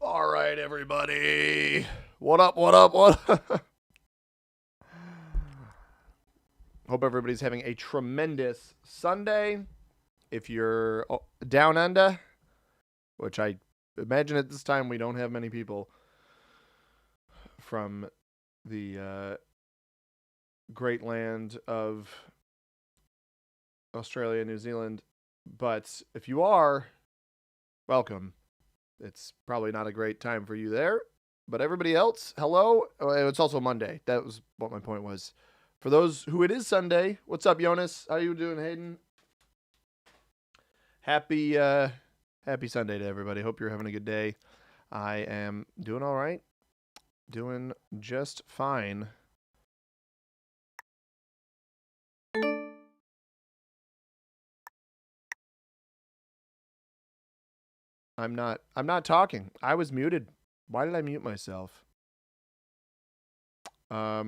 All right, everybody. What up, what up, what up? Hope everybody's having a tremendous Sunday. If you're down under, which I imagine at this time we don't have many people from the great land of Australia, New Zealand. But if you are, welcome. It's probably not a great time for you there. But everybody else, hello. It's also Monday. That was what my point was. For those who it is Sunday, what's up, Jonas? How you doing, Hayden? Happy Sunday to everybody. Hope you're having a good day. I am doing all right. Doing just fine. I'm not talking. I was muted. Why did I mute myself? I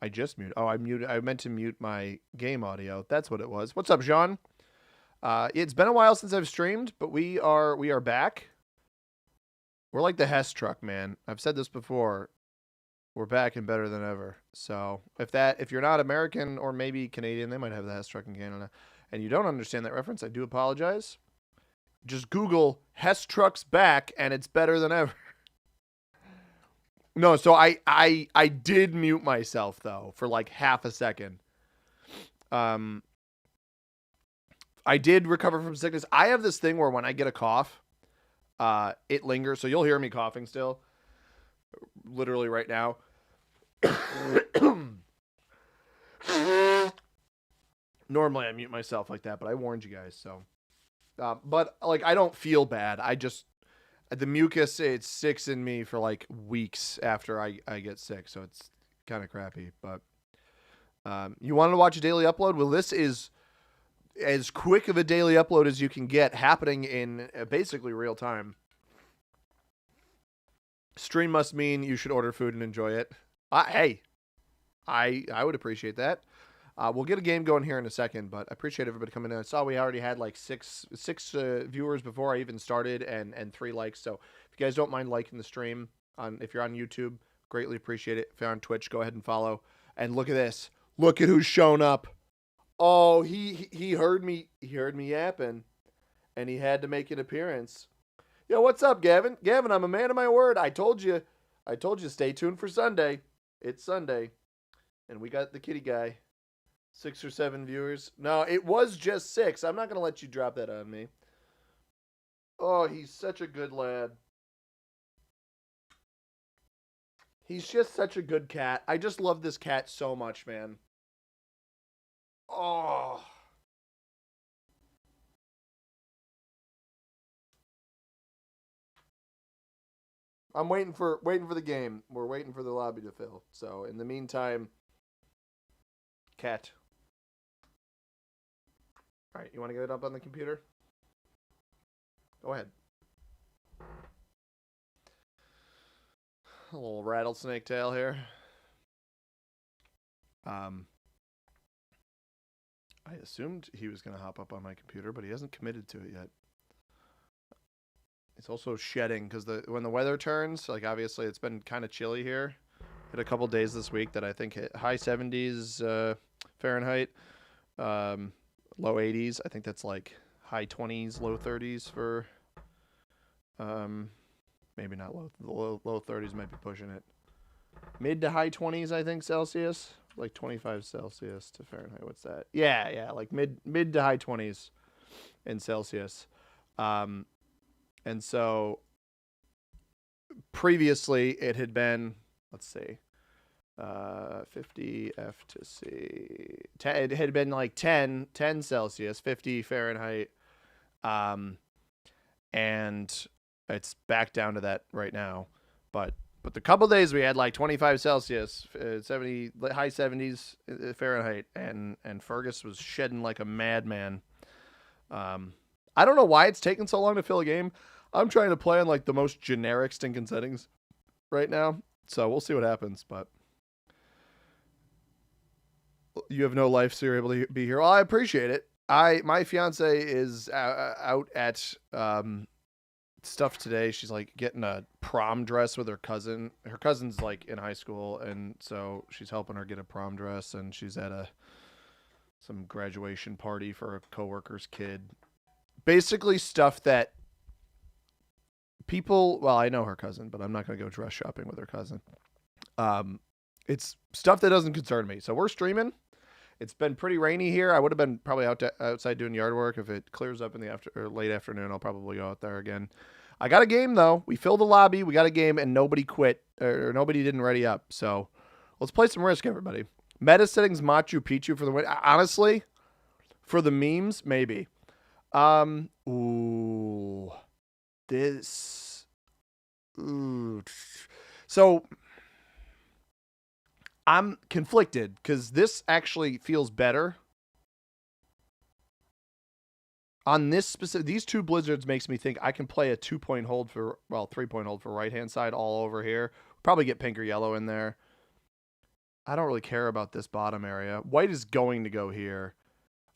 just muted. Oh, I meant to mute my game audio. That's what it was. What's up, Jean? It's been a while since I've streamed, but we are back. We're like the Hess truck, man. I've said this before. We're back and better than ever. So if you're not American or maybe Canadian, they might have the Hess truck in Canada, and you don't understand that reference, I do apologize. Just Google Hess trucks back, and it's better than ever. No, so I did mute myself though for like half a second. I did recover from sickness. I have this thing where when I get a cough, it lingers. So you'll hear me coughing still, literally right now. Normally I mute myself like that, but I warned you guys. So, but like I don't feel bad. I just the mucus, it sticks in me for like weeks after I get sick, so it's kind of crappy. But you wanted to watch a daily upload? Well, this is as quick of a daily upload as you can get, happening in basically real time. Stream must mean you should order food and enjoy it. Hey, I would appreciate that. We'll get a game going here in a second, but I appreciate everybody coming in. I saw we already had like six viewers before I even started, and 3 likes. So if you guys don't mind liking the stream, if you're on YouTube, greatly appreciate it. If you're on Twitch, go ahead and follow. And look at this. Look at who's shown up. Oh, he heard me. He heard me yapping, and he had to make an appearance. Yo, what's up, Gavin? Gavin, I'm a man of my word. I told you. Stay tuned for Sunday. It's Sunday, and we got the kitty guy. 6 or 7 viewers. No, it was just 6. I'm not going to let you drop that on me. Oh, he's such a good lad. He's just such a good cat. I just love this cat so much, man. Oh. I'm waiting for the game. We're waiting for the lobby to fill. So, in the meantime, cat. All right, you want to get it up on the computer? Go ahead. A little rattlesnake tail here. I assumed he was going to hop up on my computer, but he hasn't committed to it yet. It's also shedding because when the weather turns, like obviously it's been kind of chilly here. Hit a couple days this week that I think hit high 70s Fahrenheit. Low 80s. I think that's like high 20s, low 30s for maybe not low 30s might be pushing it. Mid to high 20s, I think, Celsius, like 25 Celsius to Fahrenheit. What's that? Yeah, like mid to high 20s in Celsius. And so previously it had been, let's see, 50 F to C. It had been like 10 Celsius, 50 Fahrenheit. And it's back down to that right now. But the couple days we had like 25 Celsius, 70 high 70s Fahrenheit, and Fergus was shedding like a madman. I don't know why it's taking so long to fill a game. I'm trying to play on like the most generic stinking settings right now, so we'll see what happens. But you have no life, so you're able to be here. Well, I appreciate it. My fiance is out at stuff today. She's like getting a prom dress with her cousin. Her cousin's like in high school, and so she's helping her get a prom dress, and she's at some graduation party for a coworker's kid. Basically stuff that people, well, I know her cousin, but I'm not going to go dress shopping with her cousin. It's stuff that doesn't concern me. So we're streaming. It's been pretty rainy here. I would have been probably outside doing yard work. If it clears up in the late afternoon, I'll probably go out there again. I got a game though. We filled the lobby. We got a game, and nobody quit or nobody didn't ready up. So let's play some Risk, everybody. Meta settings Machu Picchu for the win. Honestly, for the memes, maybe. Ooh, this. Ooh. So I'm conflicted because this actually feels better. On this specific, these two blizzards makes me think I can play a 2-point hold for, well, 3-point hold for right hand side all over here. Probably get pink or yellow in there. I don't really care about this bottom area. White is going to go here.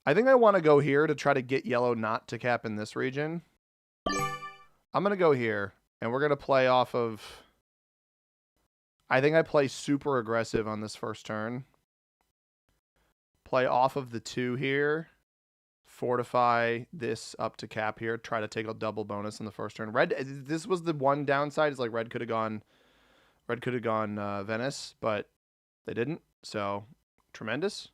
I think I want to go here to try to get yellow not to cap in this region. I'm going to go here, and we're going to play off of... I think I play super aggressive on this first turn. Play off of the 2 here. Fortify this up to cap here. Try to take a double bonus in the first turn. Red, this was the one downside. Is like red could have gone Venice, but they didn't. So, tremendous.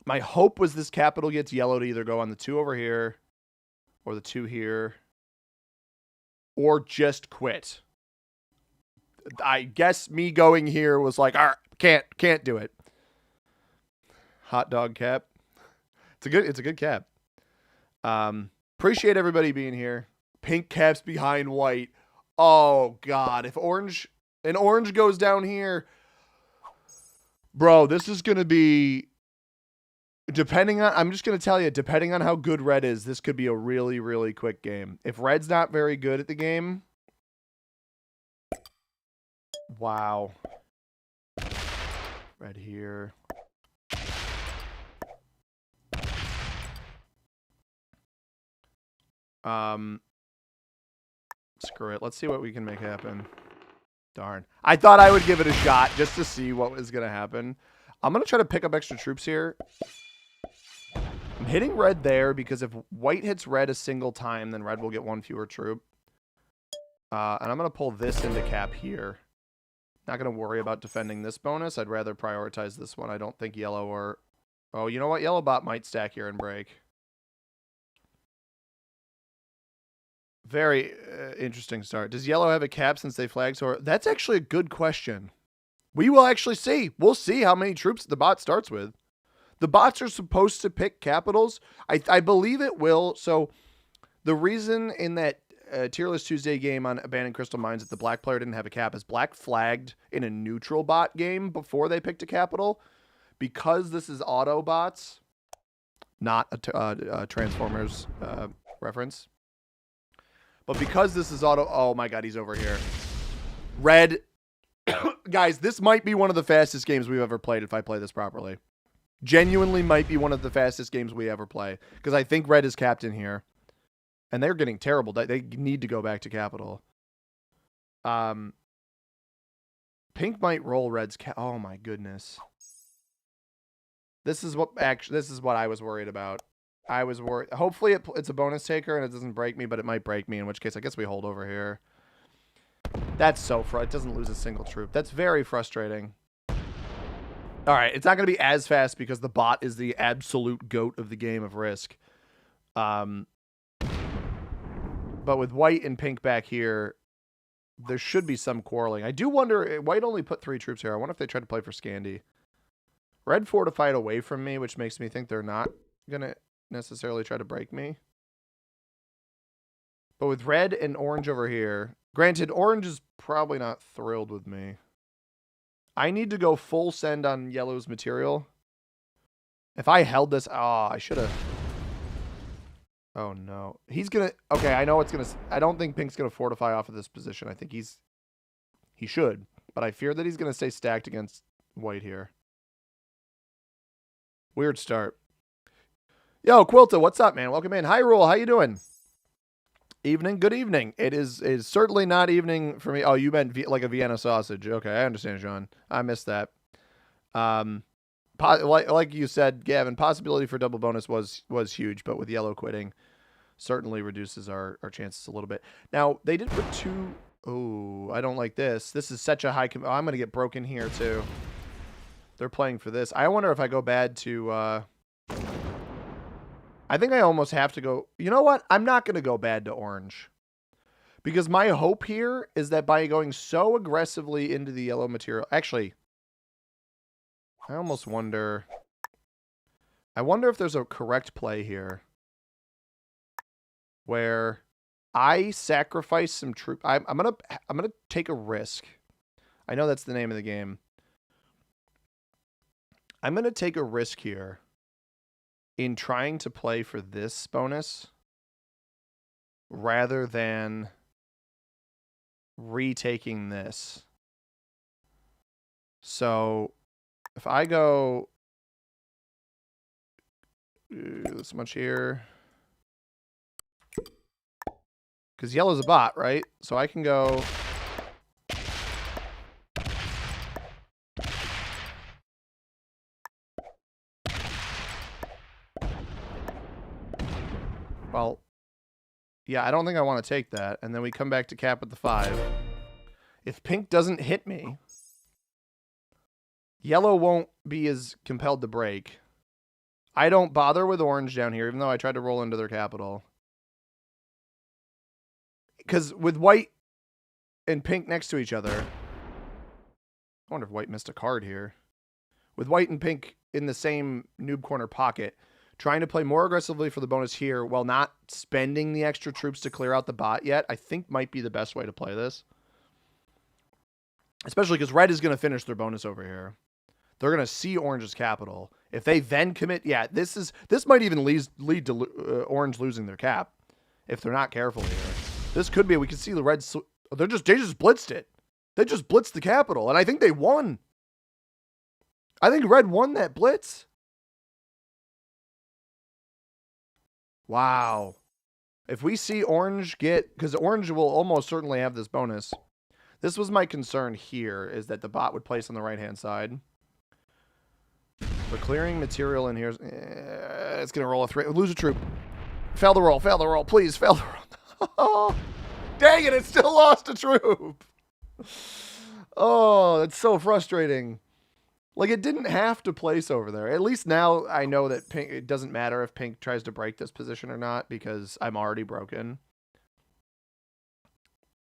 My hope was this capital gets yellow to either go on the 2 over here or the 2 here or just quit. I guess me going here was like, all right, can't do it. Hot dog cap. It's a good cap. Appreciate everybody being here. Pink caps behind white. Oh God, if orange goes down here, bro, this is gonna be I'm just gonna tell you, depending on how good red is, this could be a really, really quick game. If red's not very good at the game. Wow. Red here. Screw it. Let's see what we can make happen. Darn. I thought I would give it a shot just to see what was going to happen. I'm going to try to pick up extra troops here. I'm hitting red there because if white hits red a single time, then red will get 1 fewer troop. And I'm going to pull this into cap here. Not going to worry about defending this bonus. I'd rather prioritize this one. I don't think yellow or... Oh, you know what? Yellow bot might stack here and break. Very interesting start. Does yellow have a cap since they flagged? So that's actually a good question. We will actually see. We'll see how many troops the bot starts with. The bots are supposed to pick capitals. I believe it will. So the reason in that Tier List Tuesday game on Abandoned Crystal Mines that the black player didn't have a cap is black flagged in a neutral bot game before they picked a capital. Because this is auto bots, not a Transformers reference. But because this is auto... Oh, my God, he's over here. Red. Guys, this might be one of the fastest games we've ever played if I play this properly. Genuinely might be one of the fastest games we ever play. Because I think red is captain here. And they're getting terrible. They need to go back to capital. Pink might roll red's cap... Oh, my goodness. This is what I was worried about. I was worried. Hopefully it's a bonus taker and it doesn't break me, but it might break me, in which case I guess we hold over here. That's so it doesn't lose a single troop. That's very frustrating. All right, it's not going to be as fast because the bot is the absolute goat of the game of Risk. But with white and pink back here, there should be some quarreling. I do wonder, white only put 3 troops here. I wonder if they tried to play for Scandi. Red fortified away from me, which makes me think they're not going to necessarily try to break me. But with red and orange over here, granted, orange is probably not thrilled with me. I need to go full send on yellow's material. If I held this, I should have. Oh no. He's gonna, okay, I know what's gonna, I don't think pink's gonna fortify off of this position. I think he should, but I fear that he's gonna stay stacked against white here. Weird start. Yo, Quilta, what's up, man? Welcome in. Hi, Rule. How you doing? Evening, good evening. It is certainly not evening for me. Oh, you meant like a Vienna sausage. Okay, I understand, Sean. I missed that. Um, like you said, Gavin, possibility for double bonus was huge, but with yellow quitting, certainly reduces our chances a little bit. Now they did put two. Oh, I don't like this. This is such a high. Oh, I'm gonna get broken here too. They're playing for this. I wonder if I go bad to. I think I almost have to go. You know what? I'm not gonna go bad to orange. Because my hope here is that by going so aggressively into the yellow material... Actually, I almost wonder... I wonder if there's a correct play here. Where I sacrifice some troop... I'm gonna take a risk. I know that's the name of the game. I'm gonna take a risk here in trying to play for this bonus rather than retaking this. So if I go this much here, because yellow's a bot, right? So I can go well, yeah, I don't think I want to take that. And then we come back to cap with the 5. If pink doesn't hit me, yellow won't be as compelled to break. I don't bother with orange down here, even though I tried to roll into their capital. Because with white and pink next to each other... I wonder if white missed a card here. With white and pink in the same noob corner pocket... Trying to play more aggressively for the bonus here while not spending the extra troops to clear out the bot yet, I think might be the best way to play this. Especially because red is going to finish their bonus over here. They're going to see orange's capital. If they then commit, yeah, this might even lead to orange losing their cap if they're not careful here. This could be, we can see the red, they just blitzed it. They just blitzed the capital, and I think they won. I think red won that blitz. Wow. If we see orange get... Because orange will almost certainly have this bonus. This was my concern here, is that the bot would place on the right-hand side. We're clearing material in here. It's going to roll a 3. Lose a troop. Fail the roll. Fail the roll. Please, fail the roll. Dang it, it still lost a troop. Oh, that's so frustrating. Like, it didn't have to place over there. At least now I know that pink, it doesn't matter if pink tries to break this position or not because I'm already broken.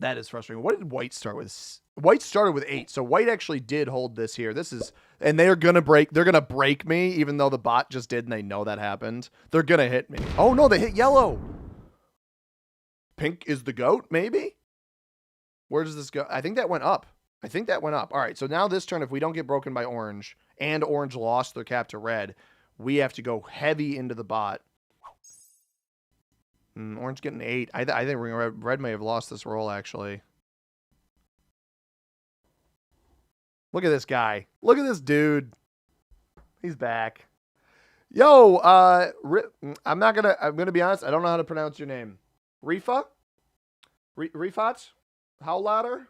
That is frustrating. What did white start with? White started with 8, so white actually did hold this here. This is... And they're going to break... They're going to break me, even though the bot just did and they know that happened. They're going to hit me. Oh, no, they hit yellow. Pink is the GOAT, maybe? Where does this go? I think that went up. I think that went up. All right, so now this turn, if we don't get broken by orange, and orange lost their cap to red, we have to go heavy into the bot. Orange getting 8. I think red may have lost this roll, actually. Look at this guy. Look at this dude. He's back. Yo, I'm gonna be honest, I don't know how to pronounce your name. Rifa? Rifat? How louder?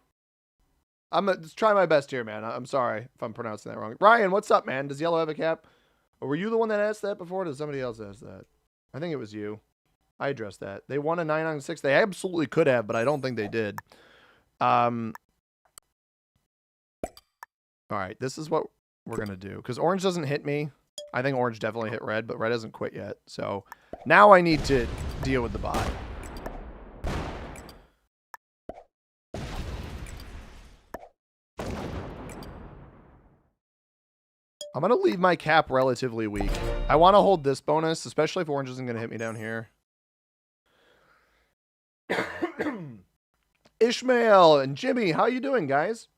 I'm gonna try my best here, man. I'm sorry if I'm pronouncing that wrong. Ryan, what's up, man? Does yellow have a cap? Or were you the one that asked that before? Or did somebody else ask that? I think it was you. I addressed that. They won a 9 on 6. They absolutely could have, but I don't think they did. All right, this is what we're gonna do. Because orange doesn't hit me. I think orange definitely hit red, but red hasn't quit yet. So now I need to deal with the bot. I'm going to leave my cap relatively weak. I want to hold this bonus, especially if orange isn't going to hit me down here. Ishmael and Jimmy, how you doing, guys?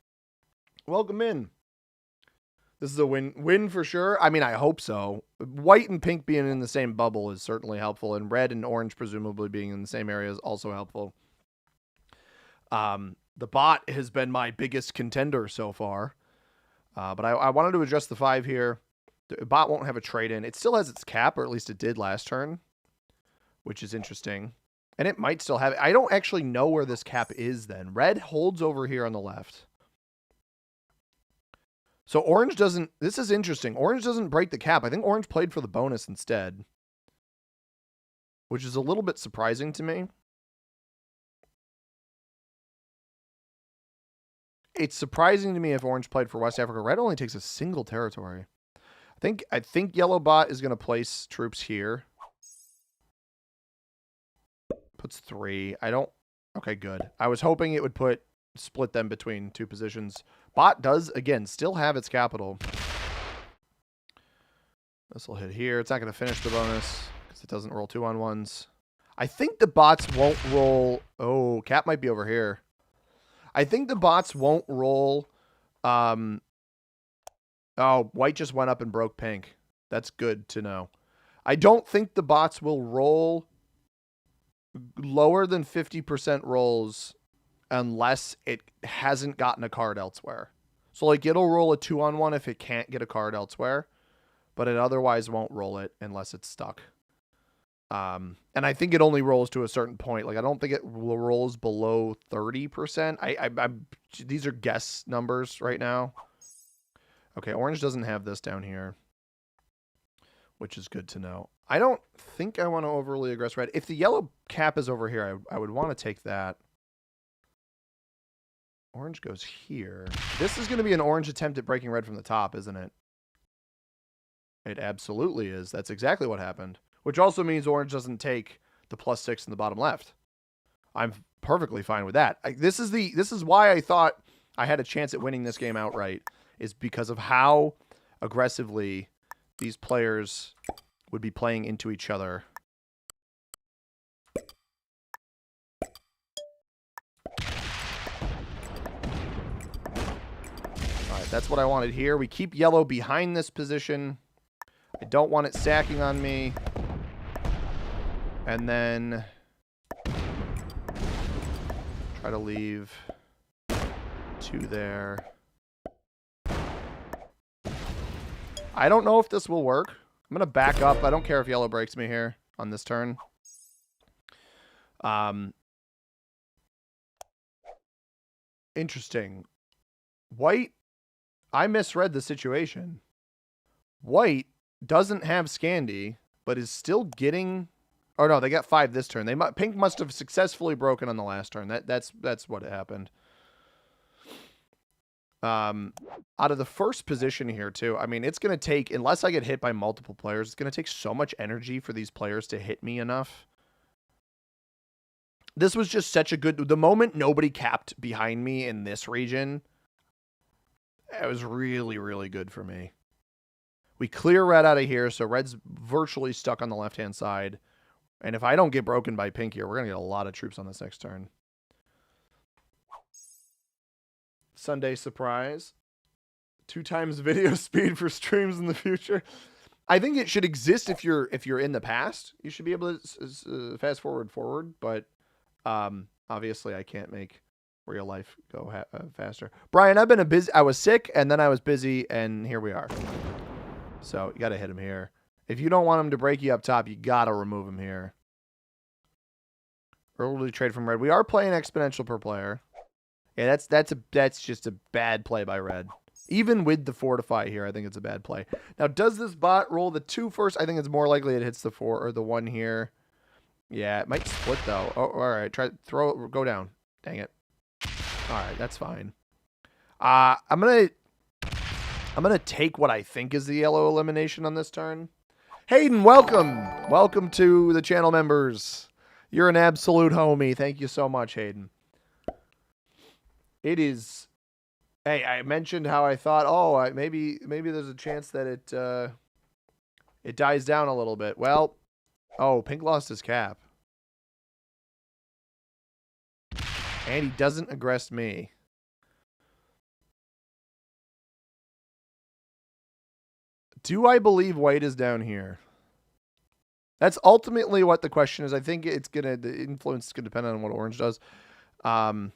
Welcome in. This is a win for sure. I mean, I hope so. White and pink being in the same bubble is certainly helpful, and red and orange presumably being in the same area is also helpful. The bot has been my biggest contender so far. But I wanted to address the 5 here. The bot won't have a trade in. It still has its cap, or at least it did last turn, which is interesting. And it might still have it. I don't actually know where this cap is then. Red holds over here on the left. So orange doesn't... This is interesting. Orange doesn't break the cap. I think orange played for the bonus instead. Which is a little bit surprising to me. It's surprising to me if orange played for West Africa. Red only takes a single territory. I think yellow bot is going to place troops here. Puts 3. I don't... Okay, good. I was hoping it would split them between 2 positions. Bot does, again, still have its capital. This will hit here. It's not going to finish the bonus because it doesn't roll 2-on-1s. I think the bots won't roll... Oh, cap might be over here. I think the bots won't roll... Oh, white just went up and broke pink. That's good to know. I don't think the bots will roll lower than 50% rolls unless it hasn't gotten a card elsewhere. So, like, it'll roll a 2-on-1 if it can't get a card elsewhere, but it otherwise won't roll it unless it's stuck. And I think it only rolls to a certain point. Like, I don't think it rolls below 30%. These are guess numbers right now. Okay, orange doesn't have this down here, which is good to know. I don't think I want to overly aggress red. If the yellow cap is over here, I would want to take that. Orange goes here. This is going to be an orange attempt at breaking red from the top, isn't it? It absolutely is. That's exactly what happened. Which also means orange doesn't take the +6 in the bottom left. I'm perfectly fine with that. This is why I thought I had a chance at winning this game outright, is because of how aggressively these players would be playing into each other. Alright, that's what I wanted here. We keep yellow behind this position. I don't want it sacking on me. And then try to leave 2 there. I don't know if this will work. I'm going to back up. I don't care if yellow breaks me here on this turn. Interesting. White, I misread the situation. White doesn't have Scandi, but is still getting... Oh, no, they got 5 this turn. Pink must have successfully broken on the last turn. That's what happened. Out of the first position here, too, I mean, it's going to take, unless I get hit by multiple players, it's going to take so much energy for these players to hit me enough. This was just such a good... The moment nobody capped behind me in this region, it was really, really good for me. We clear red out of here, so red's virtually stuck on the left-hand side. And if I don't get broken by pink here, we're going to get a lot of troops on this next turn. Sunday surprise. 2 times video speed for streams in the future. I think it should exist if you're in the past. You should be able to fast forward, but obviously I can't make real life go faster. Brian, I was sick and then I was busy and here we are. So you got to hit him here. If you don't want him to break you up top, you got to remove him here. Early trade from red. We are playing exponential per player. Yeah, that's just a bad play by red. Even with the fortify here, I think it's a bad play. Now, does this bot roll the 2 first? I think it's more likely it hits the 4 or the 1 here. Yeah, it might split though. Oh, all right. Go down. Dang it. All right, that's fine. I'm gonna take what I think is the yellow elimination on this turn. Hayden, welcome. Welcome to the channel members. You're an absolute homie. Thank you so much, Hayden. It is... Hey, I mentioned how I thought, maybe there's a chance that it dies down a little bit. Well, pink lost his cap. And he doesn't aggress me. Do I believe white is down here? That's ultimately what the question is. I think the influence is gonna depend on what orange does. Because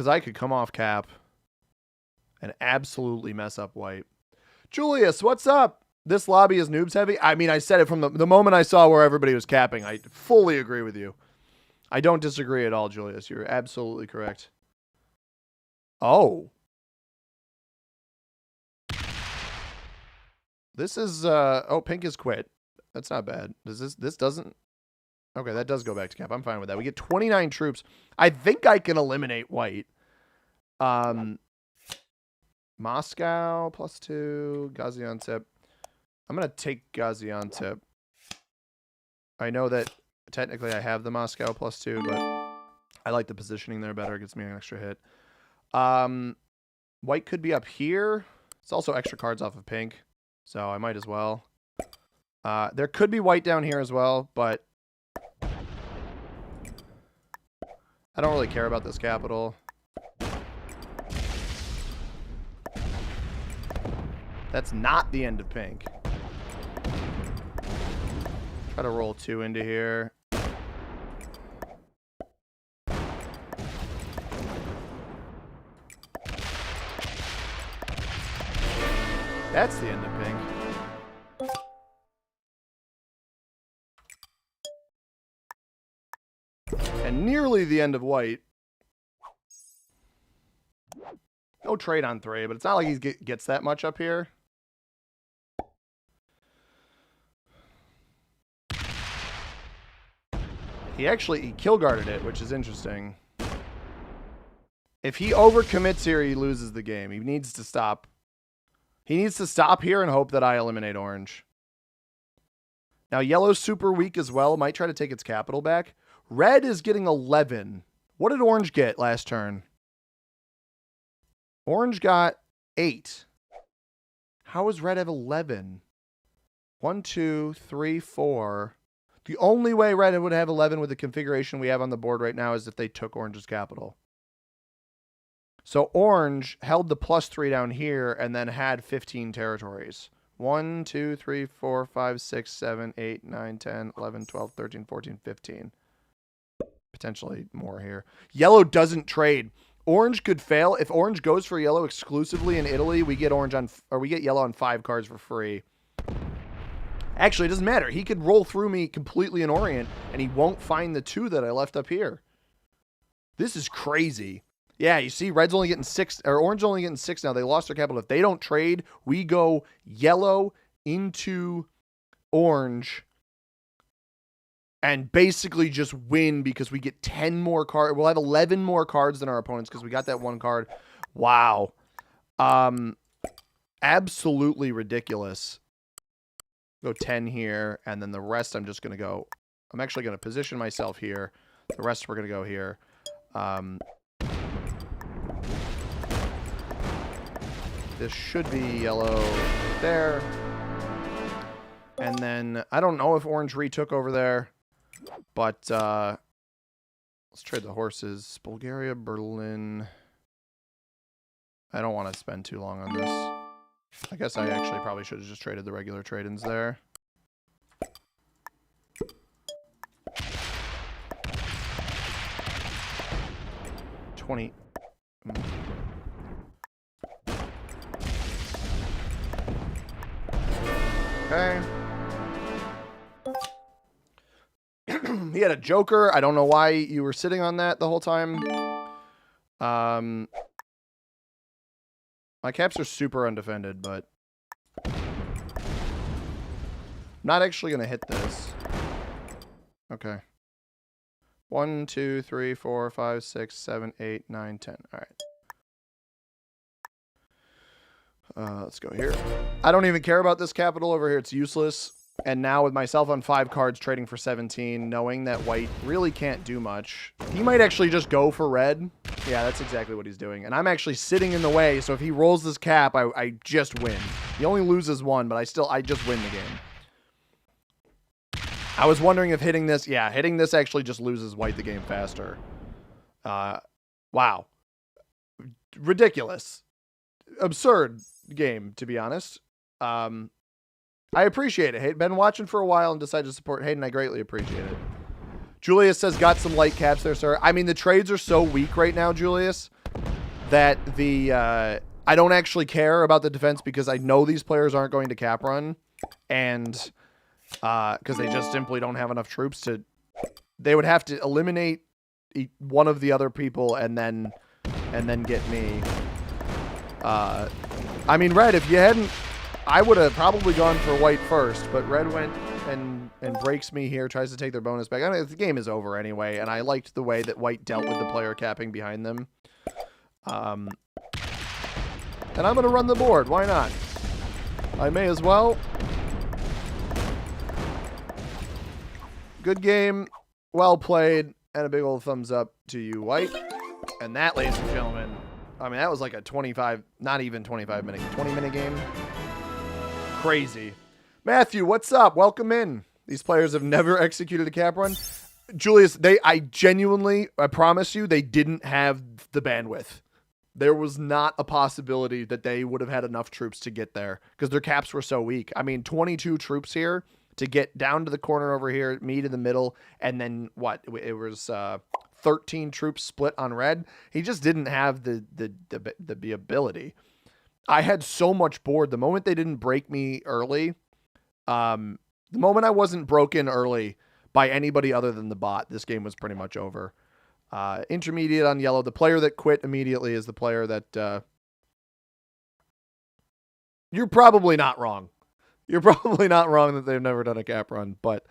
I could come off cap and absolutely mess up white. Julius, what's up? This lobby is noobs heavy. I mean, I said it from the moment I saw where everybody was capping. I fully agree with you. I don't disagree at all, Julius. You're absolutely correct. Oh. This is, oh, pink is quit. That's not bad. This doesn't, okay, that does go back to cap. I'm fine with that. We get 29 troops. I think I can eliminate white. Moscow +2, Gaziantep. I'm going to take Gaziantep. I know that technically I have the Moscow +2, but I like the positioning there better. It gets me an extra hit. White could be up here. It's also extra cards off of pink, so I might as well. There could be white down here as well, but I don't really care about this capital. That's not the end of pink. Try to roll 2 into here. That's the end of pink. And nearly the end of white. No trade on 3, but it's not like he gets that much up here. He kill guarded it, which is interesting. If he overcommits here, he loses the game. He needs to stop. He needs to stop here and hope that I eliminate orange. Now, yellow's super weak as well. Might try to take its capital back. Red is getting 11. What did orange get last turn? Orange got 8. How does red have 11? 1, 2, 3, 4. The only way red would have 11 with the configuration we have on the board right now is if they took orange's capital. So orange held the +3 down here and then had 15 territories. 1, 2, 3, 4, 5, 6, 7, 8, 9, 10, 11, 12, 13, 14, 15. Potentially more here. Yellow doesn't trade. Orange could fail. If orange goes for yellow exclusively in Italy, we get orange on, or we get yellow on 5 cards for free. Actually, it doesn't matter. He could roll through me completely in Orient, and he won't find the 2 that I left up here. This is crazy. Yeah, you see, red's only getting 6, or orange only getting 6 now. They lost their capital. If they don't trade, we go yellow into orange and basically just win because we get 10 more cards. We'll have 11 more cards than our opponents because we got that 1 card. Wow. Absolutely ridiculous. Go 10 here, and then the rest I'm just going to go. I'm actually going to position myself here. The rest we're going to go here. This should be yellow there. And then I don't know if orange retook over there, but let's trade the horses. Bulgaria, Berlin. I don't want to spend too long on this. I guess I actually probably should have just traded the regular trade-ins there. $20. Okay. He had a joker. I don't know why you were sitting on that the whole time. My caps are super undefended, but I'm not actually going to hit this. Okay. 1, 2, 3, 4, 5, 6, 7, 8, 9, 10. All right. Let's go here. I don't even care about this capital over here. It's useless. And now with myself on 5 cards trading for 17, knowing that white really can't do much. He might actually just go for red. Yeah, that's exactly what he's doing. And I'm actually sitting in the way, so if he rolls this cap, I just win. He only loses 1, but I just win the game. I was wondering if hitting this, yeah, hitting this actually just loses white the game faster. Wow. Ridiculous. Absurd game, to be honest. I appreciate it. Hey, been watching for a while and decided to support Hayden. I greatly appreciate it. Julius says, got some light caps there, sir. I mean, the trades are so weak right now, Julius, that I don't actually care about the defense because I know these players aren't going to cap run. and because they just simply don't have enough troops to. They would have to eliminate one of the other people and then get me. I mean, red. If you hadn't, I would have probably gone for white first, but red went and breaks me here. Tries to take their bonus back. I mean, the game is over anyway, and I liked the way that white dealt with the player capping behind them. And I'm gonna run the board. Why not? I may as well. Good game. Well played. And a big old thumbs up to you, white. And that, ladies and gentlemen, I mean, that was like a 25, not even 25 minute, 20-minute game. Crazy. Matthew, what's up? Welcome in. These players have never executed a cap run. Julius, I genuinely, I promise you, they didn't have the bandwidth. There was not a possibility that they would have had enough troops to get there because their caps were so weak. I mean, 22 troops here to get down to the corner over here, me to the middle, and then what? It was 13 troops split on red. He just didn't have the ability. I had so much board. The moment they didn't break me early, the moment I wasn't broken early by anybody other than the bot, this game was pretty much over. Intermediate on yellow. The player that quit immediately is the player that you're probably not wrong. You're probably not wrong that they've never done a cap run, but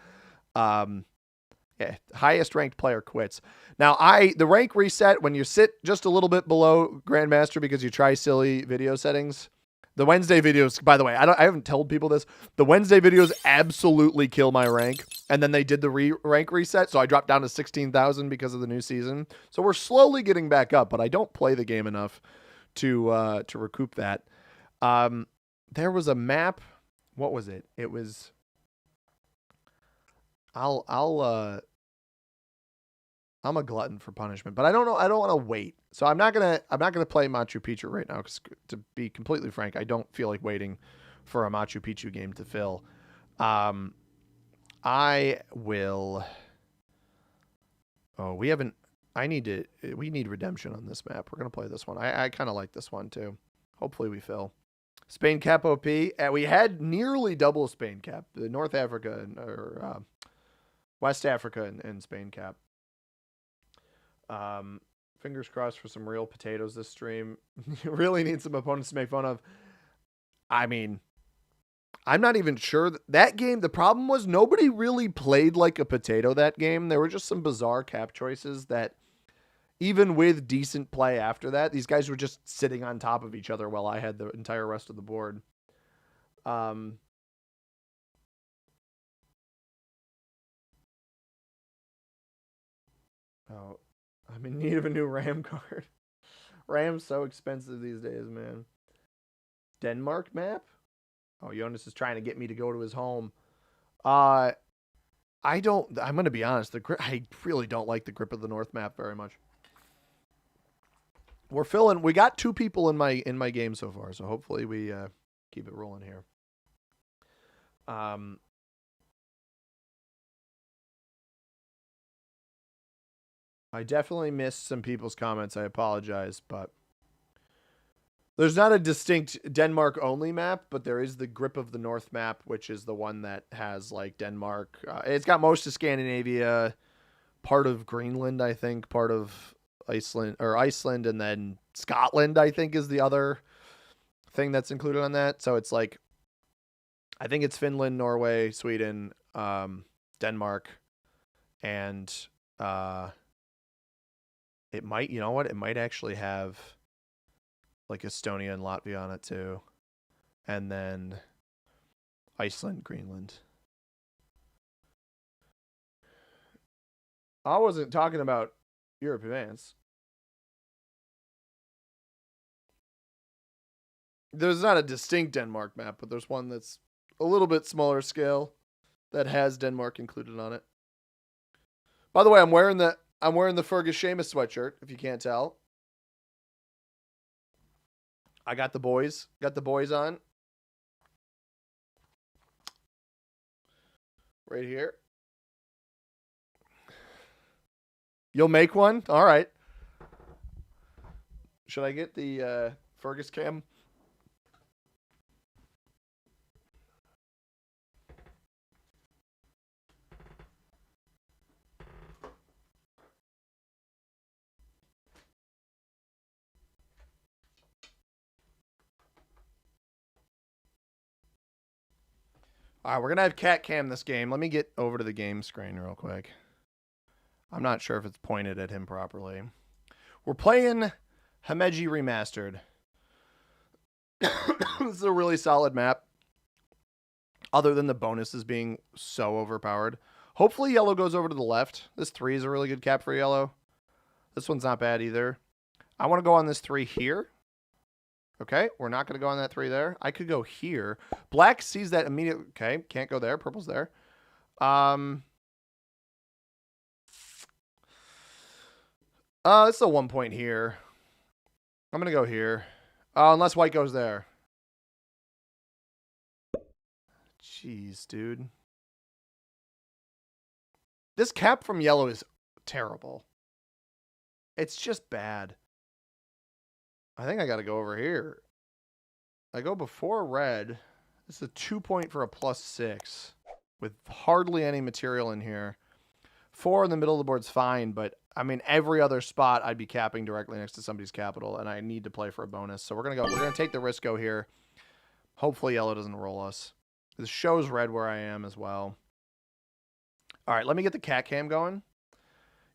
yeah, highest ranked player quits. Now, the rank reset when you sit just a little bit below Grandmaster because you try silly video settings. The Wednesday videos, by the way, I haven't told people this. The Wednesday videos absolutely kill my rank, and then they did the rank reset, so I dropped down to 16,000 because of the new season. So we're slowly getting back up, but I don't play the game enough to recoup that. There was a map. What was it? It was. I'm a glutton for punishment, but I don't know. I don't want to wait, so I'm not gonna play Machu Picchu right now. Because to be completely frank, I don't feel like waiting for a Machu Picchu game to fill. I will. Oh, we haven't. We need redemption on this map. We're gonna play this one. I kind of like this one too. Hopefully we fill. Spain cap OP. We had nearly double Spain cap. The North Africa or West Africa and Spain cap. Fingers crossed for some real potatoes this stream. You really need some opponents to make fun of. I mean, I'm not even sure that game. The problem was nobody really played like a potato that game. There were just some bizarre cap choices that even with decent play after that, these guys were just sitting on top of each other while I had the entire rest of the board. Oh, I'm in need of a new RAM card. RAM's so expensive these days, man. Denmark map? Oh, Jonas is trying to get me to go to his home. I'm going to be honest. I really don't like the Grip of the North map very much. We're filling. We got 2 people in my game so far, so hopefully we keep it rolling here. I definitely missed some people's comments. I apologize, but there's not a distinct Denmark only map, but there is the Grip of the North map, which is the one that has like Denmark. It's got most of Scandinavia, part of Greenland, I think, part of Iceland, and then Scotland, I think, is the other thing that's included on that. So it's like, I think it's Finland, Norway, Sweden, Denmark, and it might, you know what? It might actually have like Estonia and Latvia on it too. And then Iceland, Greenland. I wasn't talking about Europe Advance. There's not a distinct Denmark map, but there's one that's a little bit smaller scale that has Denmark included on it. By the way, I'm wearing the Fergus Seamus sweatshirt, if you can't tell. I got the boys on. Right here. You'll make one? All right. Should I get the Fergus cam? All right, we're going to have cat cam this game. Let me get over to the game screen real quick. I'm not sure if it's pointed at him properly. We're playing Himeji Remastered. This is a really solid map. Other than the bonuses being so overpowered. Hopefully yellow goes over to the left. This 3 is a really good cap for yellow. This one's not bad either. I want to go on this 3 here. Okay, we're not going to go on that 3 there. I could go here. Black sees that immediately. Okay, can't go there. Purple's there. It's a 1 point here. I'm going to go here. Unless white goes there. Jeez, dude. This cap from yellow is terrible. It's just bad. I think I got to go over here. I go before red. This is a 2 point for a +6 with hardly any material in here. 4 in the middle of the board's fine, but I mean, every other spot I'd be capping directly next to somebody's capital, and I need to play for a bonus. So we're going to go. We're going to take the risk go here. Hopefully yellow doesn't roll us. This shows red where I am as well. All right, let me get the cat cam going.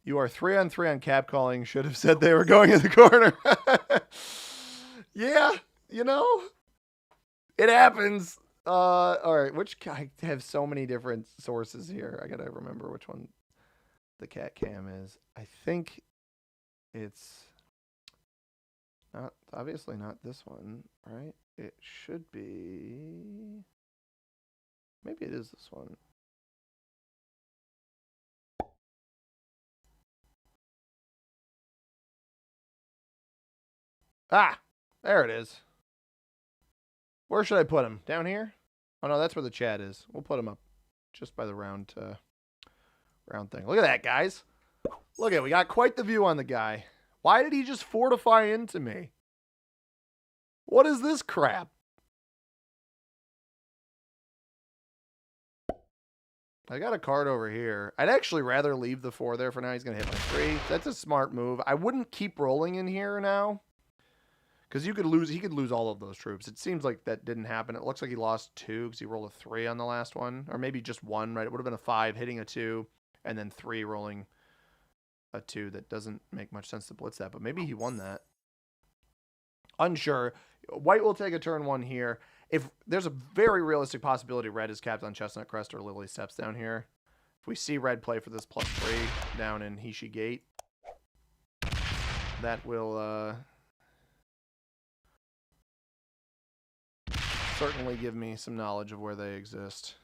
You are 3-on-3 on cap calling. Should have said they were going in the corner. Yeah, you know, it happens. All right, I have so many different sources here. I got to remember which one the cat cam is. I think it's not, obviously not this one, right? It should be, maybe it is this one. Ah, there it is. Where should I put him? Down here? Oh no, that's where the chat is. We'll put him up just by the round thing. Look at that, guys. Look at it. We got quite the view on the guy. Why did he just fortify into me? What is this crap? I got a card over here. I'd actually rather leave the 4 there for now. He's going to hit my 3. That's a smart move. I wouldn't keep rolling in here now. Because he could lose all of those troops. It seems like that didn't happen. It looks like he lost 2 because he rolled a 3 on the last one. Or maybe just 1, right? It would have been a 5 hitting a 2. And then 3 rolling a 2. That doesn't make much sense to blitz that. But maybe he won that. Unsure. White will take a turn 1 here. If there's a very realistic possibility red is capped on Chestnut Crest or Lily Steps down here. If we see red play for this +3 down in Hishi Gate, that will certainly give me some knowledge of where they exist.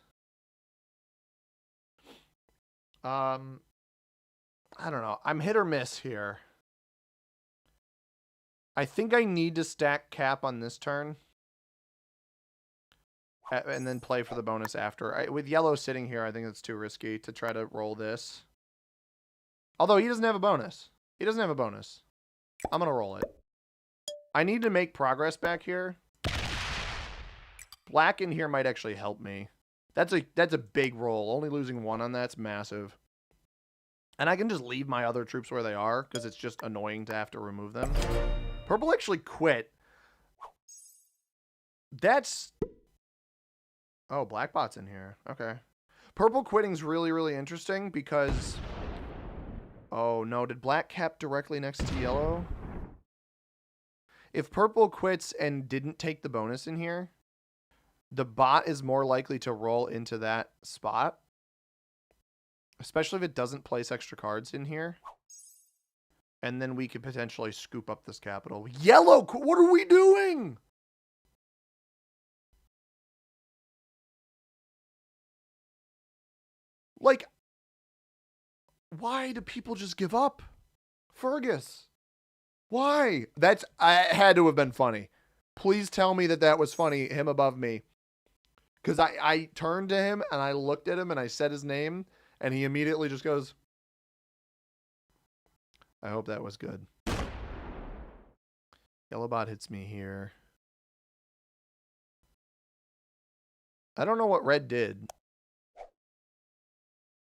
I don't know. I'm hit or miss here. I think I need to stack cap on this turn. And then play for the bonus after. With yellow sitting here, I think it's too risky to try to roll this. Although he doesn't have a bonus. He doesn't have a bonus. I'm going to roll it. I need to make progress back here. Black in here might actually help me. That's a big roll. Only losing 1 on that's massive. And I can just leave my other troops where they are because it's just annoying to have to remove them. Purple actually quit. That's... Oh, black bot's in here. Okay. Purple quitting's really, really interesting because... Oh, no. Did black cap directly next to yellow? If purple quits and didn't take the bonus in here, the bot is more likely to roll into that spot. Especially if it doesn't place extra cards in here. And then we could potentially scoop up this capital. Yellow! What are we doing? Like, why do people just give up? Fergus. Why? I had to have been funny. Please tell me that was funny, him above me. Because I turned to him and I looked at him and I said his name and he immediately just goes, I hope that was good. Yellow bot hits me here. I don't know what red did.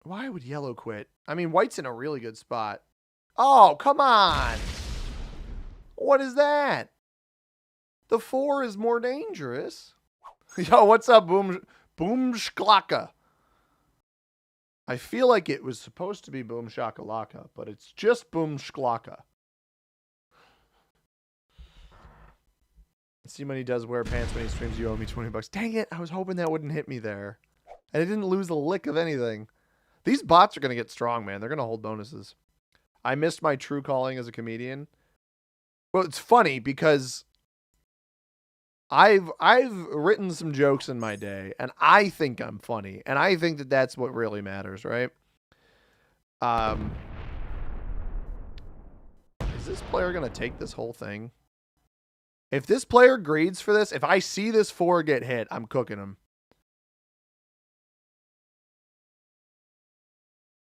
Why would yellow quit? I mean, white's in a really good spot. Oh, come on. What is that? The 4 is more dangerous. Yo, what's up, Boom Boom Shklaka. I feel like it was supposed to be Boom Shakalaka, but it's just Boom Shklaka. See when he does wear pants when he streams, you owe me $20. Dang it, I was hoping that wouldn't hit me there. And I didn't lose a lick of anything. These bots are going to get strong, man. They're going to hold bonuses. I missed my true calling as a comedian. Well, it's funny because I've written some jokes in my day, and I think I'm funny, and I think that that's what really matters, right? Is this player going to take this whole thing? If this player greeds for this, if I see this 4 get hit, I'm cooking him.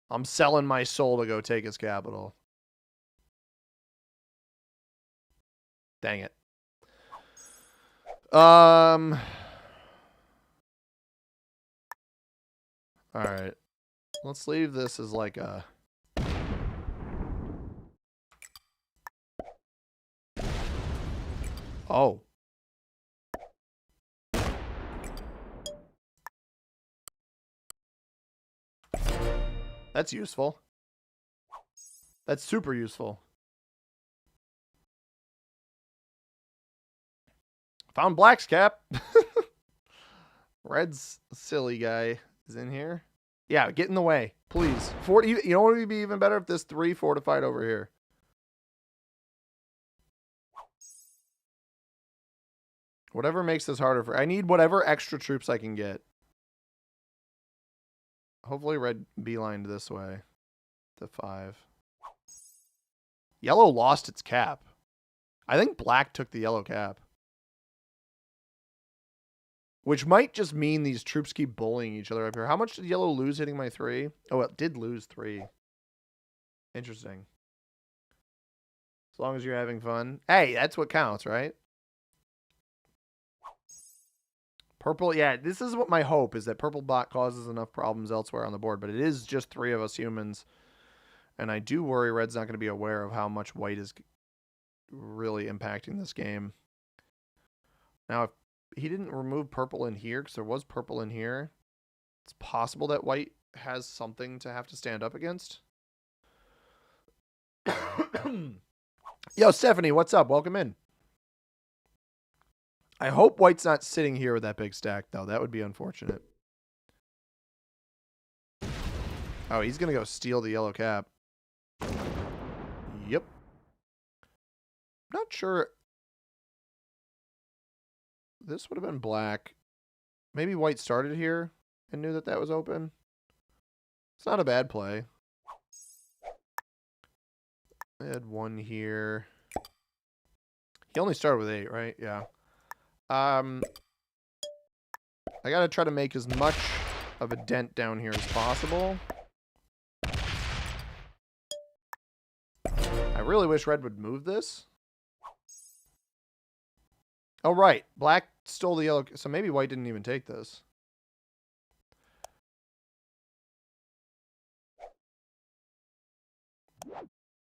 I'm selling my soul to go take his capital. Dang it. All right. Let's leave this as like a... Oh. That's useful. That's super useful. Found Black's cap. Red's silly guy is in here. Yeah, get in the way, please. 40. You know what would be even better if this 3 fortified over here. Whatever makes this harder for... I need whatever extra troops I can get. Hopefully red beelined this way. To 5. Yellow lost its cap. I think black took the yellow cap. Which might just mean these troops keep bullying each other up here. How much did yellow lose hitting my 3? Oh, it did lose 3. Interesting. As long as you're having fun. Hey, that's what counts, right? Purple, yeah, this is what my hope is, that purple bot causes enough problems elsewhere on the board, but it is just 3 of us humans. And I do worry red's not going to be aware of how much white is really impacting this game. Now, if he didn't remove purple in here, because there was purple in here, it's possible that white has something to have to stand up against. Yo, Stephanie, what's up? Welcome in. I hope white's not sitting here with that big stack, though. That would be unfortunate. Oh, he's going to go steal the yellow cap. Yep. Not sure. This would have been black. Maybe white started here and knew that that was open. It's not a bad play. I had 1 here. He only started with 8, right? Yeah. I gotta try to make as much of a dent down here as possible. I really wish red would move this. Oh, right. Black stole the yellow. So maybe white didn't even take this.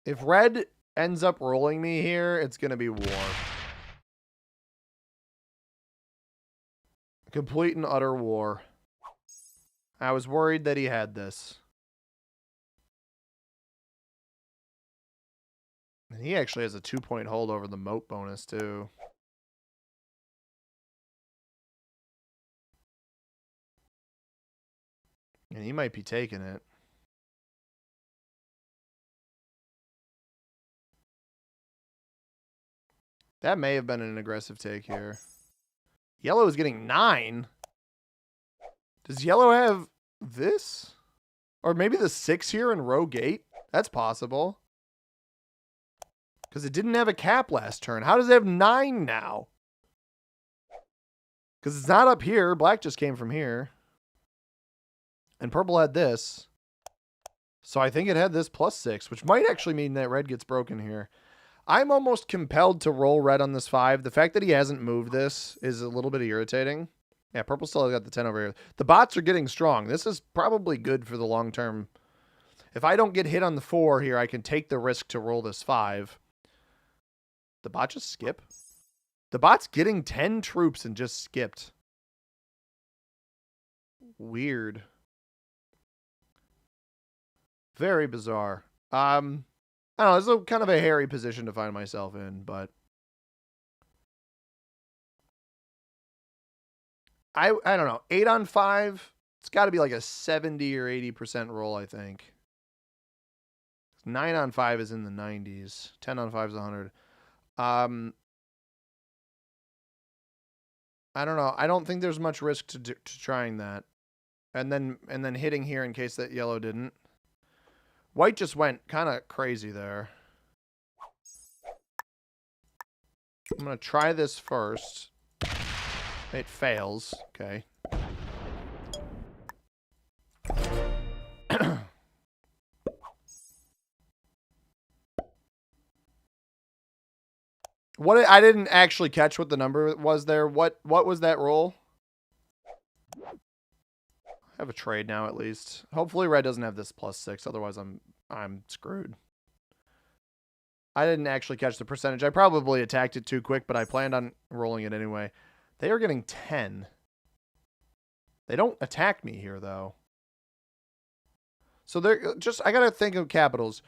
If red ends up rolling me here, it's going to be war. Complete and utter war. I was worried that he had this. And he actually has a 2-point hold over the moat bonus, too. And he might be taking it. That may have been an aggressive take here. Yellow is getting 9. Does yellow have this? Or maybe the 6 here in row gate? That's possible. Because it didn't have a cap last turn. How does it have 9 now? Because it's not up here. Black just came from here. And purple had this. So I think it had this plus 6, which might actually mean that red gets broken here. I'm almost compelled to roll red on this 5. The fact that he hasn't moved this is a little bit irritating. Yeah, purple still got the 10 over here. The bots are getting strong. This is probably good for the long term. If I don't get hit on the 4 here, I can take the risk to roll this 5. The bot just skip? The bot's getting 10 troops and just skipped. Weird. Very bizarre. I don't know. It's a kind of a hairy position to find myself in, but I don't know. 8 on 5. It's got to be like a 70 or 80% roll, I think. 9 on 5 is in the 90s. 10 on 5 is 100. I don't know. I don't think there's much risk to trying that. And then hitting here in case that yellow didn't. White just went kind of crazy there. I'm going to try this first. It fails. Okay. What I didn't actually catch what the number was there. What was that roll? I have a trade now at least. Hopefully red doesn't have this +6, otherwise I'm screwed. I didn't actually catch the percentage. I probably attacked it too quick, but I planned on rolling it anyway. They are getting 10. They don't attack me here though. So they're just, I gotta think of capitals.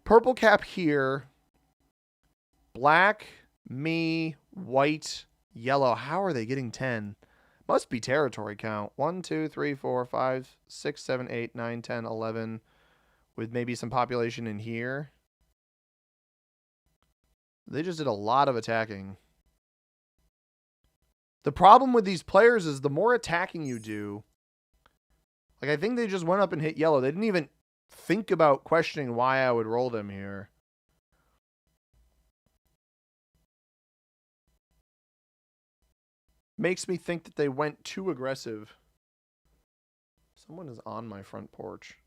Purple cap here. Black, me, white, yellow. How are they getting 10? Must be territory count. 1, 2, 3, 4, 5, 6, 7, 8, 9, 10, 11. With maybe some population in here. They just did a lot of attacking. The problem with these players is the more attacking you do, like I think they just went up and hit yellow. They didn't even think about questioning why I would roll them here. Makes me think that they went too aggressive. Someone is on my front porch.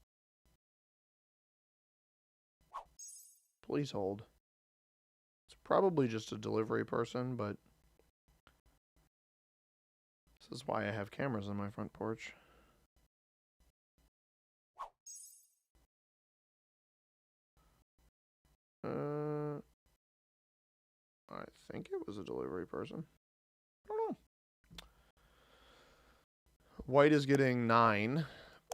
Please hold. It's probably just a delivery person, but this is why I have cameras on my front porch. I think it was a delivery person. I don't know. White is getting 9.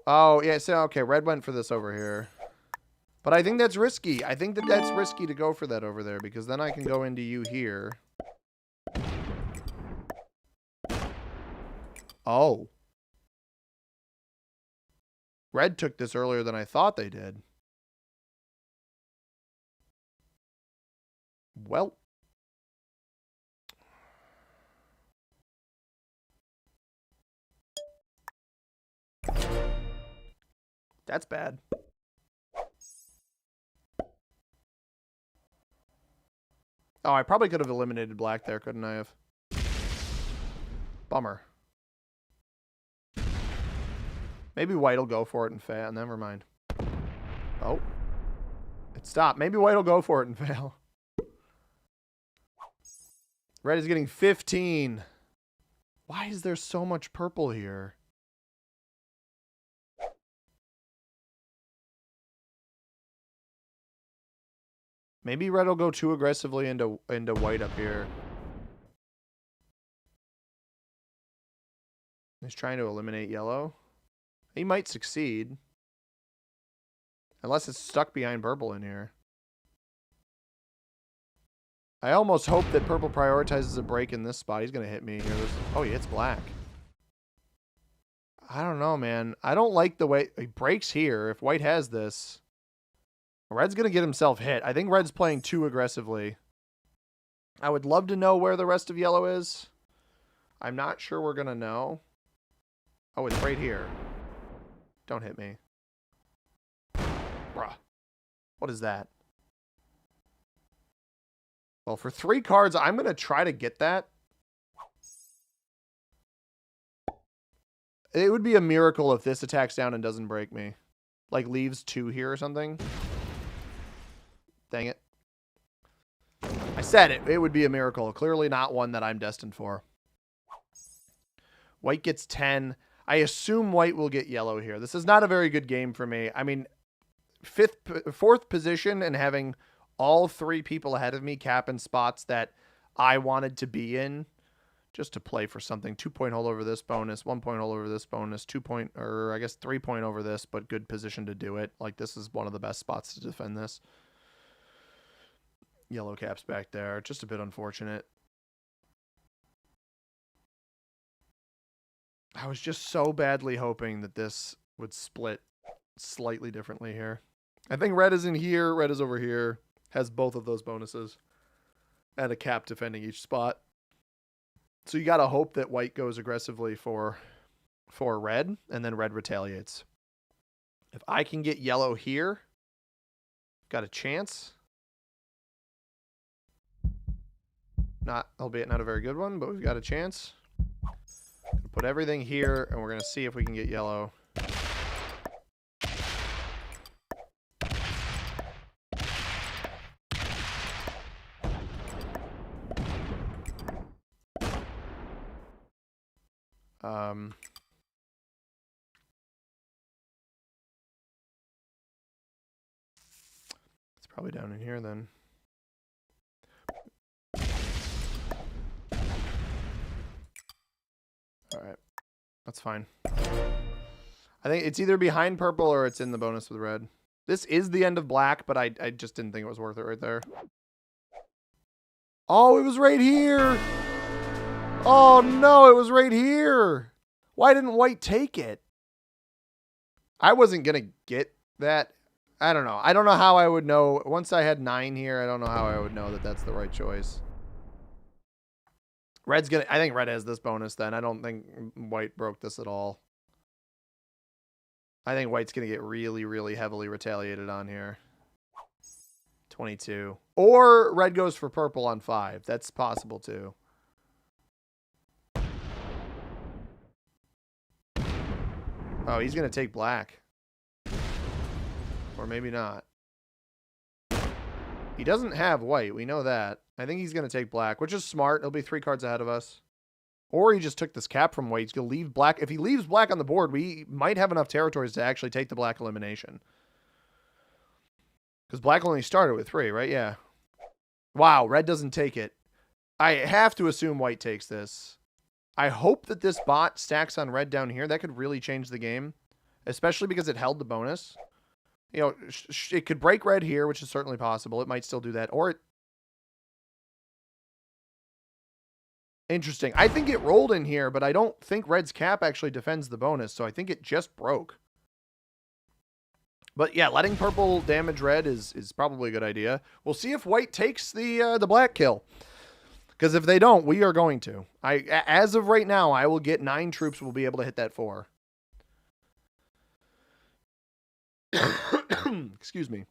Oh, yeah, so, okay, red went for this over here. But I think that's risky. I think that that's risky to go for that over there, because then I can go into you here. Oh. Red took this earlier than I thought they did. Well. That's bad. Oh, I probably could have eliminated black there, couldn't I have? Bummer. Maybe white will go for it and fail. Never mind. Oh. It stopped. Maybe white will go for it and fail. Red is getting 15. Why is there so much purple here? Maybe red will go too aggressively into white up here. He's trying to eliminate yellow. He might succeed. Unless it's stuck behind purple in here. I almost hope that purple prioritizes a break in this spot. He's going to hit me here. Oh, he hits black. I don't know, man. I don't like the way he breaks here. If white has this, red's going to get himself hit. I think red's playing too aggressively. I would love to know where the rest of yellow is. I'm not sure we're going to know. Oh, it's right here. Don't hit me. Bruh. What is that? Well, for 3 cards, I'm going to try to get that. It would be a miracle if this attacks down and doesn't break me. Like, leaves 2 here or something. Dang it. I said it. It would be a miracle. Clearly not one that I'm destined for. White gets 10. I assume white will get yellow here. This is not a very good game for me. I mean, 4th position and having all 3 people ahead of me cap in spots that I wanted to be in just to play for something. 2-point hole over this bonus, 1-point hole over this bonus, 2-point, or I guess 3-point over this, but good position to do it. Like, this is one of the best spots to defend this. Yellow caps back there. Just a bit unfortunate. I was just so badly hoping that this would split slightly differently here. I think red is in here, red is over here, has both of those bonuses, and a cap defending each spot. So you got to hope that white goes aggressively for red, and then red retaliates. If I can get yellow here, got a chance. Albeit not a very good one, but we've got a chance. Put everything here, and we're going to see if we can get yellow. It's probably down in here then. All right, that's fine. I think it's either behind purple or it's in the bonus with red. This is the end of black, but I just didn't think it was worth it right there. Oh, it was right here. Oh, no, it was right here. Why didn't white take it? I wasn't going to get that. I don't know. I don't know how I would know. Once I had 9 here, I don't know how I would know that that's the right choice. Red's going to... I think red has this bonus then. I don't think white broke this at all. I think white's going to get really, really heavily retaliated on here. 22. Or red goes for purple on 5. That's possible too. Oh, he's going to take black. Or maybe not. He doesn't have white. We know that. I think he's going to take black, which is smart. He'll be 3 cards ahead of us. Or he just took this cap from white. He's going to leave black. If he leaves black on the board, we might have enough territories to actually take the black elimination. Because black only started with 3, right? Yeah. Wow, red doesn't take it. I have to assume white takes this. I hope that this bot stacks on red down here. That could really change the game. Especially because it held the bonus. You know, it could break red here, which is certainly possible. It might still do that. Or it... Interesting. I think it rolled in here, but I don't think red's cap actually defends the bonus. So I think it just broke. But yeah, letting purple damage red is probably a good idea. We'll see if white takes the black kill. Because if they don't, we are going to. As of right now, I will get 9 troops. We'll be able to hit that 4. Excuse me.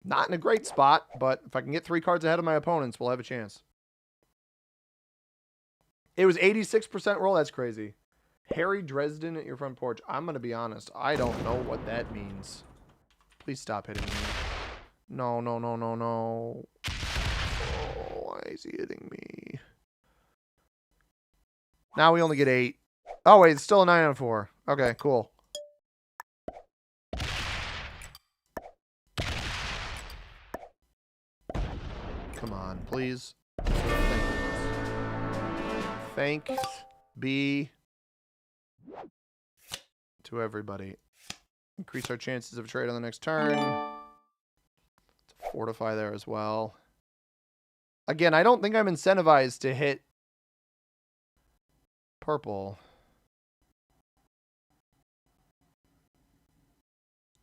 Not in a great spot, but if I can get 3 cards ahead of my opponents, we'll have a chance. It was 86% roll. That's crazy. Harry Dresden at your front porch. I'm going to be honest. I don't know what that means. Please stop hitting me. No, no, no, no, no. Oh, why is he hitting me? Now we only get 8. Oh, wait. It's still a 9 out of 4. Okay, cool. Come on, please. Thanks be to everybody. Increase our chances of a trade on the next turn. To fortify there as well. Again, I don't think I'm incentivized to hit purple.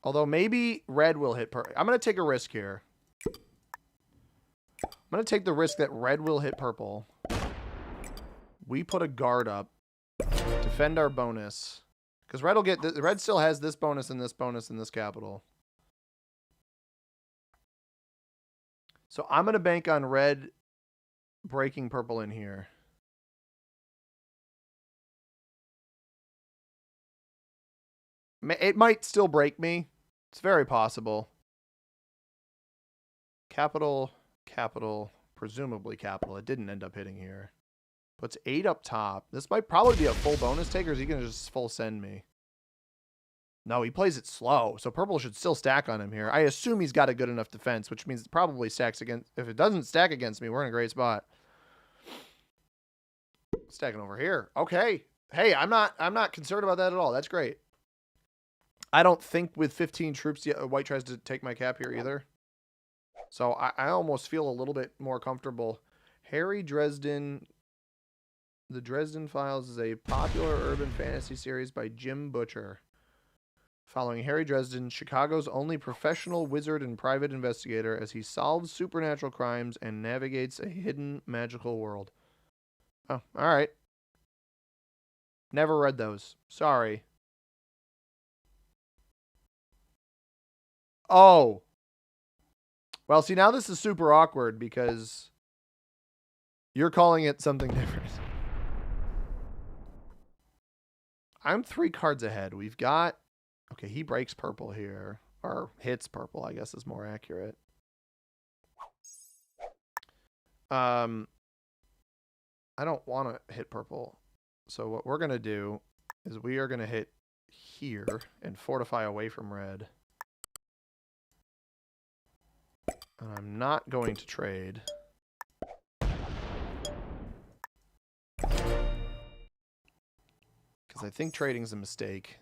Although maybe red will hit purple. I'm going to take a risk here. I'm going to take the risk that red will hit purple. We put a guard up. Defend our bonus. Because red will get... Red still has this bonus and this bonus and this capital. So I'm going to bank on red breaking purple in here. It might still break me. It's very possible. Capital, capital, presumably capital. It didn't end up hitting here. Puts 8 up top. This might probably be a full bonus take, or is he going to just full send me? No, he plays it slow, so purple should still stack on him here. I assume he's got a good enough defense, which means it probably stacks against... If it doesn't stack against me, we're in a great spot. Stacking over here. Okay. Hey, I'm not concerned about that at all. That's great. I don't think with 15 troops, white tries to take my cap here either. So I almost feel a little bit more comfortable. Harry Dresden... The Dresden Files is a popular urban fantasy series by Jim Butcher. Following Harry Dresden, Chicago's only professional wizard and private investigator, as he solves supernatural crimes and navigates a hidden magical world. Oh, all right. Never read those. Sorry. Oh. Well, see, now this is super awkward because you're calling it something different. I'm 3 cards ahead. We've got... Okay, he breaks purple here. Or hits purple, I guess is more accurate. I don't want to hit purple. So what we're going to do is we are going to hit here and fortify away from red. And I'm not going to trade. Because I think trading's a mistake.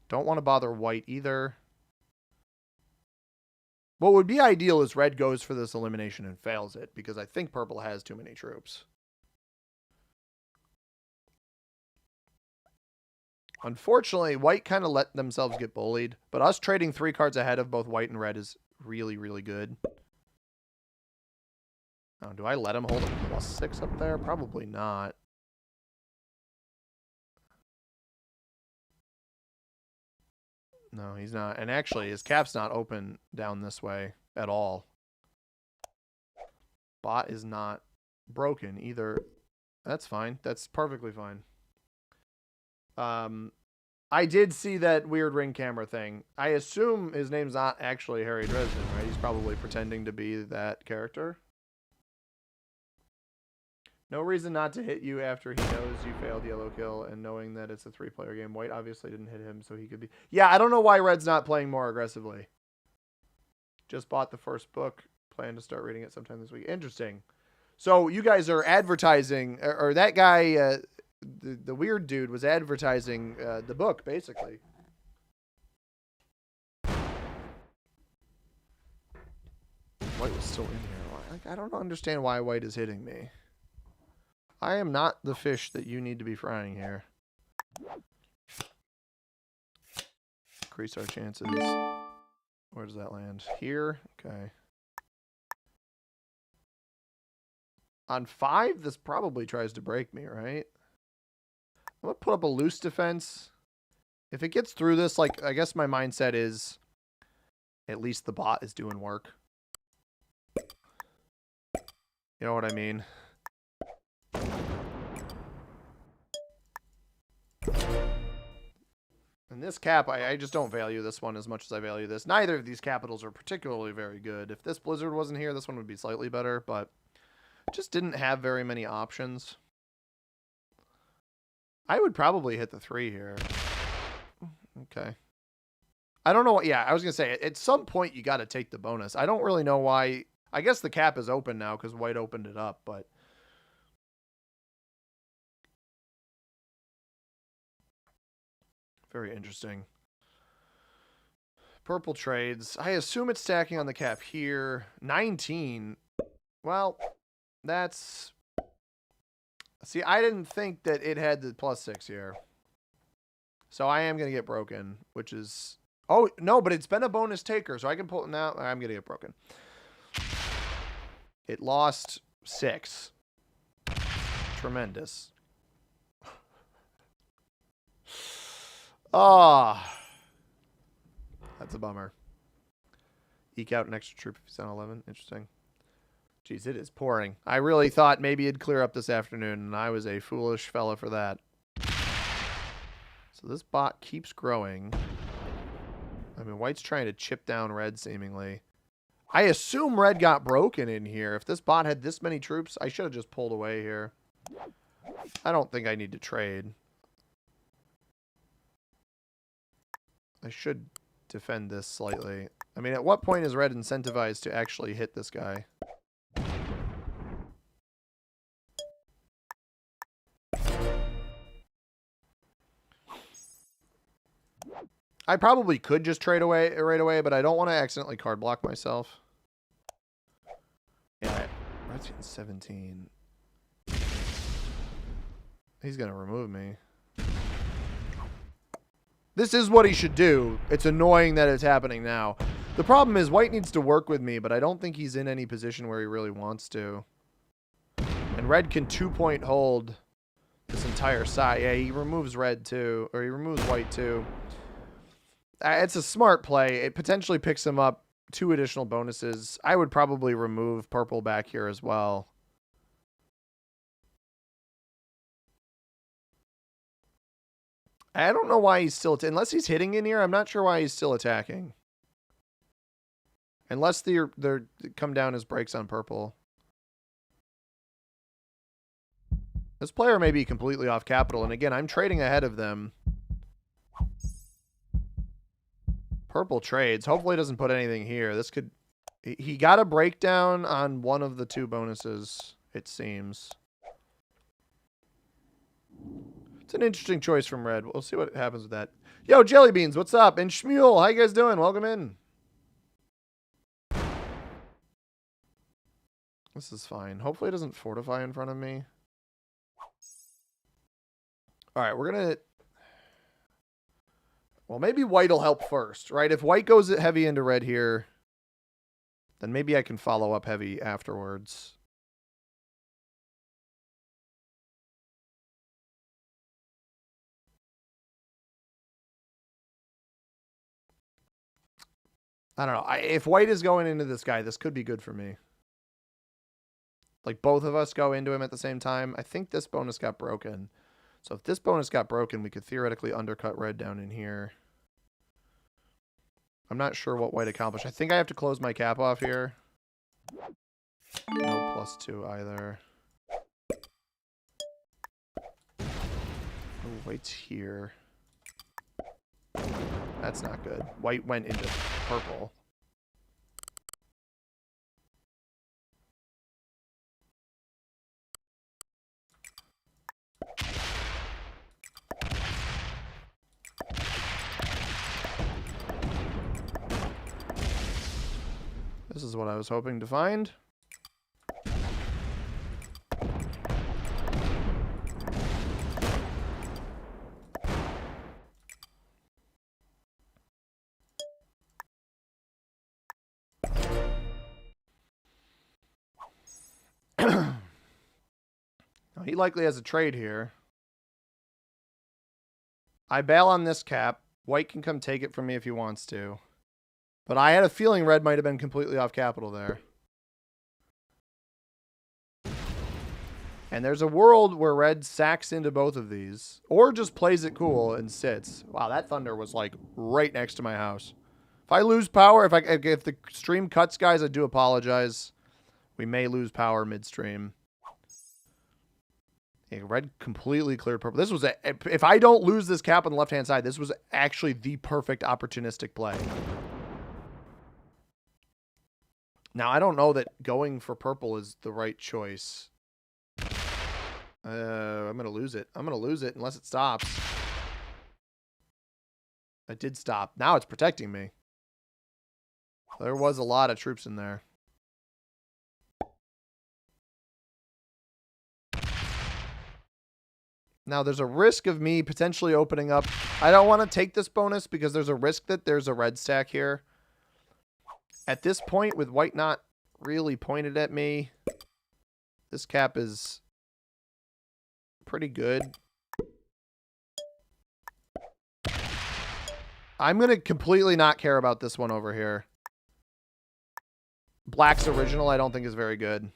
Don't want to bother white either. What would be ideal is red goes for this elimination and fails it, because I think purple has too many troops. Unfortunately, white kind of let themselves get bullied, but us trading 3 cards ahead of both white and red is really, really good. Now, do I let him hold a +6 up there? Probably not. No, he's not. And actually, his cap's not open down this way at all. Bot is not broken either. That's fine. That's perfectly fine. I did see that weird ring camera thing. I assume his name's not actually Harry Dresden, right? He's probably pretending to be that character. No reason not to hit you after he knows you failed yellow kill, and knowing that it's a 3-player game. White obviously didn't hit him, so he could be... Yeah, I don't know why red's not playing more aggressively. Just bought the first book. Plan to start reading it sometime this week. Interesting. So you guys are advertising, or that guy, the weird dude, was advertising the book, basically. White was still in here. Like, I don't understand why white is hitting me. I am not the fish that you need to be frying here. Increase our chances. Where does that land? Here? Okay. On 5, this probably tries to break me, right? I'm going to put up a loose defense. If it gets through this, like, I guess my mindset is at least the bot is doing work. You know what I mean? And this cap, I just don't value this one as much as I value this. Neither of these capitals are particularly very good. If this blizzard wasn't here, this one would be slightly better, but just didn't have very many options. I would probably hit the 3 here. Okay. I don't know what... Yeah, I was going to say, at some point you got to take the bonus. I don't really know why... I guess the cap is open now because white opened it up, but... Very interesting. Purple trades. I assume it's stacking on the cap here. 19. Well, that's... See, I didn't think that it had the +6 here. So I am going to get broken, which is... Oh, no, but it's been a bonus taker, so I can pull it now. I'm going to get broken. It lost 6. Tremendous. Ah, that's a bummer. Eke out an extra troop if he's on 11. Interesting. Jeez, it is pouring. I really thought maybe it'd clear up this afternoon, and I was a foolish fella for that. So this bot keeps growing. I mean, white's trying to chip down red, seemingly. I assume red got broken in here. If this bot had this many troops, I should have just pulled away here. I don't think I need to trade. I should defend this slightly. I mean, at what point is red incentivized to actually hit this guy? I probably could just trade away right away, but I don't want to accidentally card block myself. Yeah, red's getting 17. He's going to remove me. This is what he should do. It's annoying that it's happening now. The problem is white needs to work with me, but I don't think he's in any position where he really wants to. And red can 2-point hold this entire side. Yeah, he removes red too, or he removes white too. It's a smart play. It potentially picks him up 2 additional bonuses. I would probably remove purple back here as well. I don't know why he's still... unless he's hitting in here, I'm not sure why he's still attacking. Unless they're come down as breaks on purple. This player may be completely off capital. And again, I'm trading ahead of them. Purple trades. Hopefully he doesn't put anything here. This could... he got a breakdown on one of the 2 bonuses, it seems. It's an interesting choice from red. We'll see what happens with that. Yo, Jelly Beans, what's up? And Shmuel, how you guys doing? Welcome in. This is fine. Hopefully it doesn't fortify in front of me. All right, we're going to... well, maybe white will help first, right? If white goes heavy into red here, then maybe I can follow up heavy afterwards. I don't know. If white is going into this guy, this could be good for me. Like both of us go into him at the same time. I think this bonus got broken. So if this bonus got broken, we could theoretically undercut red down in here. I'm not sure what white accomplished. I think I have to close my cap off here. No +2 either. Oh, white's here. That's not good. White went into purple. This is what I was hoping to find. Now, he likely has a trade here. I bail on this cap. White can come take it from me if he wants to. But I had a feeling red might have been completely off capital there. And there's a world where red sacks into both of these. Or just plays it cool and sits. Wow, that thunder was like right next to my house. If I lose power, if the stream cuts, guys, I do apologize. We may lose power midstream. Yeah, red completely cleared purple. This was if I don't lose this cap on the left-hand side, this was actually the perfect opportunistic play. Now, I don't know that going for purple is the right choice. I'm going to lose it. I'm going to lose it unless it stops. It did stop. Now it's protecting me. There was a lot of troops in there. Now, there's a risk of me potentially opening up. I don't want to take this bonus because there's a risk that there's a red stack here. At this point, with white not really pointed at me, this cap is pretty good. I'm going to completely not care about this one over here. Black's original, I don't think is very good.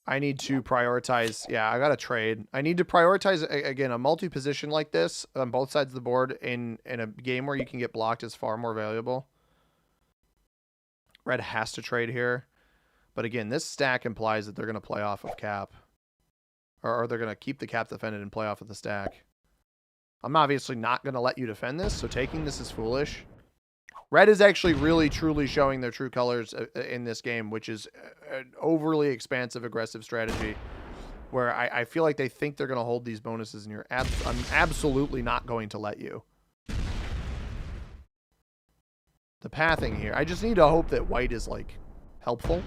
I need to prioritize. Yeah, I got to trade. I need to prioritize, again, a multi-position like this on both sides of the board in a game where you can get blocked is far more valuable. Red has to trade here. But again, this stack implies that they're going to play off of cap. Or they're going to keep the cap defended and play off of the stack. I'm obviously not going to let you defend this, so taking this is foolish. Red is actually really, truly showing their true colors in this game, which is an overly expansive, aggressive strategy where I feel like they think they're going to hold these bonuses, and I'm absolutely not going to let you. The pathing here. I just need to hope that white is, like, helpful.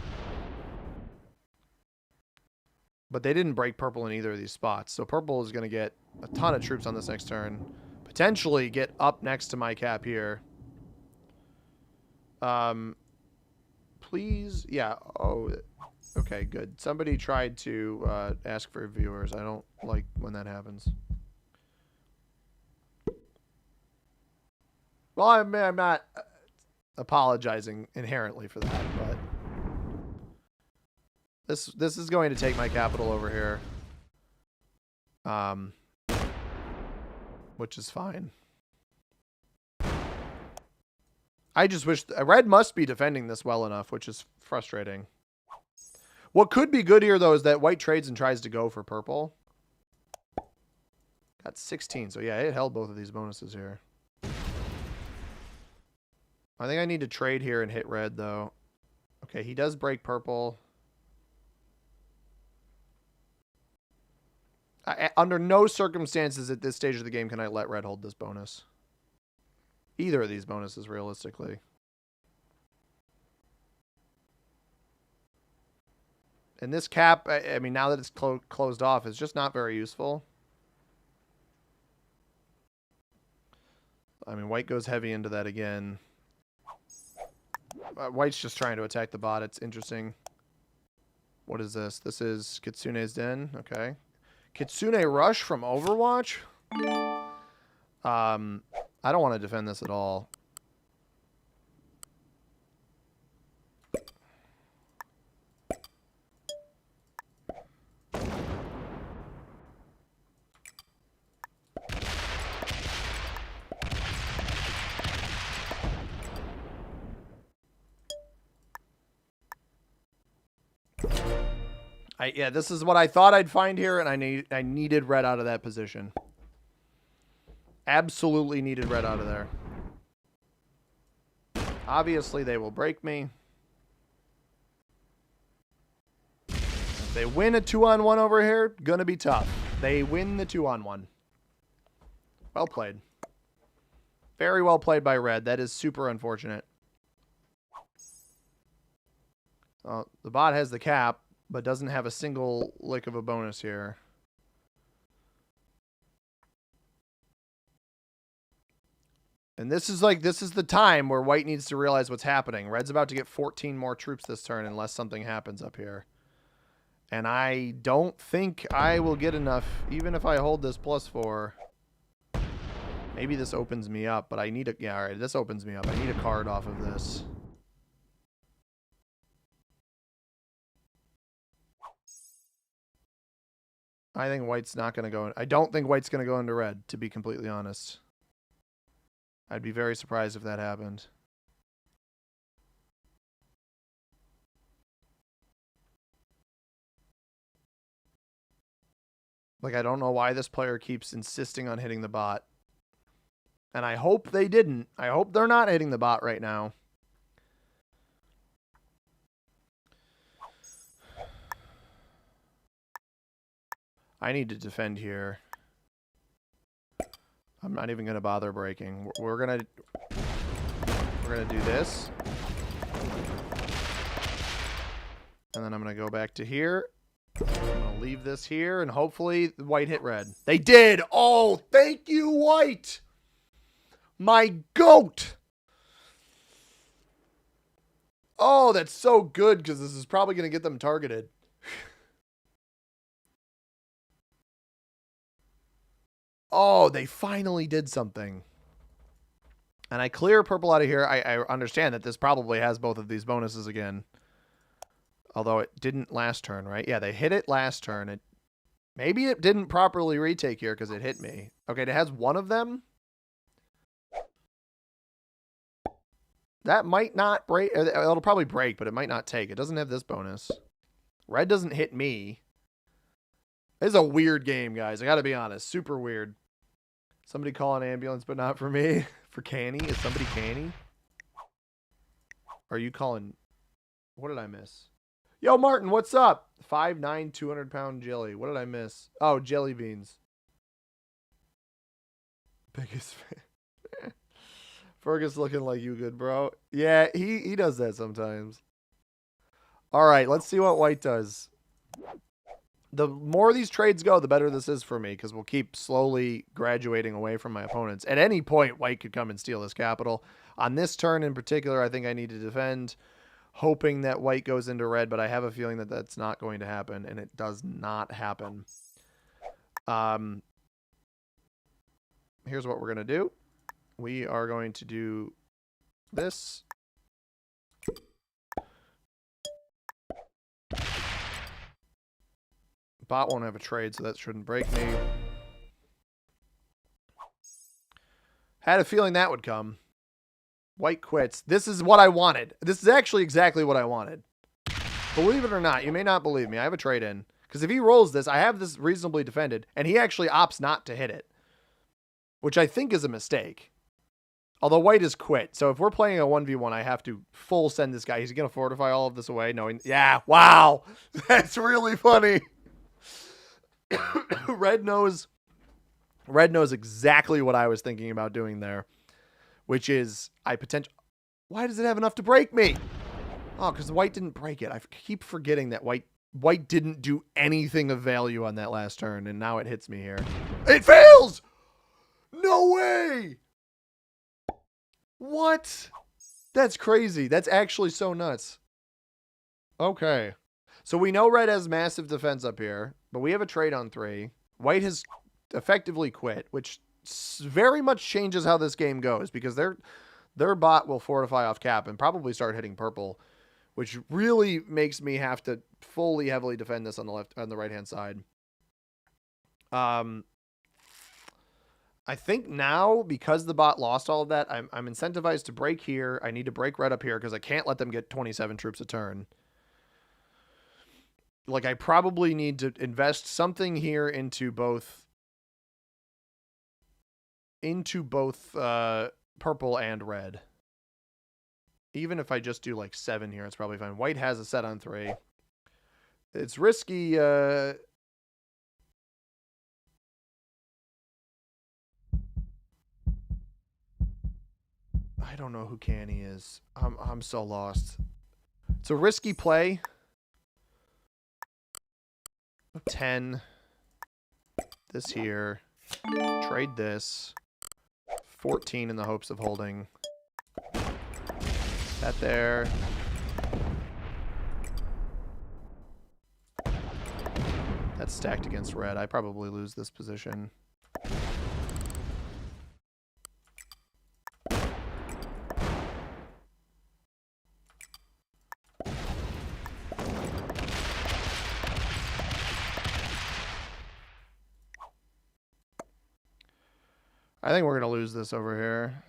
But they didn't break purple in either of these spots. So purple is going to get a ton of troops on this next turn. Potentially get up next to my cap here. Please. Yeah. Oh, okay, good. Somebody tried to ask for viewers. I don't like when that happens. Well, I'm not apologizing inherently for that, but this is going to take my capital over here, which is fine. I just wish red must be defending this well enough, which is frustrating. What could be good here though is that white trades and tries to go for purple. Got 16, so yeah, it held both of these bonuses here. I think I need to trade here and hit red, though. Okay, he does break purple. Under no circumstances at this stage of the game can I let red hold this bonus. Either of these bonuses, realistically. And this cap, I mean, now that it's closed off, is just not very useful. I mean, white goes heavy into that again. White's just trying to attack the bot. It's interesting. What is this? This is Kitsune's Den. Okay. Kitsune Rush from Overwatch? I don't want to defend this at all. Yeah, this is what I thought I'd find here, and I needed red out of that position. Absolutely needed red out of there. Obviously, they will break me. If they win a 2-on-1 over here, gonna be tough. They win the 2-on-1. Well played. Very well played by red. That is super unfortunate. The bot has the cap, but doesn't have a single lick of a bonus here. And this is the time where white needs to realize what's happening. Red's about to get 14 more troops this turn unless something happens up here. And I don't think I will get enough, even if I hold this +4. Maybe this opens me up, but I need a... Yeah, all right, this opens me up. I need a card off of this. I think white's not going to go in. I don't think white's going to go into red, to be completely honest. I'd be very surprised if that happened. Like, I don't know why this player keeps insisting on hitting the bot. And I hope they didn't. I hope they're not hitting the bot right now. I need to defend here. I'm not even going to bother breaking. We're going to do this. And then I'm going to go back to here. I'm going to leave this here, and hopefully white hit red. They did! Oh, thank you, white! My goat! Oh, that's so good, because this is probably going to get them targeted. Oh, they finally did something. And I clear purple out of here. I understand that this probably has both of these bonuses again. Although it didn't last turn, right? Yeah, they hit it last turn. Maybe it didn't properly retake here because it hit me. Okay, it has one of them. That might not break. It'll probably break, but it might not take. It doesn't have this bonus. Red doesn't hit me. This is a weird game, guys. I got to be honest. Super weird. Somebody call an ambulance, but not for me. For Canny? Is somebody Canny? Are you calling... What did I miss? Yo, Martin, what's up? 5'9", 200-pound jelly. What did I miss? Oh, jelly beans. Biggest fan. Fergus looking like you good, bro. Yeah, he does that sometimes. All right, let's see what white does. The more these trades go, the better this is for me, because we'll keep slowly graduating away from my opponents. At any point, white could come and steal this capital. On this turn in particular, I think I need to defend, hoping that white goes into red, but I have a feeling that that's not going to happen, and it does not happen. Here's what we're going to do. We are going to do this. Bot won't have a trade, so that shouldn't break me. Had a feeling that would come. White quits. This is what I wanted. This is actually exactly what I wanted. Believe it or not, you may not believe me. I have a trade in. Because if he rolls this, I have this reasonably defended, and he actually opts not to hit it. Which I think is a mistake. Although white has quit. So if we're playing a 1v1, I have to full send this guy. He's going to fortify all of this away, knowing... Yeah, wow! That's really funny! Red knows exactly what I was thinking about doing there. Which is, why does it have enough to break me? Oh, because white didn't break it. I keep forgetting that white didn't do anything of value on that last turn, and now it hits me here. It fails! No way! What? That's crazy. That's actually so nuts. Okay. So we know red has massive defense up here, but we have a trade on 3. White has effectively quit, which very much changes how this game goes, because their bot will fortify off cap and probably start hitting purple, which really makes me have to fully heavily defend this on the right hand side. I think now, because the bot lost all of that, I'm incentivized to break here. I need to break red up here because I can't let them get 27 troops a turn. Like, I probably need to invest something here into both purple and red. Even if I just do like 7 here, it's probably fine. White has a set on 3. It's risky. I don't know who Canny is. I'm so lost. It's a risky play. 10. This here. Trade this. 14 in the hopes of holding. That there. That's stacked against red. I probably lose this position. I think we're going to lose this over here.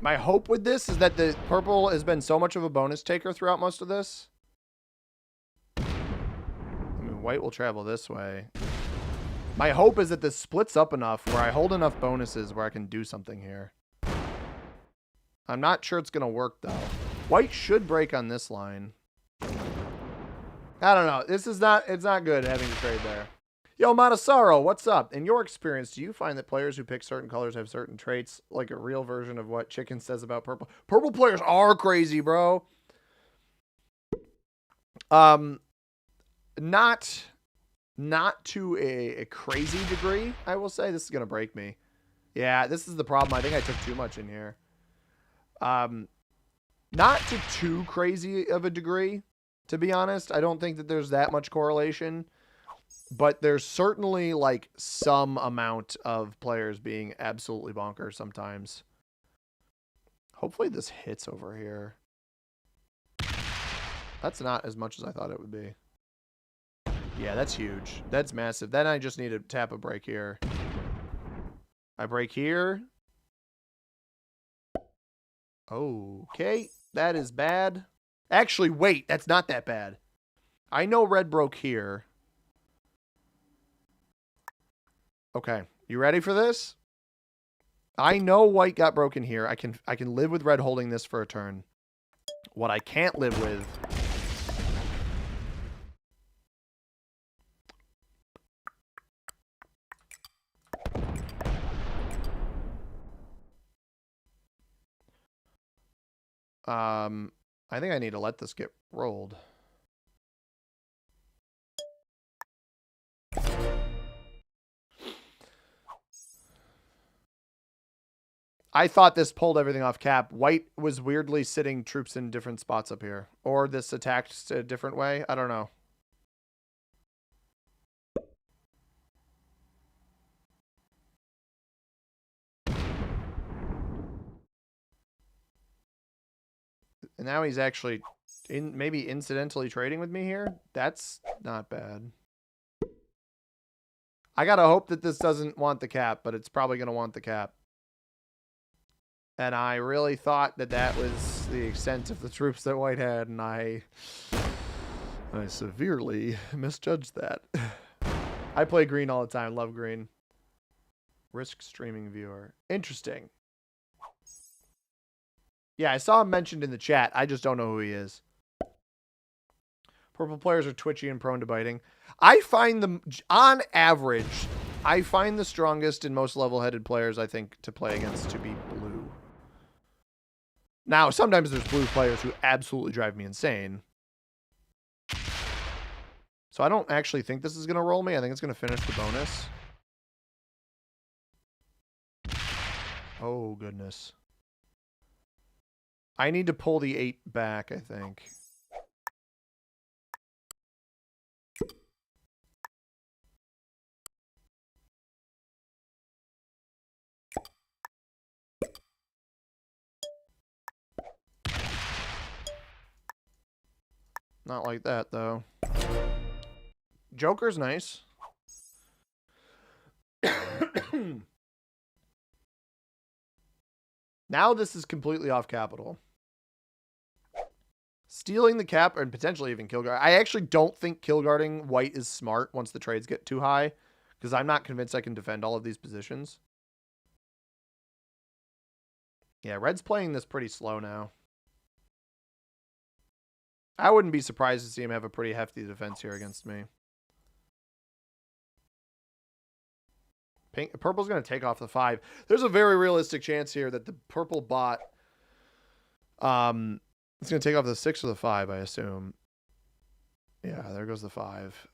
My hope with this is that the purple has been so much of a bonus taker throughout most of this. I mean, white will travel this way. My hope is that this splits up enough where I hold enough bonuses where I can do something here. I'm not sure it's going to work, though. White should break on this line. I don't know. It's not good having to trade there. Yo, Matasaro, what's up? In your experience, do you find that players who pick certain colors have certain traits, like a real version of what Chicken says about purple? Purple players are crazy, bro. Not to a crazy degree, I will say. This is going to break me. Yeah, this is the problem. I think I took too much in here. Not to too crazy of a degree, to be honest. I don't think that there's that much correlation. But there's certainly, like, some amount of players being absolutely bonkers sometimes. Hopefully this hits over here. That's not as much as I thought it would be. Yeah, that's huge. That's massive. Then I just need to tap a break here. I break here. Okay, that is bad. Actually, wait, that's not that bad. I know red broke here. Okay, you ready for this? I know white got broken here. I can live with red holding this for a turn. What I can't live with I think I need to let this get rolled. I thought this pulled everything off cap. White was weirdly sitting troops in different spots up here. Or this attacked a different way. I don't know. And now he's actually maybe incidentally trading with me here. That's not bad. I gotta hope that this doesn't want the cap, but it's probably gonna want the cap. And I really thought that that was the extent of the troops that White had, and I severely misjudged that. I play green all the time. Love green. Risk streaming viewer. Interesting. Yeah, I saw him mentioned in the chat. I just don't know who he is. Purple players are twitchy and prone to biting. I find them, on average, I find the strongest and most level-headed players, I think, to play against to be blue. Now, sometimes there's blue players who absolutely drive me insane. So I don't actually think this is going to roll me. I think it's going to finish the bonus. Oh, goodness. I need to pull the 8 back, I think. Not like that, though. Joker's nice. Now this is completely off capital. Stealing the cap and potentially even kill guard. I actually don't think kill guarding white is smart once the trades get too high, because I'm not convinced I can defend all of these positions. Yeah, red's playing this pretty slow now. I wouldn't be surprised to see him have a pretty hefty defense here against me. Purple's going to take off the 5. There's a very realistic chance here that the purple bot it's going to take off the 6 or the 5, I assume. Yeah, there goes the 5.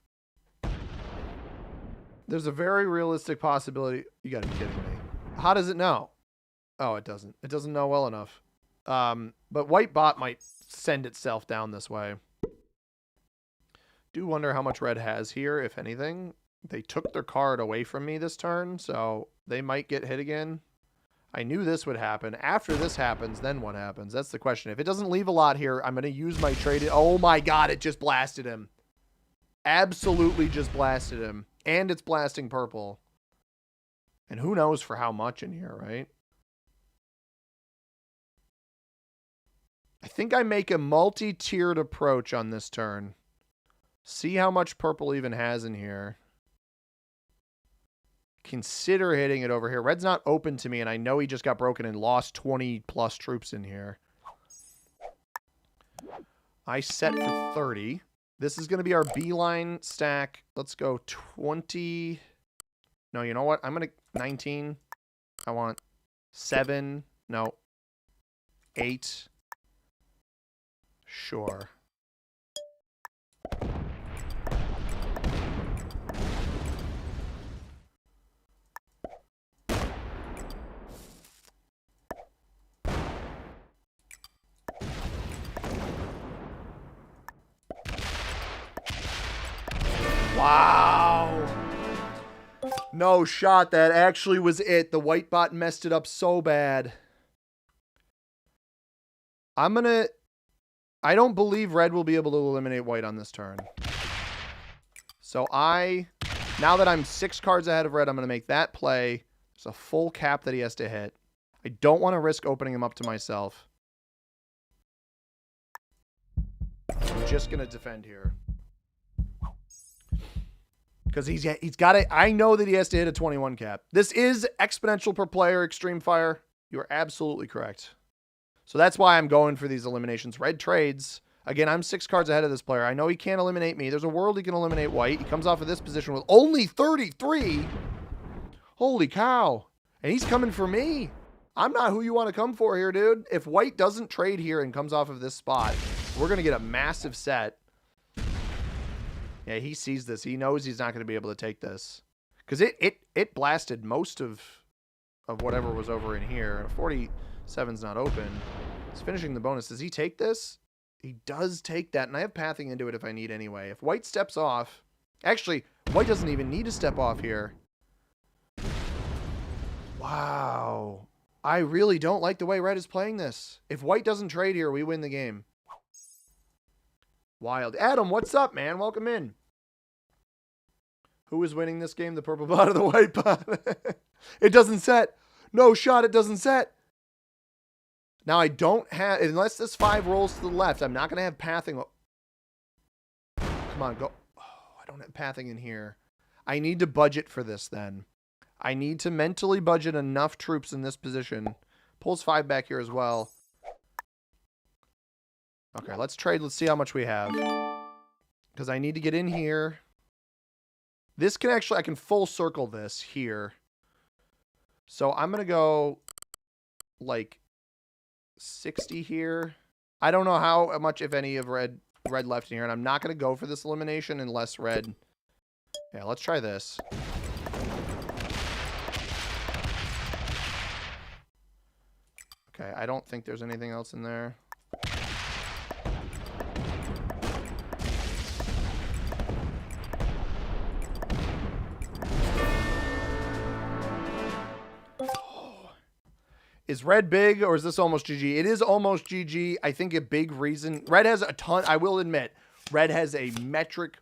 There's a very realistic possibility. You got to be kidding me. How does it know? Oh, it doesn't. It doesn't know well enough. But white bot might send itself down this way. Do wonder how much red has here, if anything. They took their card away from me this turn, so they might get hit again. I knew this would happen. After this happens, then what happens? That's the question. If it doesn't leave a lot here, I'm going to use my trade. Oh my god, it just blasted him. Absolutely just blasted him. And it's blasting purple. And who knows for how much in here, right? I think I make a multi-tiered approach on this turn. See how much purple even has in here. Consider hitting it over here. Red's not open to me, and I know he just got broken and lost 20 plus troops in here. I set for 30. This is going to be our beeline stack. Let's go 20. No, you know what? I'm going to 19. I want 7. No. 8. Sure. Wow. No shot. That actually was it. The white bot messed it up so bad. I don't believe red will be able to eliminate white on this turn. So now that I'm 6 cards ahead of red, I'm going to make that play. It's a full cap that he has to hit. I don't want to risk opening him up to myself. I'm just going to defend here. Because he's got it. I know that he has to hit a 21 cap. This is exponential per player, extreme fire. You are absolutely correct. So that's why I'm going for these eliminations. Red trades. Again, I'm 6 cards ahead of this player. I know he can't eliminate me. There's a world he can eliminate white. He comes off of this position with only 33. Holy cow. And he's coming for me. I'm not who you want to come for here, dude. If white doesn't trade here and comes off of this spot, we're going to get a massive set. Yeah, he sees this. He knows he's not going to be able to take this. Because it blasted most of whatever was over in here. 47's not open. He's finishing the bonus. Does he take this? He does take that. And I have pathing into it if I need anyway. If white steps off... Actually, white doesn't even need to step off here. Wow. I really don't like the way red is playing this. If white doesn't trade here, we win the game. Wild. Adam, what's up, man? Welcome in. Who is winning this game? The purple pot or the white pot? It doesn't set. No shot, it doesn't set. Now, I don't have... Unless this 5 rolls to the left, I'm not going to have pathing. Come on, go. Oh, I don't have pathing in here. I need to budget for this, then. I need to mentally budget enough troops in this position. Pulls 5 back here as well. Okay, let's trade. Let's see how much we have. Because I need to get in here. This can actually... I can full circle this here. So I'm going to go... like... 60 here. I don't know how much, if any, of red left in here. And I'm not going to go for this elimination unless red... Yeah, let's try this. Okay, I don't think there's anything else in there. Is red big or is this almost GG? It is almost GG. I think a big reason... Red has a ton... I will admit, red has a metric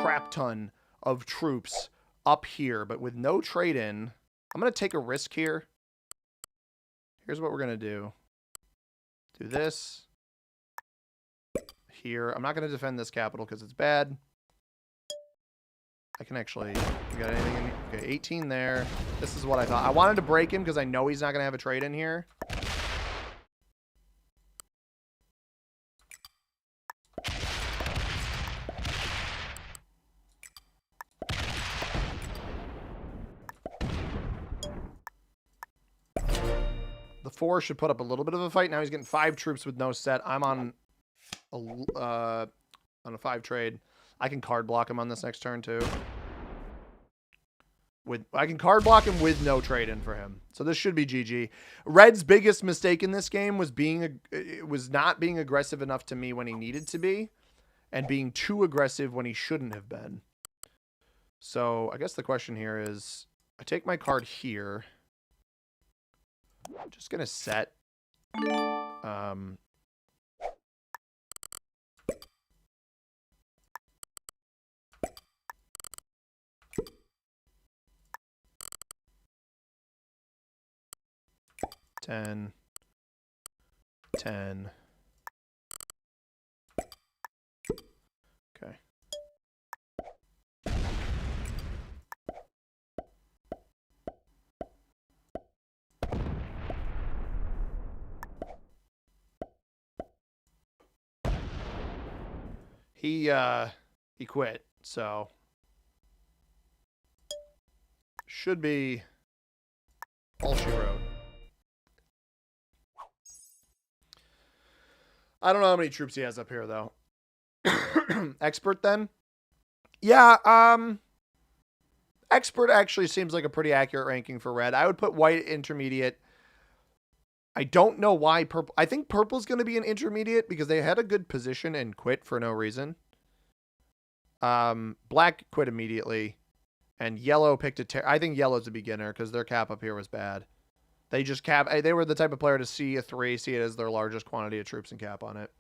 crap ton of troops up here. But with no trade-in, I'm going to take a risk here. Here's what we're going to do. Do this. Here. I'm not going to defend this capital because it's bad. I can actually... We got anything in here? Okay, 18 there. This is what I thought. I wanted to break him because I know he's not going to have a trade in here. The 4 should put up a little bit of a fight. Now he's getting 5 troops with no set. I'm on a 5 trade. I can card block him on this next turn too. I can card block him with no trade in for him. So this should be GG. Red's biggest mistake in this game was not being aggressive enough to me when he needed to be, and being too aggressive when he shouldn't have been. So I guess the question here is, I take my card here. I'm just gonna set. 10, 10. Okay. He quit, so should be all she wrote. I don't know how many troops he has up here, though. Expert, then? Yeah, Expert actually seems like a pretty accurate ranking for red. I would put white intermediate. I don't know why purple... I think purple's going to be an intermediate because they had a good position and quit for no reason. Black quit immediately. And yellow picked a... I think yellow's a beginner because their cap up here was bad. They just cap... They were the type of player to see a 3, see it as their largest quantity of troops and cap on it.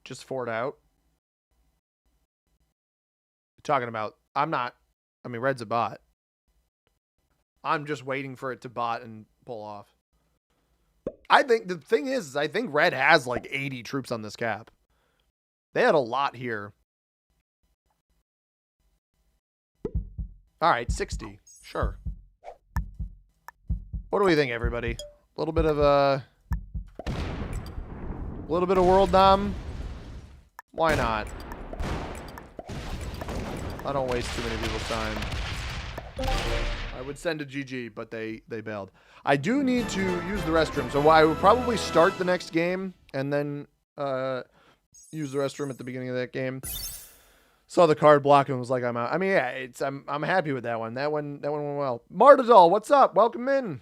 Just 4'd out. talking about? I'm not. I mean, red's a bot. I'm just waiting for it to bot and pull off. I think the thing is I think red has like 80 troops on this cap. They had a lot here. All right, 60. Sure. What do we think, everybody? A little bit of world dom. Why not? I don't waste too many people's time. I would send a GG, but they bailed. I do need to use the restroom, so I would probably start the next game and then use the restroom at the beginning of that game. Saw the card block and was like, I'm out. I mean, yeah, I'm happy with that one. That one went well. Martadol, what's up? Welcome in.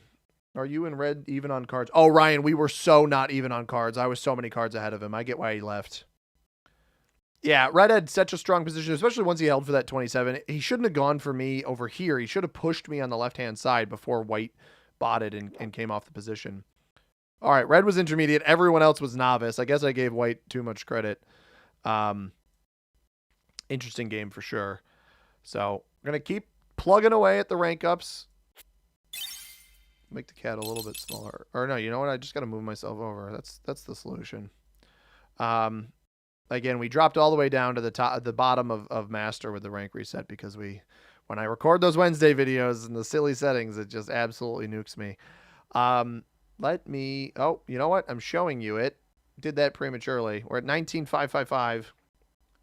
Are you and red even on cards? Oh, Ryan, we were so not even on cards. I was so many cards ahead of him. I get why he left. Yeah, red had such a strong position, especially once he held for that 27. He shouldn't have gone for me over here. He should have pushed me on the left-hand side before white botted and came off the position. All right, red was intermediate. Everyone else was novice. I guess I gave white too much credit. Interesting game for sure. So we're going to keep plugging away at the rank ups. Make the cat a little bit smaller. Or no, you know what? I just got to move myself over. That's the solution. Again, we dropped all the way down to the bottom of master with the rank reset because when I record those Wednesday videos in the silly settings, it just absolutely nukes me. Oh, you know what? I'm showing you it. Did that prematurely. We're at 19,555.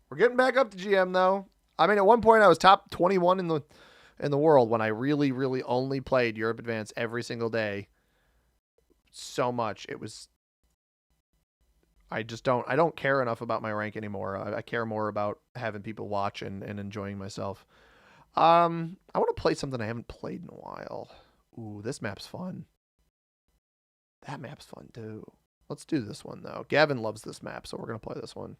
We're getting back up to GM though. I mean, at one point I was top 21 in the world when I really, really only played Europe Advanced every single day. So much. It was. I don't care enough about my rank anymore. I care more about having people watch and enjoying myself. I want to play something I haven't played in a while. Ooh, this map's fun. That map's fun too. Let's do this one though. Gavin loves this map, so we're going to play this one.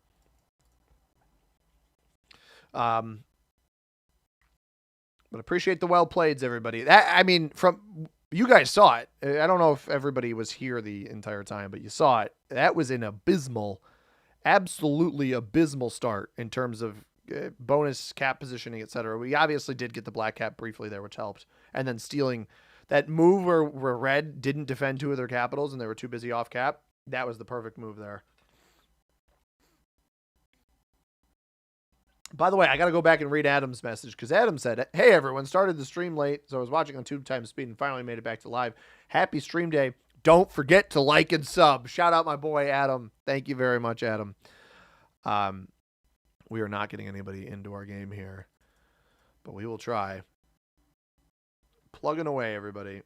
But appreciate the well playeds, everybody. I mean, from you guys saw it. I don't know if everybody was here the entire time, but you saw it. That was an absolutely abysmal start in terms of bonus cap positioning, etc. We obviously did get the black cap briefly there, which helped. And then stealing that move where red didn't defend two of their capitals and they were too busy off cap. That was the perfect move there. By the way, I got to go back and read Adam's message because Adam said, hey, everyone, started the stream late, so I was watching on 2x speed and finally made it back to live. Happy stream day. Don't forget to like and sub. Shout out my boy, Adam. Thank you very much, Adam. We are not getting anybody into our game here, but we will try. Plugging away, everybody.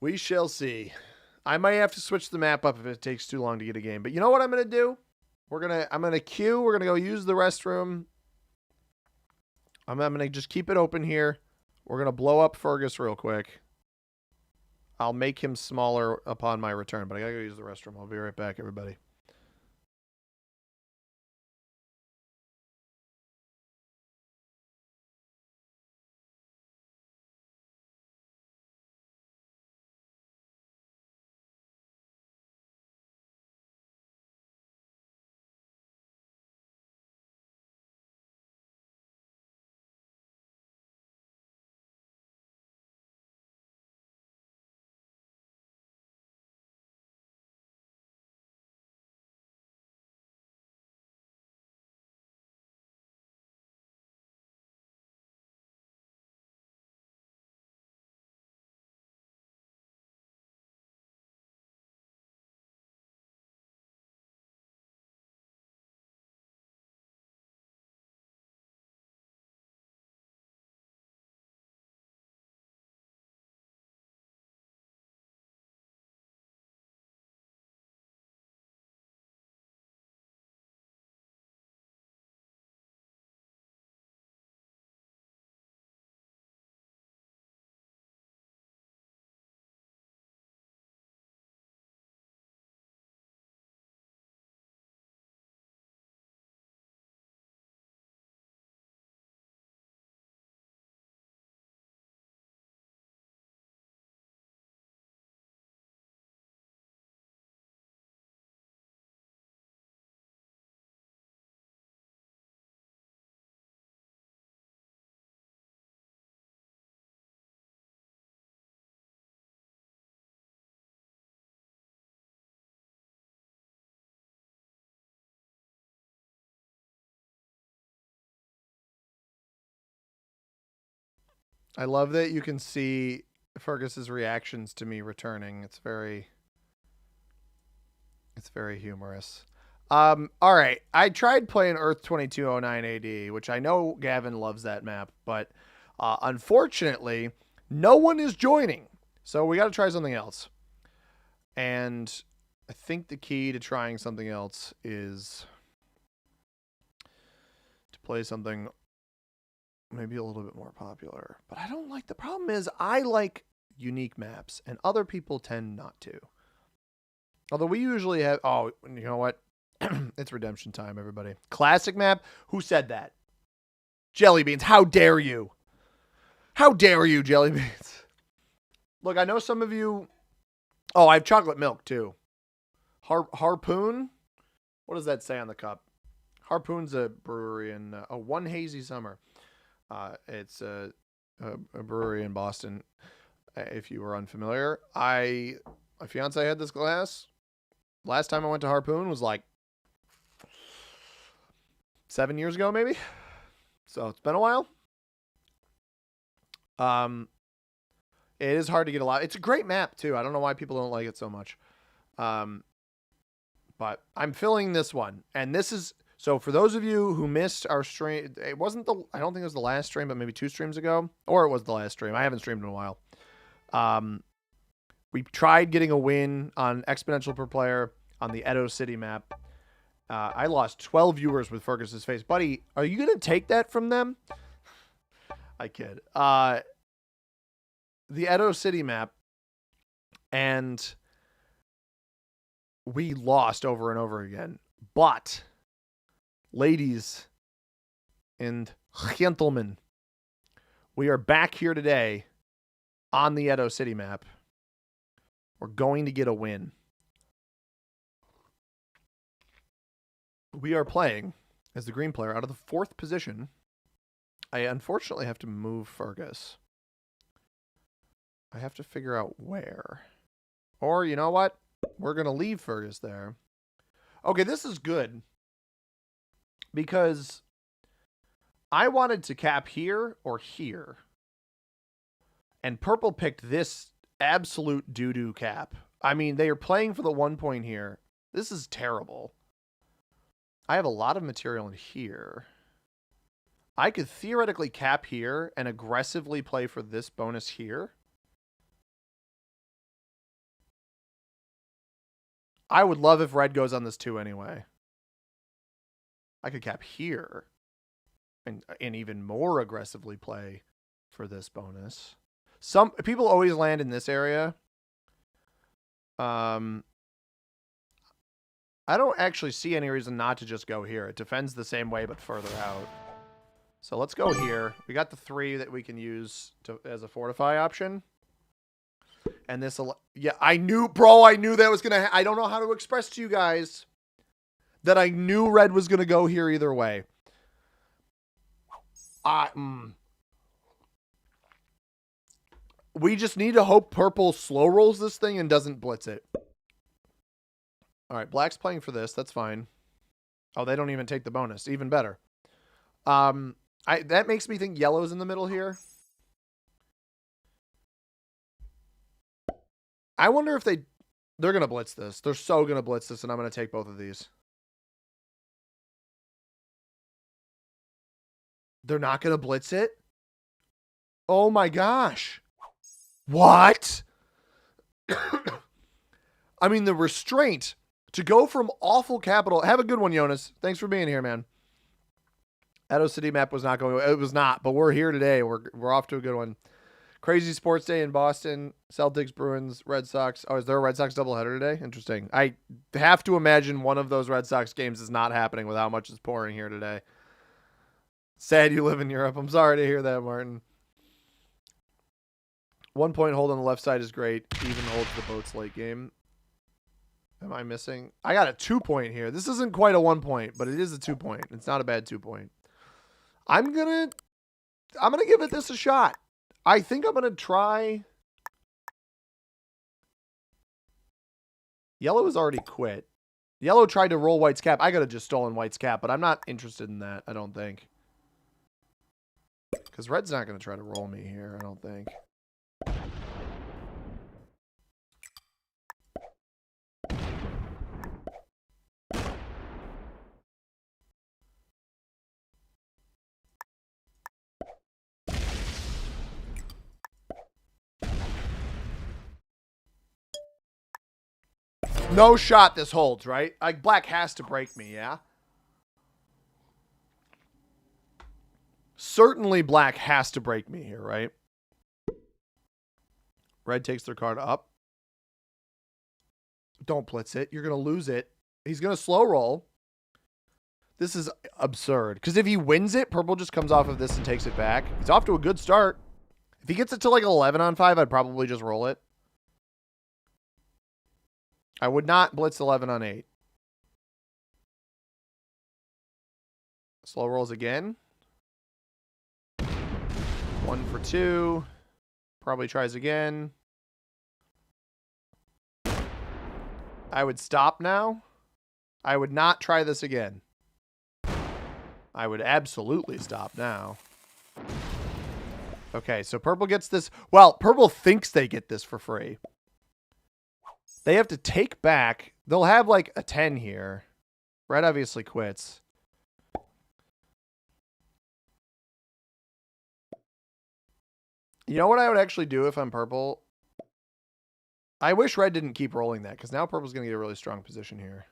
We shall see. I might have to switch the map up if it takes too long to get a game. But you know what I'm going to do? I'm going to queue. We're going to go use the restroom. I'm going to just keep it open here. We're going to blow up Fergus real quick. I'll make him smaller upon my return, but I got to go use the restroom. I'll be right back, everybody. I love that you can see Fergus's reactions to me returning. It's very humorous. All right. I tried playing Earth 2209 AD, which I know Gavin loves that map, but unfortunately, no one is joining. So we got to try something else. And I think the key to trying something else is to play something maybe a little bit more popular. But I don't like, the problem is I like unique maps and other people tend not to. Although we usually have, oh, you know what? It's redemption time, everybody. Classic map? Who said that? Jelly beans, how dare you? How dare you, jelly beans? Look, I know some of you. Oh, I have chocolate milk too. Harpoon? What does that say on the cup? Harpoon's a brewery in One Hazy Summer. It's a brewery in Boston. If you were unfamiliar, my fiance had this glass. Last time I went to Harpoon was like 7 years ago, maybe. So it's been a while. It is hard to get a lot. It's a great map too. I don't know why people don't like it so much. But I'm filling this one, and this is so for those of you who missed our stream. It wasn't I don't think it was the last stream, but maybe 2 streams ago, or it was the last stream. I haven't streamed in a while. We tried getting a win on exponential per player on the Edo City map. I lost 12 viewers with Fergus's face. Buddy, are you going to take that from them? I kid. The Edo City map, and we lost over and over again. But, ladies and gentlemen, we are back here today on the Edo City map. We're going to get a win. We are playing as the green player out of the 4th position. I unfortunately have to move Fergus. I have to figure out where. Or, you know what? We're going to leave Fergus there. Okay, this is good. Because I wanted to cap here or here. And purple picked this absolute doo-doo cap. I mean, they are playing for the 1 point here. This is terrible. I have a lot of material in here. I could theoretically cap here and aggressively play for this bonus here. I would love if red goes on this 2 anyway. I could cap here and even more aggressively play for this bonus. Some people always land in this area. I don't actually see any reason not to just go here. It defends the same way, but further out. So let's go here. We got the 3 that we can use as a fortify option. And this, yeah, I knew that was going to, I don't know how to express to you guys that I knew red was going to go here either way. We just need to hope purple slow rolls this thing and doesn't blitz it. All right, black's playing for this. That's fine. Oh, they don't even take the bonus. Even better. That makes me think yellow's in the middle here. I wonder if they're going to blitz this. They're so going to blitz this, and I'm going to take both of these. They're not going to blitz it? Oh my gosh. What? I mean, the restraint to go from awful capital. Have a good one, Jonas. Thanks for being here, man. Edo City map was not going. It was not, but we're here today. We're off to a good one. Crazy sports day in Boston. Celtics, Bruins, Red Sox. Oh, is there a Red Sox doubleheader today? Interesting. I have to imagine one of those Red Sox games is not happening with how much is pouring here today. Sad you live in Europe. I'm sorry to hear that, Martin. 1 point hold on the left side is great. Even holds the boats late game. Am I missing? I got a 2 point here. This isn't quite a 1 point, but it is a 2 point. It's not a bad 2 point. I'm gonna give it this a shot. I think I'm gonna try. Yellow has already quit. Yellow tried to roll white's cap. I could have just stolen white's cap, but I'm not interested in that, I don't think. Because red's not going to try to roll me here, I don't think. No shot this holds, right? Like, black has to break me, yeah? Certainly black has to break me here, right? Red takes their card up. Don't blitz it. You're going to lose it. He's going to slow roll. This is absurd. Because if he wins it, purple just comes off of this and takes it back. He's off to a good start. If he gets it to like 11 on 5, I'd probably just roll it. I would not blitz 11 on 8. Slow rolls again. 1 for 2. Probably tries again. I would stop now. I would not try this again. I would absolutely stop now. Okay, so purple gets this. Well, purple thinks they get this for free. They have to take back. They'll have like a 10 here. Red obviously quits. You know what I would actually do if I'm purple? I wish red didn't keep rolling that, because now purple's going to get a really strong position here.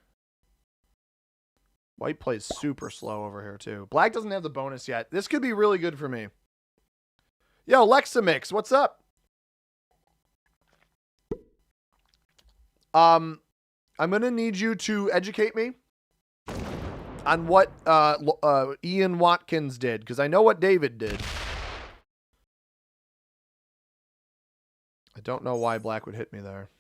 White plays super slow over here, too. Black doesn't have the bonus yet. This could be really good for me. Yo, Lexamix, what's up? I'm going to need you to educate me on what Ian Watkins did, because I know what David did. I don't know why black would hit me there.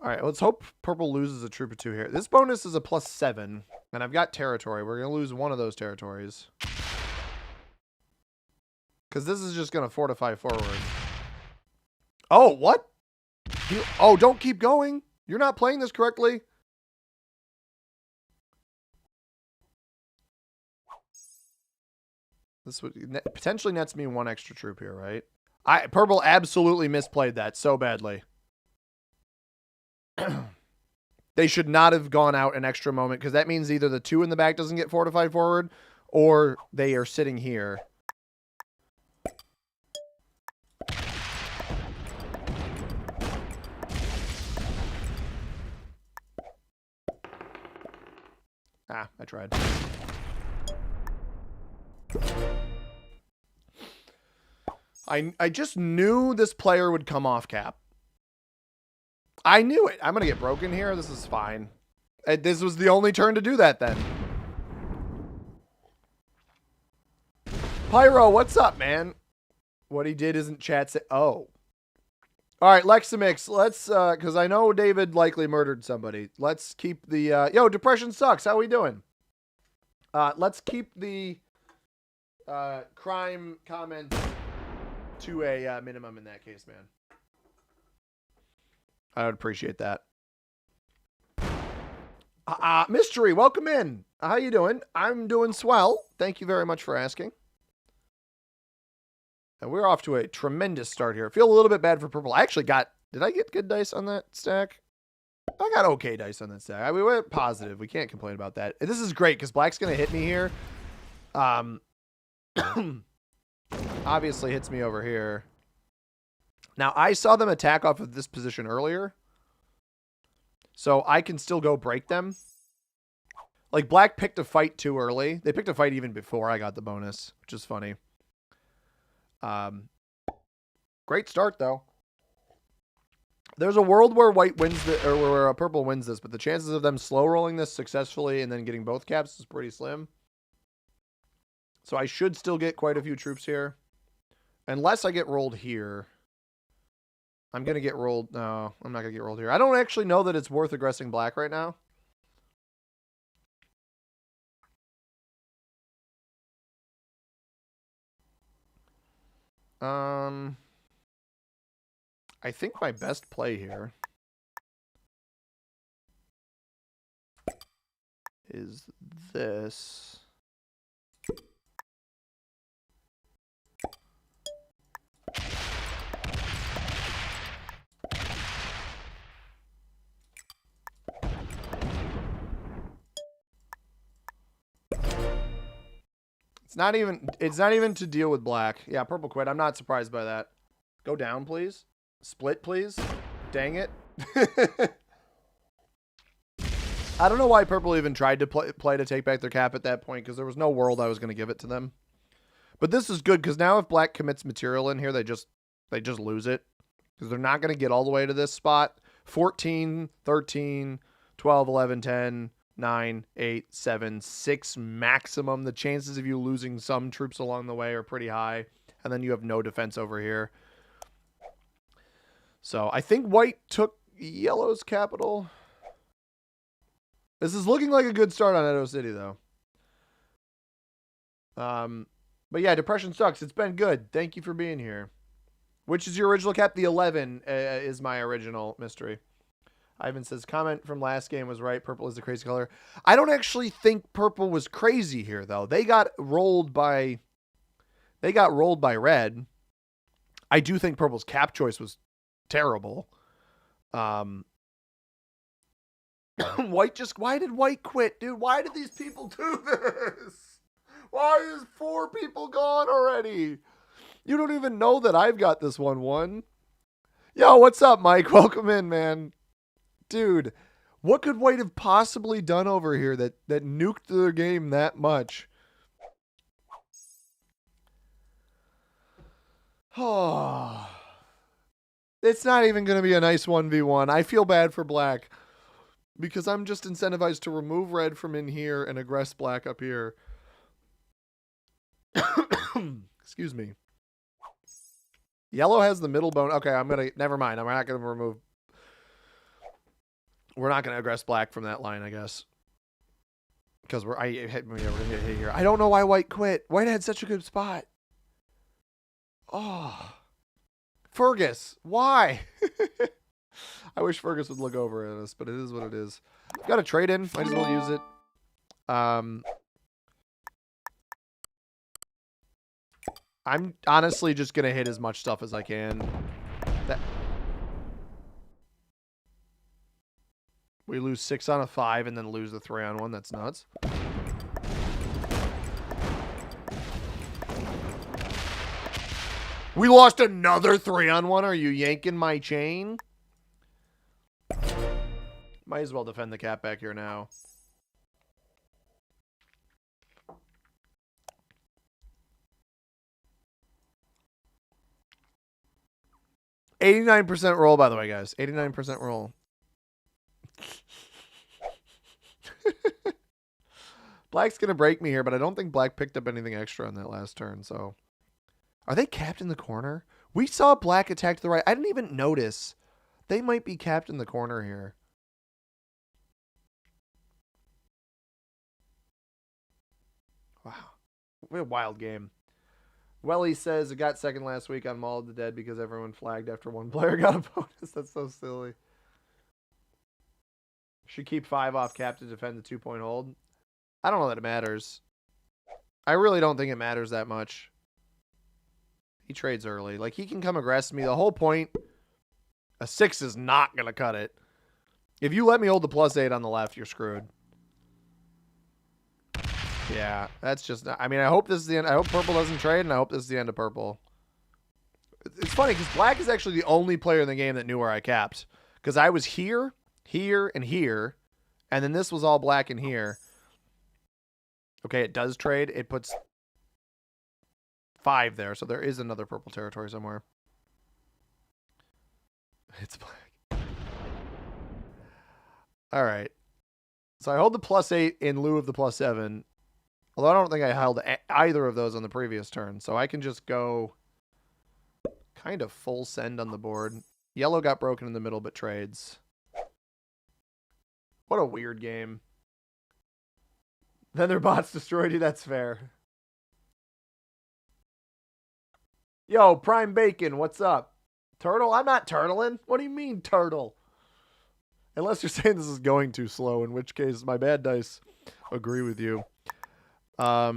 All right, let's hope purple loses a troop or two here. This bonus is a +7, and I've got territory. We're going to lose one of those territories. Because this is just going to fortify forward. Oh, what? Oh, don't keep going. You're not playing this correctly. This would potentially nets me one extra troop here, right? Purple absolutely misplayed that so badly. They should not have gone out an extra moment, because that means either the 2 in the back doesn't get fortified forward, or they are sitting here. Ah, I tried. I just knew this player would come off cap. I knew it. I'm going to get broken here. This is fine. This was the only turn to do that then. Pyro, what's up, man? What he did isn't chat say. Oh. All right, Lexamix, let's, because I know David likely murdered somebody. Let's keep the, yo, depression sucks. How we doing? Let's keep the crime comments to a minimum in that case, man. I would appreciate that. Mystery, welcome in. How you doing? I'm doing swell. Thank you very much for asking. And we're off to a tremendous start here. I feel a little bit bad for purple. I actually got... Did I get good dice on that stack? I got okay dice on that stack. We went positive. We can't complain about that. And this is great because black's going to hit me here. Obviously hits me over here. Now, I saw them attack off of this position earlier. So I can still go break them. Like, black picked a fight too early. They picked a fight even before I got the bonus, which is funny. Great start, though. There's a world where white wins or where purple wins this, but the chances of them slow rolling this successfully and then getting both caps is pretty slim. So I should still get quite a few troops here. Unless I get rolled here. I'm going to get rolled. No, I'm not going to get rolled here. I don't actually know that it's worth aggressing black right now. I think my best play here is this. It's not even to deal with black. Yeah, purple quit. I'm not surprised by that. Go down, please. Split, please. Dang it. I don't know why purple even tried to play to take back their cap at that point, because there was no world I was going to give it to them. But this is good, because now if black commits material in here, they just lose it. Because they're not going to get all the way to this spot. 14, 13, 12, 11, 10, 9, 8, 7, 6 maximum. The chances of you losing some troops along the way are pretty high. And then you have no defense over here. So I think white took yellow's capital. This is looking like a good start on Edo City, though. But yeah, depression sucks. It's been good. Thank you for being here. Which is your original cap? The 11 is my original mystery. Ivan says, comment from last game was right. Purple is the crazy color. I don't actually think purple was crazy here, though. They got rolled by red. I do think purple's cap choice was terrible. Why did white quit, dude? Why did these people do this? Why is 4 people gone already? You don't even know that I've got this 1-1. Yo, what's up, Mike? Welcome in, man. Dude, what could white have possibly done over here that nuked their game that much? Oh, it's not even going to be a nice 1v1. I feel bad for black because I'm just incentivized to remove red from in here and aggress black up here. Excuse me. Yellow has the middle bone. Okay, never mind. We're not going to aggress black from that line, I guess. Because we're going to hit here. I don't know why white quit. White had such a good spot. Oh. Fergus, why? I wish Fergus would look over at us, but it is what it is. I've got a trade in. Might as well use it. I'm honestly just going to hit as much stuff as I can. We lose 6 on a 5 and then lose the 3 on 1. That's nuts. We lost another 3 on 1. Are you yanking my chain? Might as well defend the cap back here now. %89 roll, by the way, guys. 89% roll. Black's going to break me here, but I don't think black picked up anything extra on that last turn, so... Are they capped in the corner? We saw black attack to the right. I didn't even notice. They might be capped in the corner here. Wow. What a wild game. Welly says it got second last week on Mall of the Dead because everyone flagged after one player got a bonus. That's so silly. Should keep 5 off cap to defend the 2-point hold. I don't know that it matters. I really don't think it matters that much. He trades early. Like, he can come aggress me. The whole point, a 6 is not going to cut it. If you let me hold the +8 on the left, you're screwed. Yeah, that's just... I mean, I hope this is the end. I hope purple doesn't trade, and I hope this is the end of purple. It's funny, because black is actually the only player in the game that knew where I capped. Because I was here, here, and here, and then this was all black in here. Okay, it does trade. It puts 5 there, so there is another purple territory somewhere. It's black. All right. So I hold the +8 in lieu of the +7. Although I don't think I held either of those on the previous turn. So I can just go kind of full send on the board. Yellow got broken in the middle, but trades. What a weird game. Then their bots destroyed you. That's fair. Yo, Prime Bacon, what's up? Turtle? I'm not turtling. What do you mean, turtle? Unless you're saying this is going too slow, in which case my bad dice agree with you. Ah,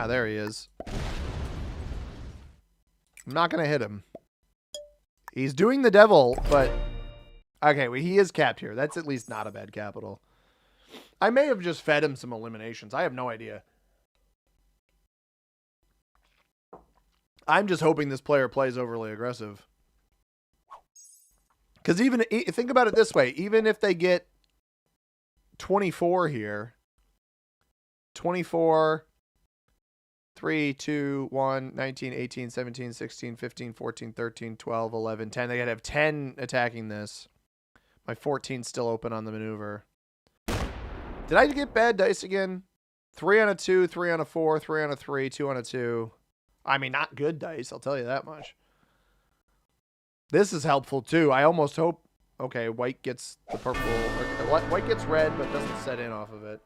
there he is. I'm not going to hit him. He's doing the devil, but... Okay, well, he is capped here. That's at least not a bad capital. I may have just fed him some eliminations. I have no idea. I'm just hoping this player plays overly aggressive. Because even... Think about it this way. Even if they get 24 here... 24... 3, 2, 1, 19, 18, 17, 16, 15, 14, 13, 12, 11, 10. They got to have 10 attacking this. My 14's still open on the maneuver. Did I get bad dice again? 3 on a 2, 3 on a 4, 3 on a 3, 2 on a 2. I mean, not good dice, I'll tell you that much. This is helpful, too. I almost hope... Okay, white gets the purple... Or, white gets red, but doesn't set in off of it.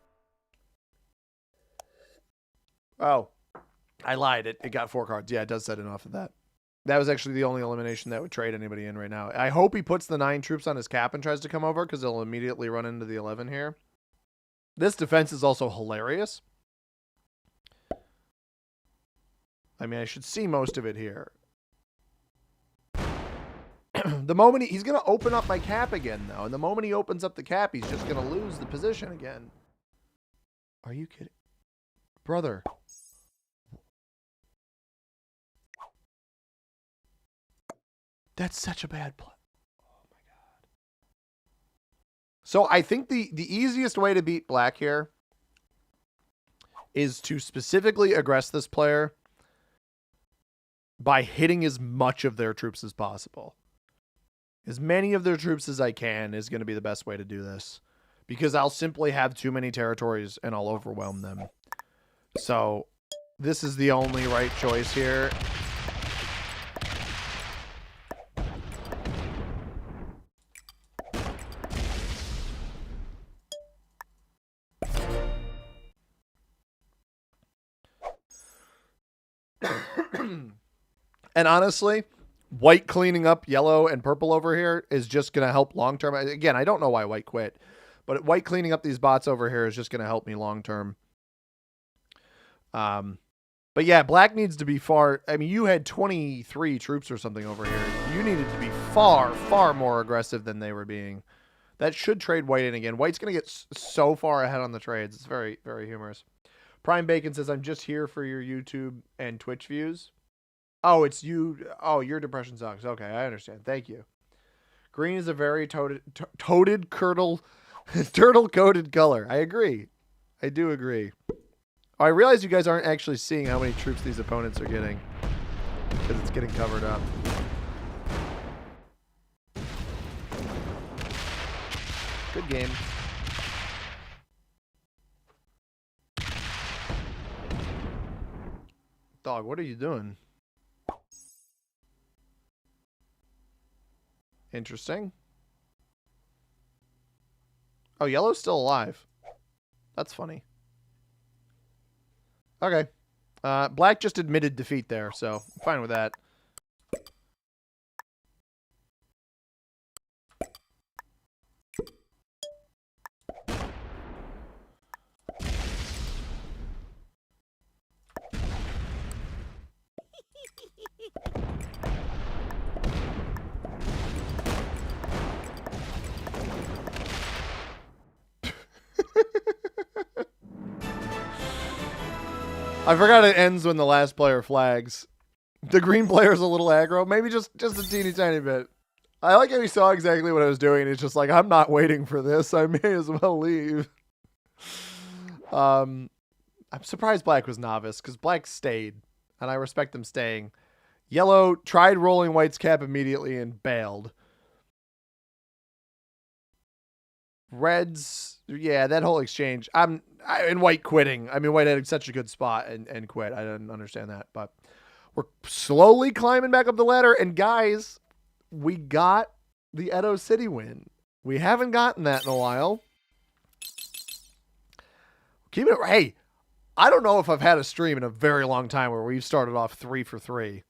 Oh. I lied. It got 4 cards. Yeah, it does set in off of that. That was actually the only elimination that would trade anybody in right now. I hope he puts the 9 troops on his cap and tries to come over because they'll immediately run into the 11 here. This defense is also hilarious. I mean, I should see most of it here. The moment he's going to open up my cap again, though. And the moment he opens up the cap, he's just going to lose the position again. Are you kidding? Brother. That's such a bad play. Oh, my God. So I think the easiest way to beat black here is to specifically aggress this player by hitting as much of their troops as possible. As many of their troops as I can is going to be the best way to do this. Because I'll simply have too many territories and I'll overwhelm them. So this is the only right choice here. And honestly, white cleaning up yellow and purple over here is just going to help long term. Again, I don't know why white quit, but white cleaning up these bots over here is just going to help me long term. But yeah, black needs to be far. I mean, you had 23 troops or something over here. You needed to be far, far more aggressive than they were being. That should trade white in again. White's going to get so far ahead on the trades. It's very, very humorous. Prime Bacon says, I'm just here for your YouTube and Twitch views. Oh, it's you. Oh, your depression sucks. Okay, I understand. Thank you. Green is a very toted turtle-coated color. I agree. I do agree. Oh, I realize you guys aren't actually seeing how many troops these opponents are getting because it's getting covered up. Good game. Dog, what are you doing? Interesting. Oh, yellow's still alive. That's funny. Okay. Black just admitted defeat there, so I'm fine with that. I forgot it ends when the last player flags. The green player's a little aggro. Maybe just a teeny tiny bit. I like how he saw exactly what I was doing. He's just like, I'm not waiting for this. I may as well leave. I'm surprised black was novice because black stayed. And I respect them staying. Yellow tried rolling white's cap immediately and bailed. Reds, yeah, that whole exchange. And white quitting. I mean, white had such a good spot and quit. I didn't understand that. But we're slowly climbing back up the ladder. And guys, we got the Edo City win. We haven't gotten that in a while. Keep it. Hey, I don't know if I've had a stream in a very long time where we've started off 3 for 3.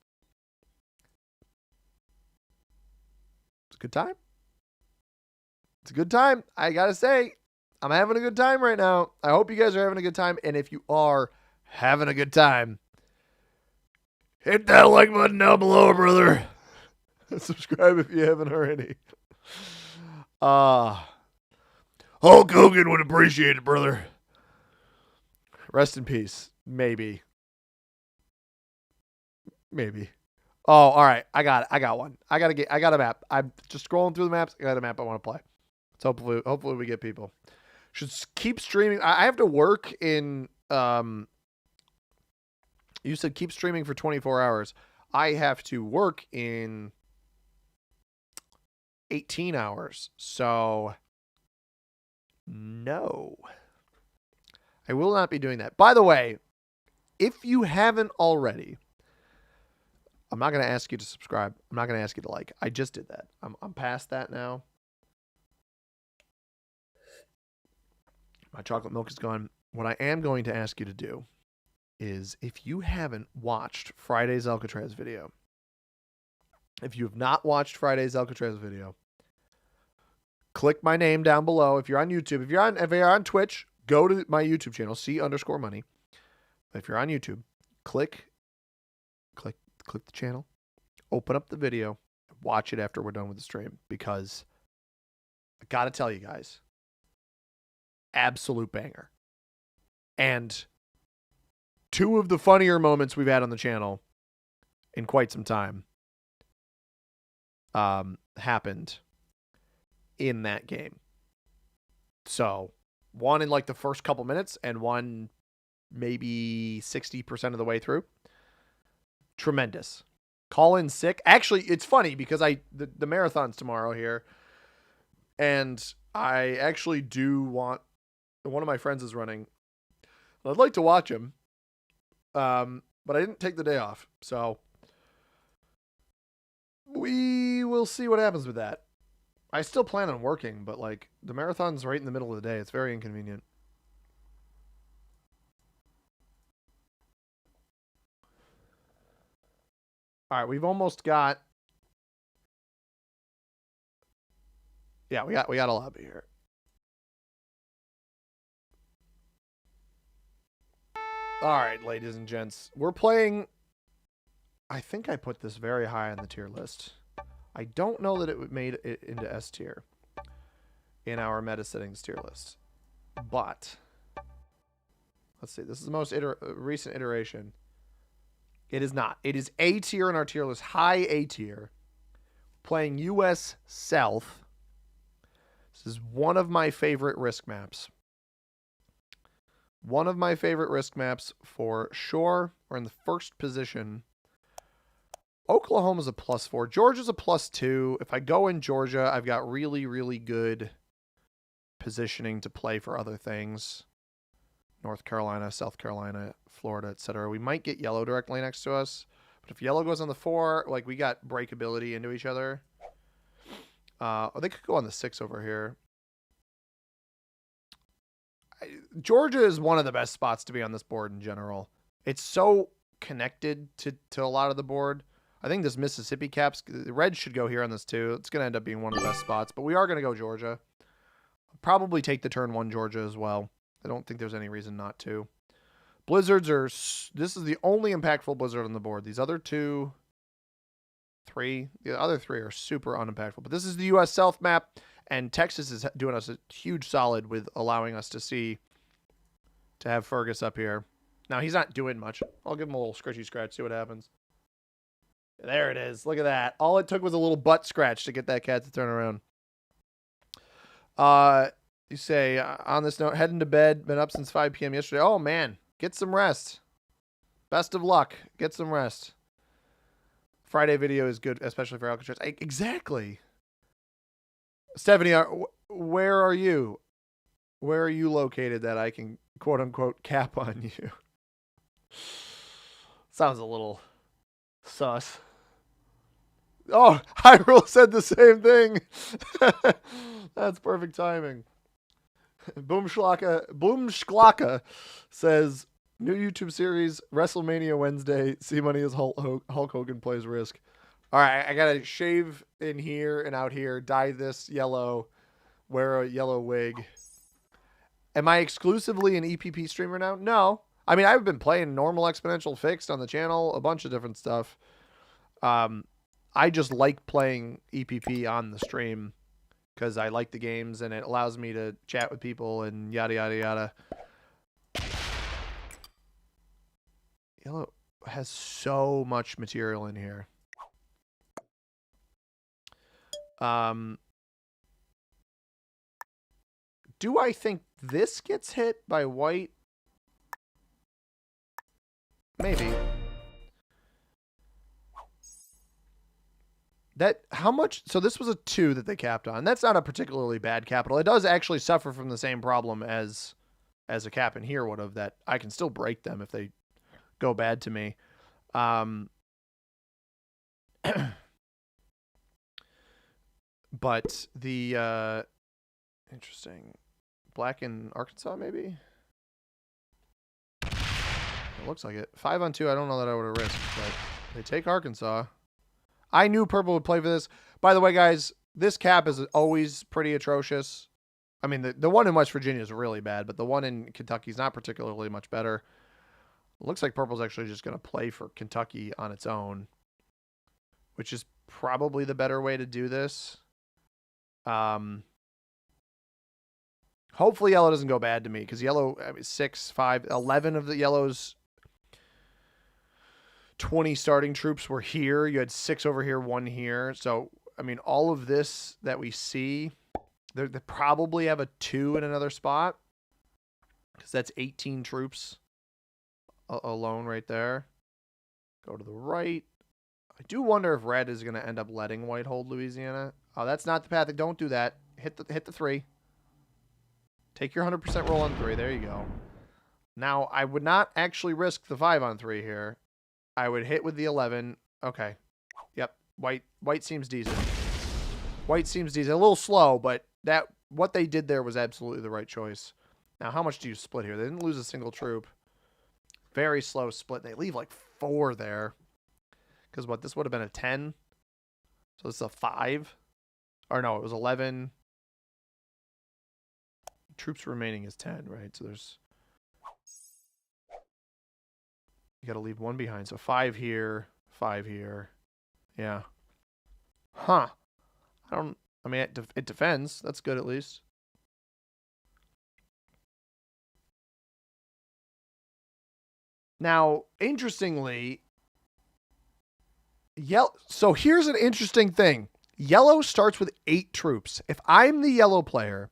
It's a good time. It's a good time. I gotta say, I'm having a good time right now. I hope you guys are having a good time. And if you are having a good time, hit that like button down below, brother. Subscribe if you haven't already. Hulk Hogan would appreciate it, brother. Rest in peace. Maybe. Oh, all right. I got it. I got one. I got a map. I'm just scrolling through the maps. I got a map I want to play. So hopefully we get people. Should keep streaming. I have to work in you said keep streaming for 24 hours. I have to work in 18 hours. So no. I will not be doing that. By the way, if you haven't already, I'm not going to ask you to subscribe. I'm not going to ask you to like. I just did that. I'm past that now. My chocolate milk is gone. What I am going to ask you to do is, if you haven't watched Friday's Alcatraz video, if you have not watched Friday's Alcatraz video, click my name down below. If you're on YouTube, if you're on Twitch, go to my YouTube channel, C_money. If you're on YouTube, click the channel, open up the video, watch it after we're done with the stream, because I got to tell you guys, absolute banger. And two of the funnier moments we've had on the channel in quite some time happened in that game. So one in like the first couple minutes and one maybe 60% of the way through. Tremendous. Call in sick. Actually, it's funny because the marathon's tomorrow here, and I actually do want, one of my friends is running. I'd like to watch him, but I didn't take the day off, so we will see what happens with that. I still plan on working, but like the marathon's right in the middle of the day. It's very inconvenient. All right, we've almost got. Yeah, we got a lobby here. All right, ladies and gents, we're playing. I think I put this very high on the tier list. I don't know that it made it into S tier in our meta settings tier list, but let's see. This is the most recent iteration. It is not. It is A tier in our tier list, high A tier. Playing US South. This is one of my favorite risk maps. One of my favorite risk maps for sure. We're in the first position. Oklahoma's a +4. Georgia's a +2. If I go in Georgia, I've got really, really good positioning to play for other things. North Carolina, South Carolina, Florida, etc. We might get yellow directly next to us. But if yellow goes on the 4, like we got breakability into each other. They could go on the 6 over here. Georgia is one of the best spots to be on this board in general. It's so connected to a lot of the board. I think this Mississippi caps, the red should go here on this too. It's going to end up being one of the best spots, but we are going to go Georgia. Probably take the turn 1 Georgia as well. I don't think there's any reason not to. Blizzards are, this is the only impactful blizzard on the board. These other the other 3 are super unimpactful. But this is the US South map, and Texas is doing us a huge solid with allowing us to have Fergus up here. Now, he's not doing much. I'll give him a little scratchy scratch, see what happens. There it is. Look at that. All it took was a little butt scratch to get that cat to turn around. You say, on this note, heading to bed. Been up since 5 p.m. yesterday. Oh, man. Get some rest. Best of luck. Get some rest. Friday video is good, especially for Alcatraz. Exactly. Stephanie, where are you? Where are you located that I can, quote-unquote, cap on you? Sounds a little sus. Oh, Hyrule said the same thing. That's perfect timing. Boomschlaka says, new YouTube series, WrestleMania Wednesday. C-Money is Hulk Hogan plays Risk. All right, I got to shave in here and out here, dye this yellow, wear a yellow wig. Am I exclusively an EPP streamer now? No. I mean, I've been playing normal exponential fixed on the channel, a bunch of different stuff. I just like playing EPP on the stream because I like the games and it allows me to chat with people and yada, yada, yada. Yellow has so much material in here. Do I think this gets hit by white? Maybe. How much? So this was a 2 that they capped on. That's not a particularly bad capital. It does actually suffer from the same problem as a cap in here would have, that I can still break them if they go bad to me. But the interesting, black in Arkansas maybe. It looks like it. 5 on 2. I don't know that I would have risked, but they take Arkansas. I knew purple would play for this. By the way, guys, this cap is always pretty atrocious. I mean, the one in West Virginia is really bad, but the one in Kentucky is not particularly much better. It looks like purple's actually just going to play for Kentucky on its own, which is probably the better way to do this. Hopefully yellow doesn't go bad to me, because yellow, 6, 5, 11 of the yellow's 20 starting troops were here. You had 6 over here, 1 here. So, I mean, all of this that we see, they probably have a 2 in another spot, because that's 18 troops alone right there. Go to the right. I do wonder if red is going to end up letting white hold Louisiana. Oh, that's not the path. Don't do that. Hit the 3. Take your 100% roll on 3. There you go. Now, I would not actually risk the 5 on 3 here. I would hit with the 11. Okay. Yep. White seems decent. White seems decent. A little slow, but what they did there was absolutely the right choice. Now, how much do you split here? They didn't lose a single troop. Very slow split. They leave like 4 there. Because what? This would have been a 10. So this is a 5. Or no, it was 11. Troops remaining is 10, right? So there's... You got to leave 1 behind. So 5 here, 5 here. Yeah. Huh. I mean, it defends. That's good at least. Now, interestingly, so here's an interesting thing. Yellow starts with 8 troops. If I'm the yellow player,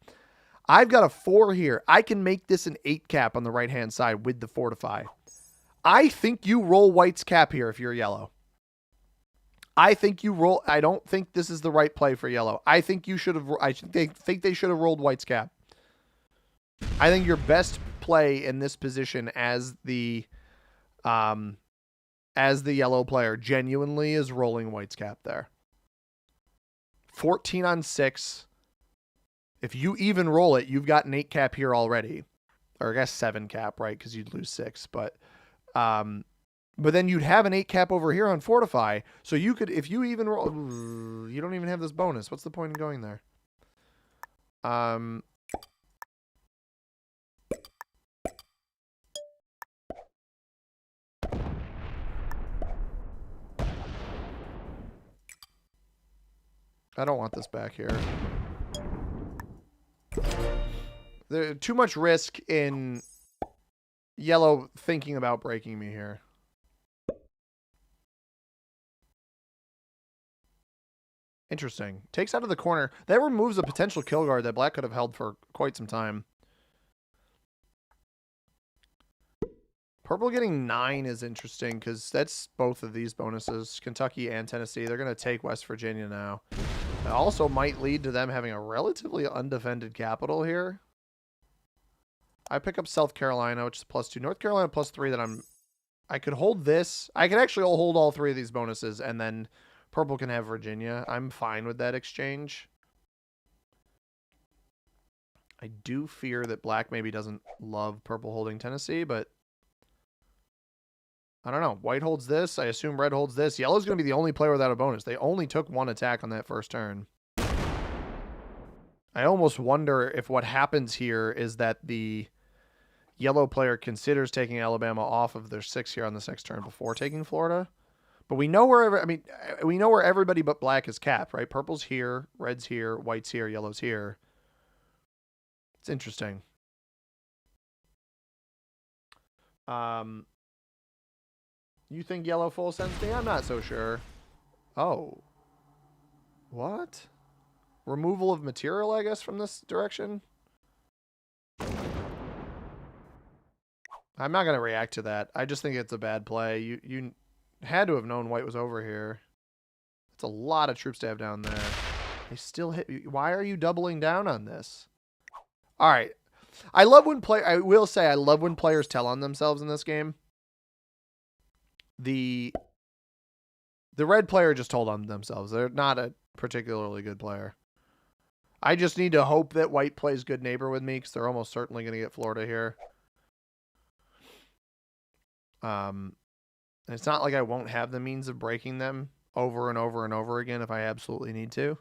I've got a 4 here. I can make this an 8 cap on the right-hand side with the fortify. I think you roll white's cap here if you're yellow. I think you roll. I don't think this is the right play for yellow. I think you should have. Think they should have rolled white's cap. I think your best play in this position as the yellow player genuinely is rolling white's cap there. 14 on 6. If you even roll it, you've got an 8 cap here already, or I guess 7 cap, right? Because you'd lose 6, but then you'd have an 8 cap over here on fortify. So you could, if you even roll, you don't even have this bonus. What's the point in going there? I don't want this back here. There's too much risk in yellow thinking about breaking me here. Interesting. Takes out of the corner. That removes a potential kill guard that black could have held for quite some time. Purple getting 9 is interesting because that's both of these bonuses. Kentucky and Tennessee. They're going to take West Virginia now. It also might lead to them having a relatively undefended capital here. I pick up South Carolina, which is +2. North Carolina +3 that I could hold this. I could actually hold all 3 of these bonuses, and then purple can have Virginia. I'm fine with that exchange. I do fear that black maybe doesn't love purple holding Tennessee, but I don't know. White holds this. I assume red holds this. Yellow's going to be the only player without a bonus. They only took 1 attack on that first turn. I almost wonder if what happens here is that the yellow player considers taking Alabama off of their 6 here on this next turn before taking Florida. But we know where, I mean, we know where everybody but black is capped, right? Purple's here, red's here, white's here, yellow's here. It's interesting. You think yellow full sends me? I'm not so sure. Oh. What? Removal of material, I guess, from this direction? I'm not going to react to that. I just think it's a bad play. You had to have known white was over here. It's a lot of troops to have down there. They still hit you. Why are you doubling down on this? All right. I will say I love when players tell on themselves in this game. The red player just told on themselves. They're not a particularly good player. I just need to hope that white plays good neighbor with me because they're almost certainly going to get Florida here. It's not like I won't have the means of breaking them over and over and over again if I absolutely need to.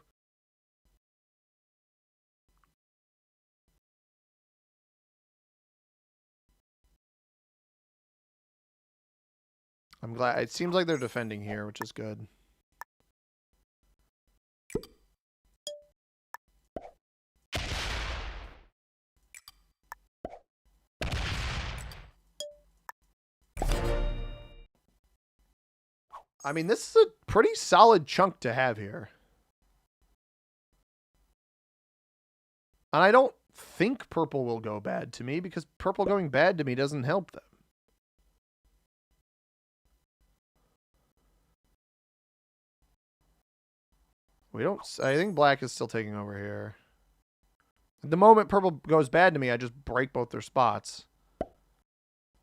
I'm glad. It seems like they're defending here, which is good. I mean, this is a pretty solid chunk to have here. And I don't think purple will go bad to me because purple going bad to me doesn't help them. I think black is still taking over here. The moment purple goes bad to me, I just break both their spots.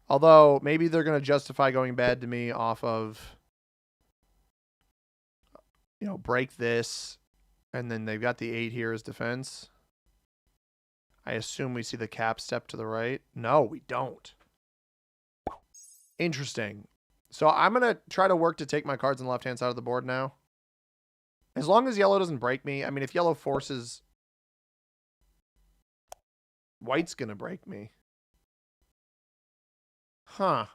Although, maybe they're going to justify going bad to me off of, break this, and then they've got the 8 here as defense. I assume we see the cap step to the right. No, we don't. Interesting. So I'm going to try to work to take my cards on the left-hand side of the board now. As long as yellow doesn't break me. I mean, if yellow forces... white's going to break me. Huh.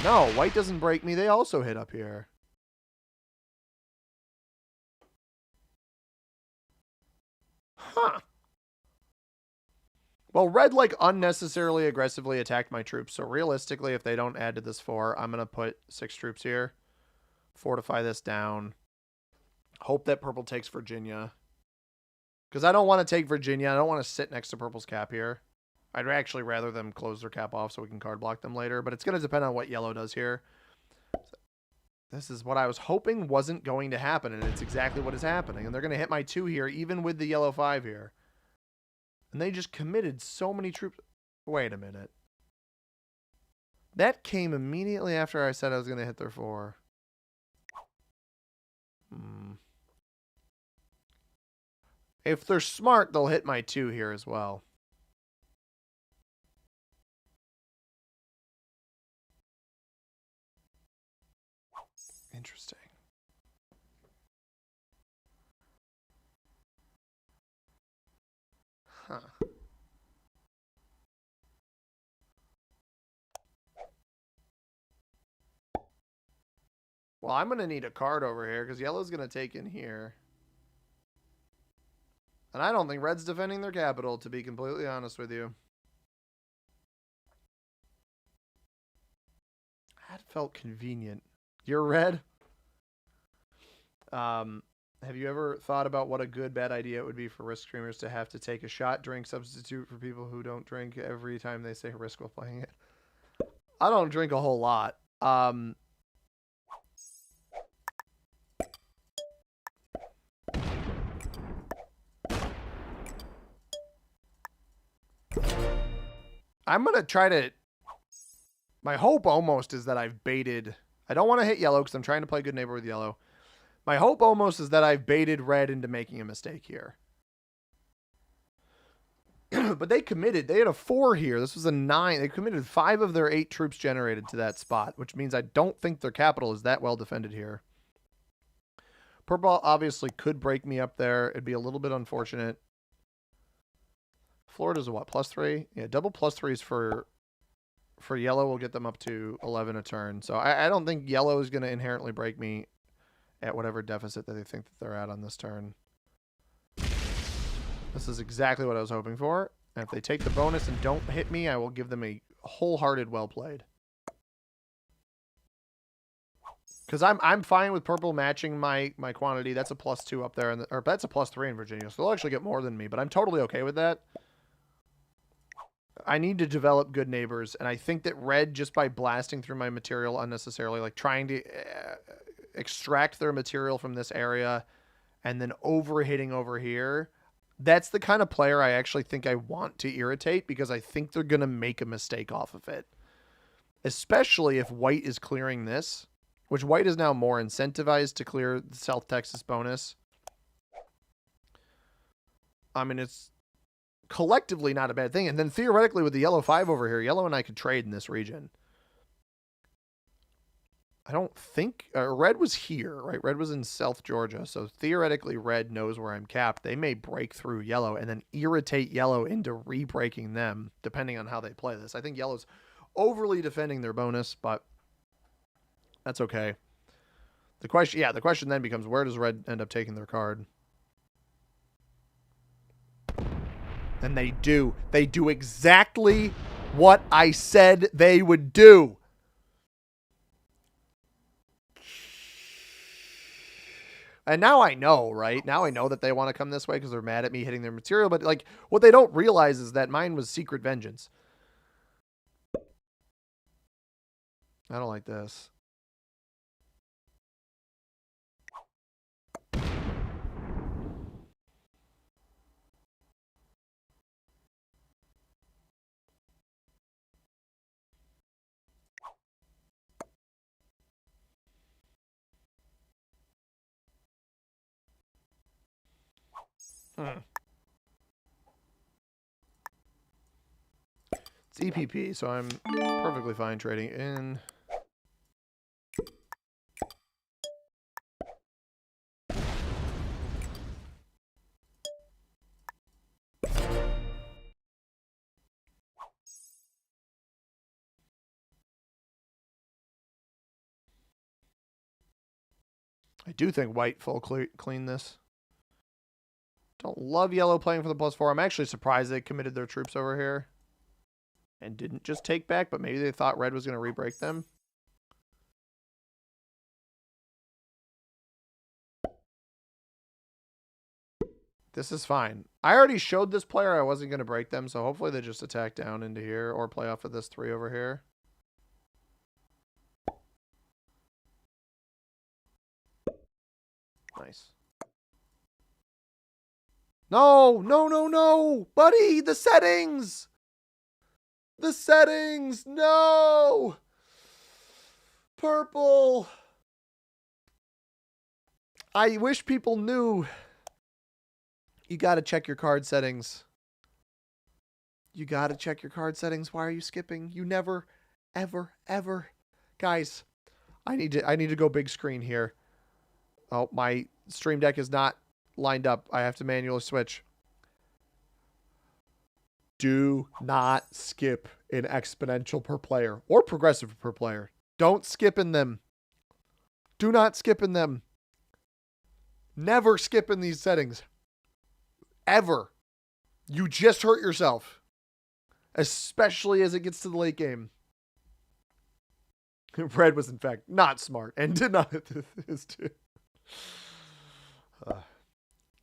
No, white doesn't break me. They also hit up here. Huh. Well, red, unnecessarily aggressively attacked my troops. So realistically, if they don't add to this 4, I'm going to put 6 troops here. Fortify this down. Hope that purple takes Virginia. Because I don't want to take Virginia. I don't want to sit next to purple's cap here. I'd actually rather them close their cap off so we can card block them later. But it's going to depend on what yellow does here. This is what I was hoping wasn't going to happen. And it's exactly what is happening. And they're going to hit my 2 here, even with the yellow 5 here. And they just committed so many troops. Wait a minute. That came immediately after I said I was going to hit their 4. If they're smart, they'll hit my 2 here as well. Interesting. Huh. Well, I'm going to need a card over here because yellow's going to take in here. And I don't think red's defending their capital, to be completely honest with you. That felt convenient. You're red? Have you ever thought about what a good, bad idea it would be for risk streamers to have to take a shot drink substitute for people who don't drink every time they say risk while playing it? I don't drink a whole lot. I'm going to try to... My hope almost is that I've baited... I don't want to hit yellow because I'm trying to play good neighbor with yellow. My hope almost is that I've baited red into making a mistake here. But they committed. They had a 4 here. This was a 9. They committed 5 of their 8 troops generated to that spot, which means I don't think their capital is that well defended here. Purple obviously could break me up there. It'd be a little bit unfortunate. Florida's a what? +3? Yeah, double +3s for For yellow, we'll get them up to 11 a turn. So I don't think yellow is going to inherently break me at whatever deficit that they think that they're at on this turn. This is exactly what I was hoping for. And if they take the bonus and don't hit me, I will give them a wholehearted well played. Because I'm fine with purple matching my quantity. That's a +2 up there, or that's a +3 in Virginia. So they'll actually get more than me, but I'm totally okay with that. I need to develop good neighbors, and I think that red, just by blasting through my material unnecessarily, like trying to extract their material from this area and then overhitting over here, that's the kind of player I actually think I want to irritate, because I think they're going to make a mistake off of it. Especially if white is clearing this, which white is now more incentivized to clear the South Texas bonus. I mean, it's collectively not a bad thing. And then theoretically with the yellow 5 over here, yellow and I could trade in this region. I don't think red was here, right? Red was in South Georgia. So theoretically red knows where I'm capped. They may break through yellow and then irritate yellow into re-breaking them, depending on how they play this. I think yellow's overly defending their bonus, but that's okay. The question then becomes, where does red end up taking their card? And they do. They do exactly what I said they would do. And now I know, right? Now I know that they want to come this way because they're mad at me hitting their material. But like, what they don't realize is that mine was secret vengeance. I don't like this. It's EPP, so I'm perfectly fine trading in. I do think white full clean this. Don't love yellow playing for the +4. I'm actually surprised they committed their troops over here and didn't just take back, but maybe they thought red was going to re-break them. This is fine. I already showed this player I wasn't going to break them, so hopefully they just attack down into here or play off of this 3 over here. Nice. No, no, no, no. Buddy, the settings. The settings. No. Purple. I wish people knew. You got to check your card settings. You got to check your card settings. Why are you skipping? You never, ever, ever. Guys, I need to go big screen here. Oh, my stream deck is not lined up. I have to manually switch. Do not skip in exponential per player or progressive per player. Don't skip in them. Do not skip in them. Never skip in these settings. Ever. You just hurt yourself. Especially as it gets to the late game. Red was, in fact, not smart and did not hit this too.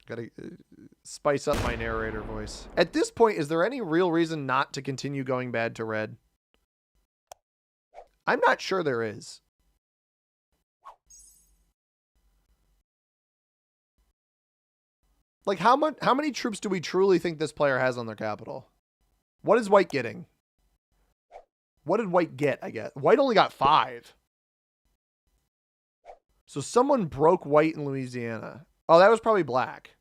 Gotta spice up my narrator voice. At this point, is there any real reason not to continue going bad to red? I'm not sure there is. Like, how many troops do we truly think this player has on their capital? What is white getting? What did white get, I guess? White only got 5. So someone broke white in Louisiana. Oh, that was probably black.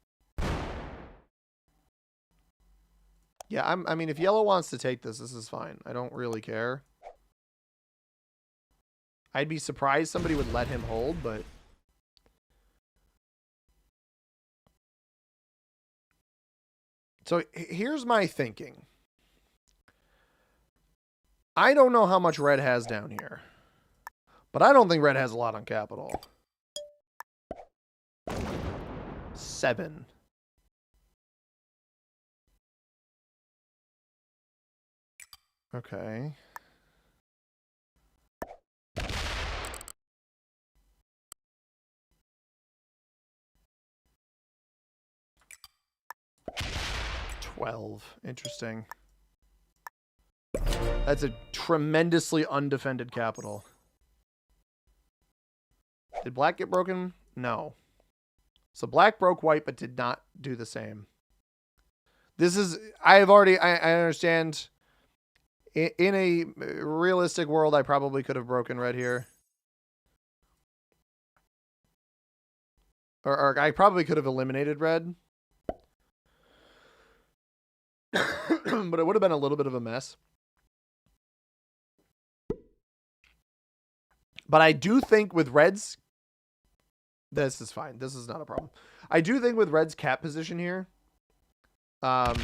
Yeah, I mean, if yellow wants to take this, this is fine. I don't really care. I'd be surprised somebody would let him hold, but... So here's my thinking. I don't know how much red has down here. But I don't think red has a lot on capital. 7. Okay. $12. Interesting. That's a tremendously undefended capital. Did black get broken? No. So black broke white, but did not do the same. This is, I understand. In a realistic world, I probably could have broken red here. Or I probably could have eliminated red. But it would have been a little bit of a mess. But I do think with red's... This is fine. This is not a problem. I do think with red's cap position here... Well,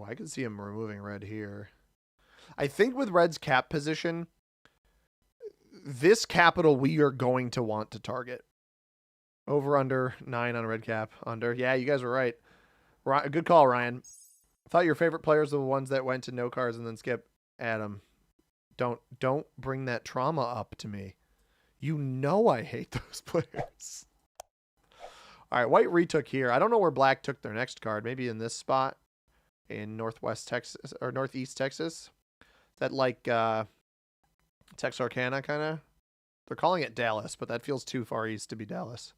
I can see him removing red here. I think with red's cap position, this capital we are going to want to target. Over, under, 9 on red cap. Under. Yeah, you guys were right. Good call, Ryan. I thought your favorite players are the ones that went to no cards and then skip. Adam, don't bring that trauma up to me. You know I hate those players. All right, white retook here. I don't know where black took their next card. Maybe in this spot in northwest Texas or northeast Texas. Is that like Texarkana kind of? They're calling it Dallas, but that feels too far east to be Dallas.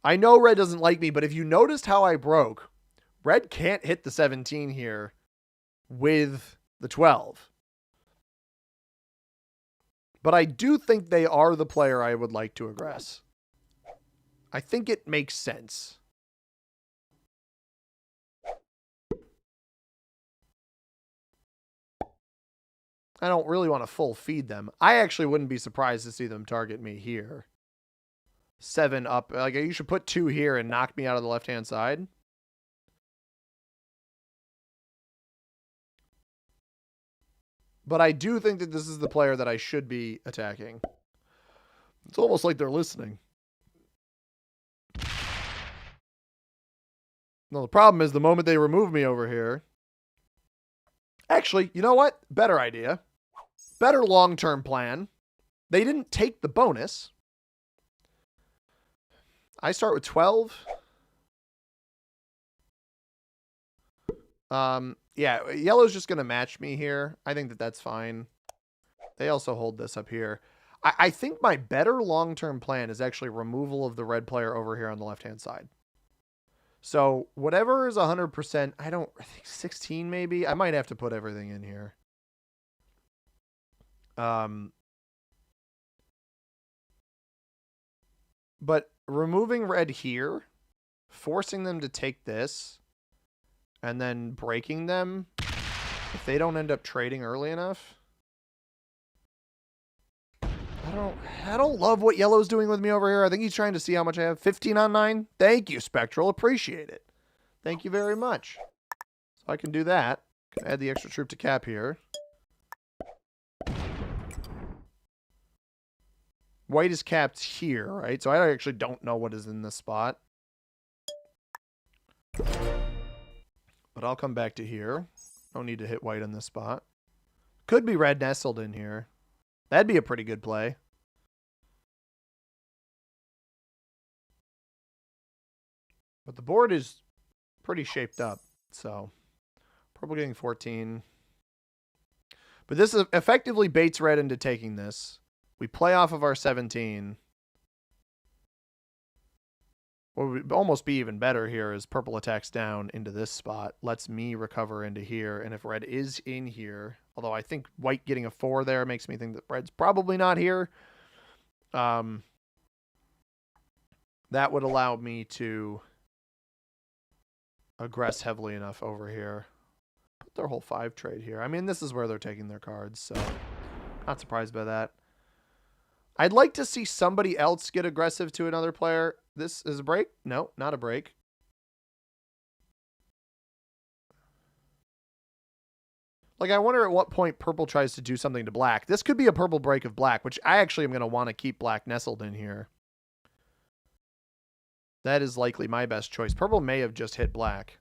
I know red doesn't like me, but if you noticed how I broke, red can't hit the 17 here with the 12. But I do think they are the player I would like to aggress. I think it makes sense. I don't really want to full feed them. I actually wouldn't be surprised to see them target me here. 7 up. Like, you should put 2 here and knock me out of the left-hand side. But I do think that this is the player that I should be attacking. It's almost like they're listening. No, the problem is the moment they remove me over here. Actually, you know what? Better idea. Better long-term plan. They didn't take the bonus. I start with 12. Yeah, yellow's just going to match me here. I think that that's fine. They also hold this up here. I think my better long-term plan is actually removal of the red player over here on the left-hand side. So whatever is 100%, I think 16 maybe. I might have to put everything in here. But removing red here, forcing them to take this, and then breaking them if they don't end up trading early enough. I don't love what yellow's doing with me over here. I think he's trying to see how much I have. 15 on 9. Thank you, Spectral. Appreciate it. Thank you very much. So I can do that. Can add the extra troop to cap here. White is capped here, right? So I actually don't know what is in this spot. But I'll come back to here. No need to hit white on this spot. Could be red nestled in here. That'd be a pretty good play. But the board is pretty shaped up. So purple getting 14. But this effectively baits red into taking this. We play off of our 17. What would almost be even better here is purple attacks down into this spot. Lets me recover into here. And if red is in here, although I think white getting a 4 there makes me think that red's probably not here. That would allow me to aggress heavily enough over here. Put their whole 5 trade here. I mean, this is where they're taking their cards, so not surprised by that. I'd like to see somebody else get aggressive to another player. This is a break? No, not a break. Like, I wonder at what point purple tries to do something to black. This could be a purple break of black, which I actually am going to want to keep black nestled in here. That is likely my best choice. Purple may have just hit black.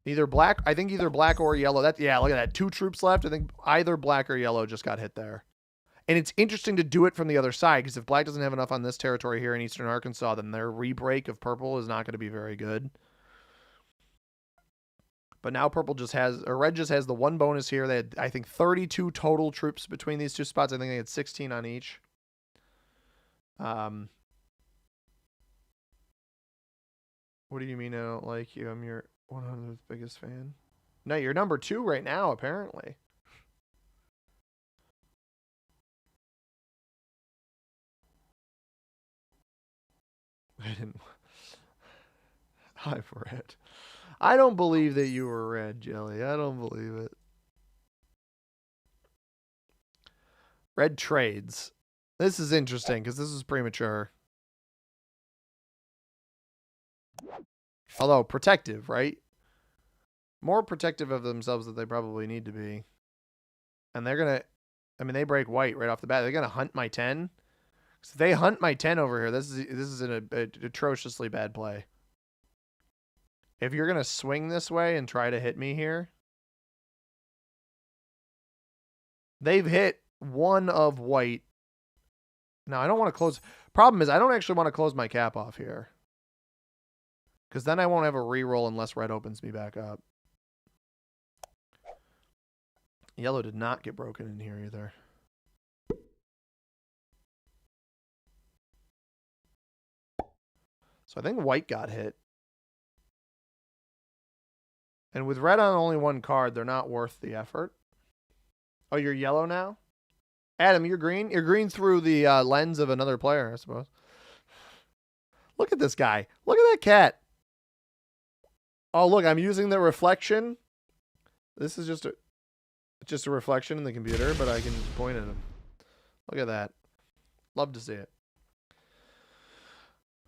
Either black, I think either black or yellow. Yeah, look at that. 2 troops left. I think either black or yellow just got hit there. And it's interesting to do it from the other side, because if black doesn't have enough on this territory here in eastern Arkansas, then their re-break of purple is not going to be very good. But now purple just has, or red just has the 1 bonus here. They had, I think, 32 total troops between these 2 spots. I think they had 16 on each. What do you mean I don't like you? I'm your 100th biggest fan. No, you're number 2 right now, apparently. I didn't. I'm red. I don't believe that you were red, Jelly. I don't believe it. Red trades. This is interesting because this is premature. Although protective, right? More protective of themselves than they probably need to be. And they're going to, I mean, they break white right off the bat. They're going to hunt my 10. So if they hunt my 10 over here, this is an atrociously bad play. If you're going to swing this way and try to hit me here, they've hit 1 of white. Now, I don't want to close. Problem is, I don't actually want to close my cap off here, because then I won't have a reroll unless red opens me back up. Yellow did not get broken in here either. So I think white got hit. And with red on only 1 card, they're not worth the effort. Oh, you're yellow now? Adam, you're green? You're green through the lens of another player, I suppose. Look at this guy. Look at that cat. Oh, look, I'm using the reflection. This is just a reflection in the computer, but I can point at him. Look at that. Love to see it.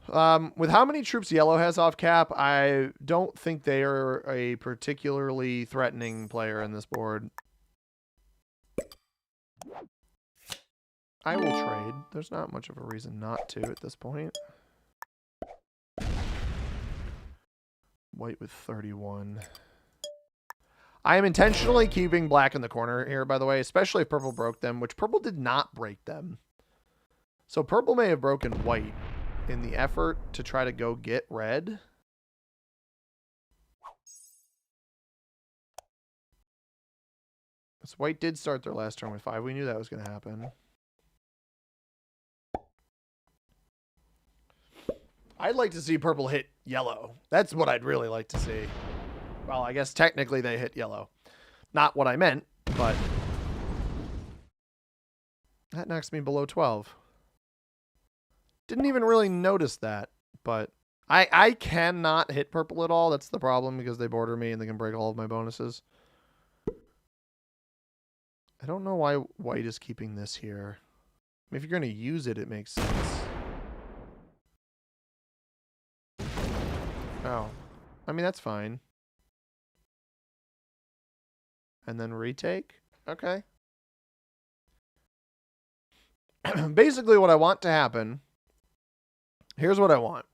With how many troops yellow has off cap, I don't think they are a particularly threatening player in this board. I will trade. There's not much of a reason not to at this point. White with 31. I am intentionally keeping black in the corner here, by the way, especially if purple broke them, which purple did not break them. So purple may have broken white in the effort to try to go get red. So white did start their last turn with 5. We knew that was going to happen. I'd like to see purple hit yellow. That's what I'd really like to see. Well, I guess technically they hit yellow. Not what I meant, but that knocks me below 12. Didn't even really notice that, but I cannot hit purple at all. That's the problem, because they border me and they can break all of my bonuses. I don't know why white is keeping this here. I mean, if you're going to use it, it makes sense. Oh. I mean, that's fine. And then retake? Okay. Basically, what I want to happen... Here's what I want.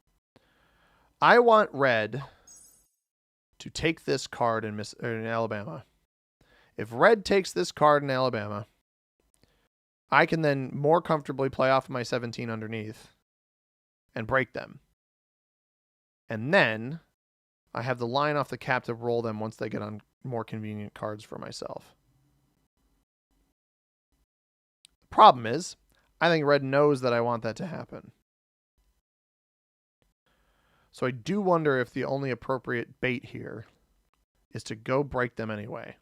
I want red to take this card in Alabama. If red takes this card in Alabama, I can then more comfortably play off my 17 underneath and break them. And then I have the line off the cap to roll them once they get on more convenient cards for myself. The problem is, I think red knows that I want that to happen. So I do wonder if the only appropriate bait here is to go break them anyway.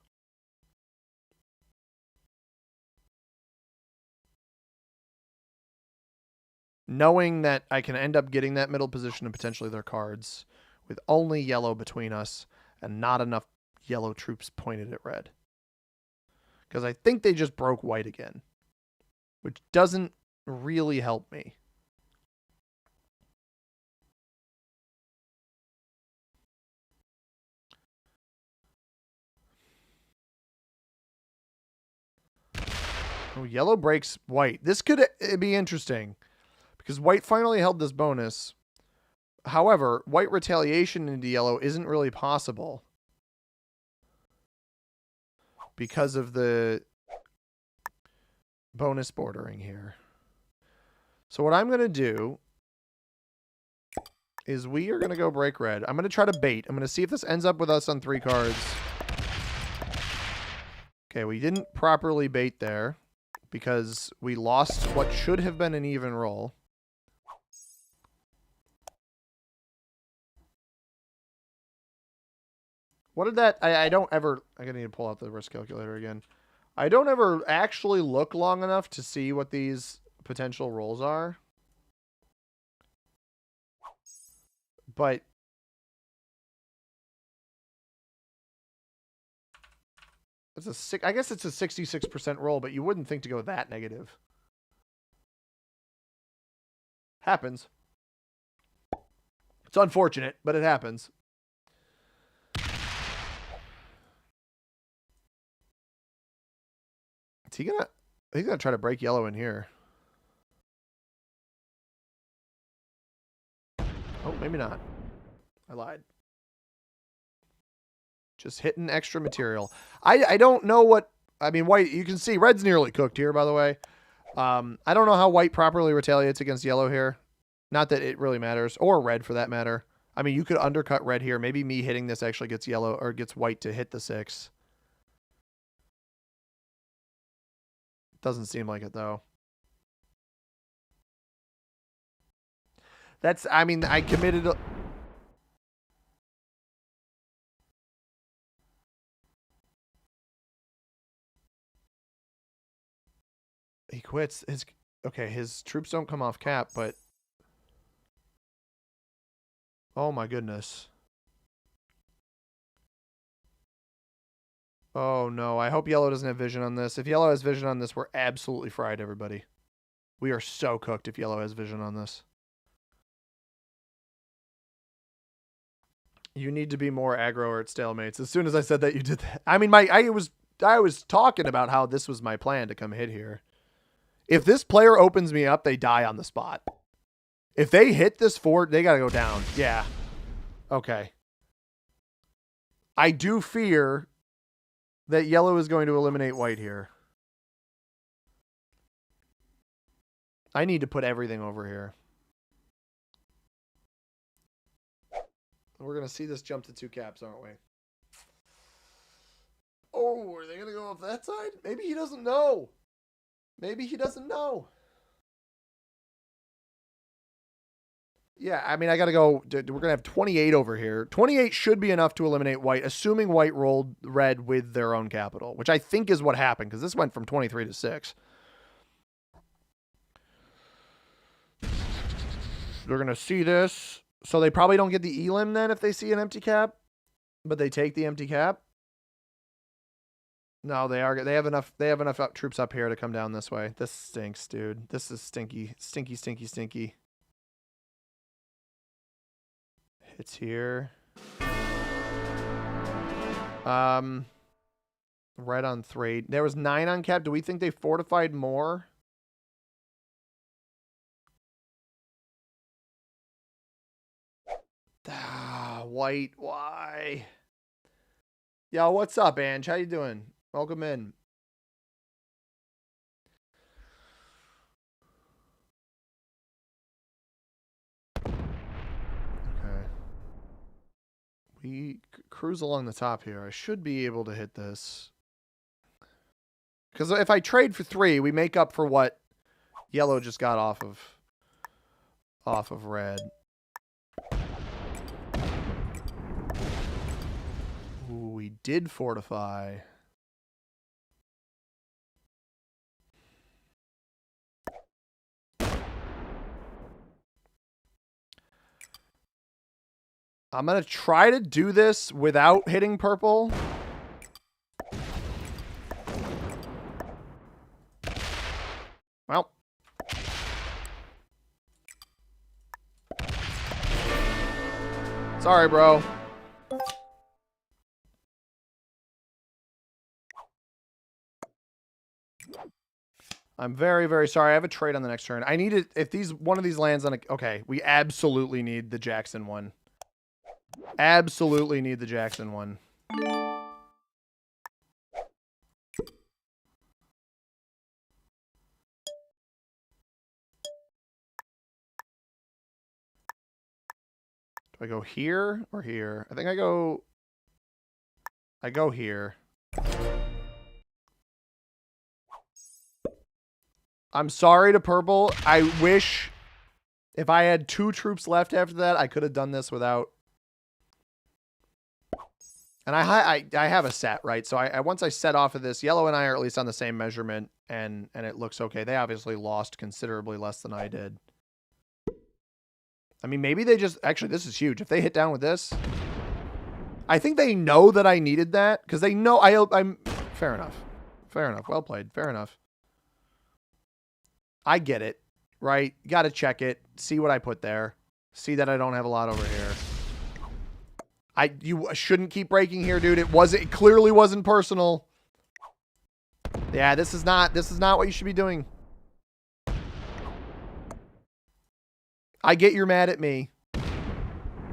Knowing that I can end up getting that middle position and potentially their cards with only yellow between us and not enough yellow troops pointed at red. Because I think they just broke white again, which doesn't really help me. Oh, yellow breaks white. This could be interesting because white finally held this bonus. However, white retaliation into yellow isn't really possible because of the bonus bordering here. So what I'm going to do is we are going to go break red. I'm going to try to bait. I'm going to see if this ends up with us on 3 cards. Okay, we didn't properly bait there because we lost what should have been an even roll. What did that... I don't ever... I'm going to need to pull out the risk calculator again. I don't ever actually look long enough to see what these potential rolls are. But... I guess it's a 66% roll, but you wouldn't think to go that negative. Happens. It's unfortunate, but it happens. Is he gonna... He's gonna try to break yellow in here. Oh, maybe not. I lied. Just hitting extra material. I don't know what... I mean, white... You can see red's nearly cooked here, by the way. I don't know how white properly retaliates against yellow here. Not that it really matters. Or red, for that matter. I mean, you could undercut red here. Maybe me hitting this actually gets yellow... Or gets white to hit the 6. Doesn't seem like it, though. That's... I mean, I committed... He quits. His troops don't come off cap, but... Oh my goodness. Oh no, I hope yellow doesn't have vision on this. If yellow has vision on this, we're absolutely fried, everybody. We are so cooked if yellow has vision on this. You need to be more aggro or it stalemates. As soon as I said that, you did that. I mean, I was talking about how this was my plan to come hit here. If this player opens me up, they die on the spot. If they hit this fort, they got to go down. Yeah. Okay. I do fear that yellow is going to eliminate white here. I need to put everything over here. We're going to see this jump to 2 caps, aren't we? Oh, are they going to go up that side? Maybe he doesn't know. Maybe he doesn't know. Yeah, I mean, I got to go. We're going to have 28 over here. 28 should be enough to eliminate white, assuming white rolled red with their own capital, which I think is what happened, because this went from 23 to 6. They're going to see this. So they probably don't get the elim then if they see an empty cap, but they take the empty cap. No, they are. They have enough troops up here to come down this way. This stinks, dude. This is stinky. Stinky, stinky, stinky. Hits here. Red on 3. There was 9 on cap. Do we think they fortified more? White. Why? Yo, what's up, Ange? How you doing? Welcome in. Okay. We cruise along the top here. I should be able to hit this. Because if I trade for 3, we make up for what yellow just got off of red. Ooh, we did fortify. I'm going to try to do this without hitting purple. Well. Sorry, bro. I'm very, very sorry. I have a trade on the next turn. I need it. If one of these lands on a... Okay, we absolutely need the Jackson one. Absolutely need the Jackson one. Do I go here or here? I think I go here. I'm sorry to purple. I wish if I had 2 troops left after that, I could have done this without. And I have a set, right? So once I set off of this, yellow and I are at least on the same measurement, and it looks okay. They obviously lost considerably less than I did. I mean, maybe they just... Actually, this is huge. If they hit down with this... I think they know that I needed that, because they know I'm... Fair enough. Fair enough. Well played. Fair enough. I get it, right? Got to check it. See what I put there. See that I don't have a lot over here. You shouldn't keep breaking here, dude. It clearly wasn't personal. Yeah, this is not what you should be doing. I get you're mad at me.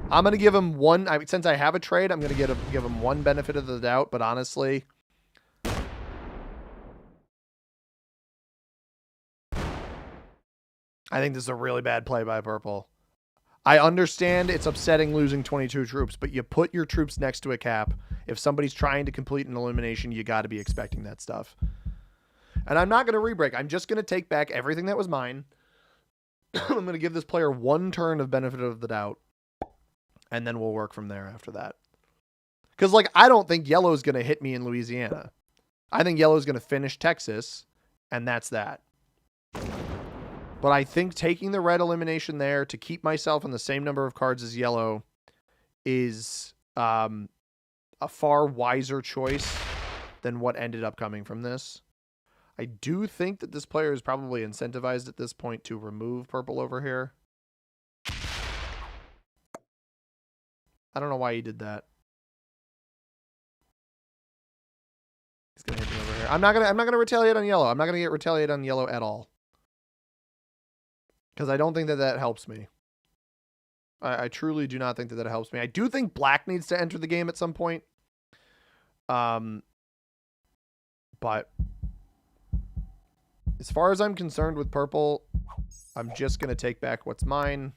I'm going to give him one... since I have a trade, I'm going to give him one benefit of the doubt, but honestly... I think this is a really bad play by purple. I understand it's upsetting losing 22 troops, but you put your troops next to a cap. If somebody's trying to complete an elimination, you got to be expecting that stuff. And I'm not going to re-break. I'm just going to take back everything that was mine. I'm going to give this player one turn of benefit of the doubt. And then we'll work from there after that. Because, like, I don't think yellow's going to hit me in Louisiana. I think yellow's going to finish Texas, and that's that. But I think taking the red elimination there to keep myself on the same number of cards as yellow is a far wiser choice than what ended up coming from this. I do think that this player is probably incentivized at this point to remove purple over here. I don't know why he did that. He's gonna hit me over here. I'm not gonna retaliate on yellow. I'm not gonna get retaliate on yellow at all. Because I don't think that helps me. I truly do not think that helps me. I do think black needs to enter the game at some point. But as far as I'm concerned with purple, I'm just going to take back what's mine.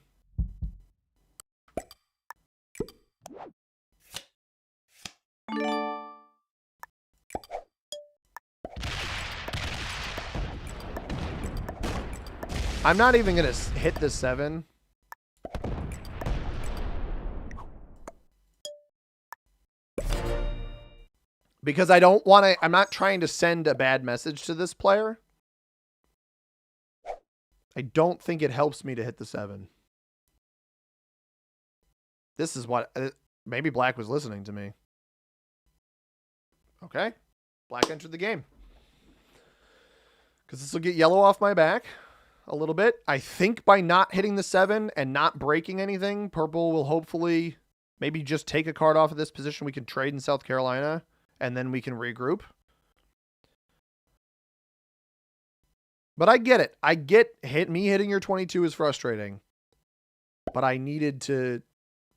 I'm not even going to hit the 7. Because I don't want to... I'm not trying to send a bad message to this player. I don't think it helps me to hit the 7. This is what... maybe black was listening to me. Okay. Black entered the game. Because this will get yellow off my back a little bit. I think by not hitting the 7 and not breaking anything, purple will hopefully maybe just take a card off of this position. We can trade in South Carolina, and then we can regroup. But I get it. I get me hitting your 22 is frustrating. But I needed to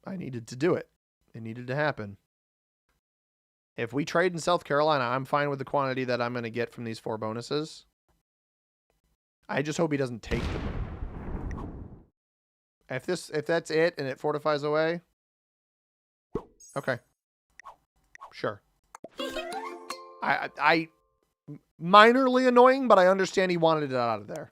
do it. It needed to happen. If we trade in South Carolina, I'm fine with the quantity that I'm going to get from these 4 bonuses. I just hope he doesn't take them. If that's it and it fortifies away. Okay. Sure. I minorly annoying, but I understand he wanted it out of there.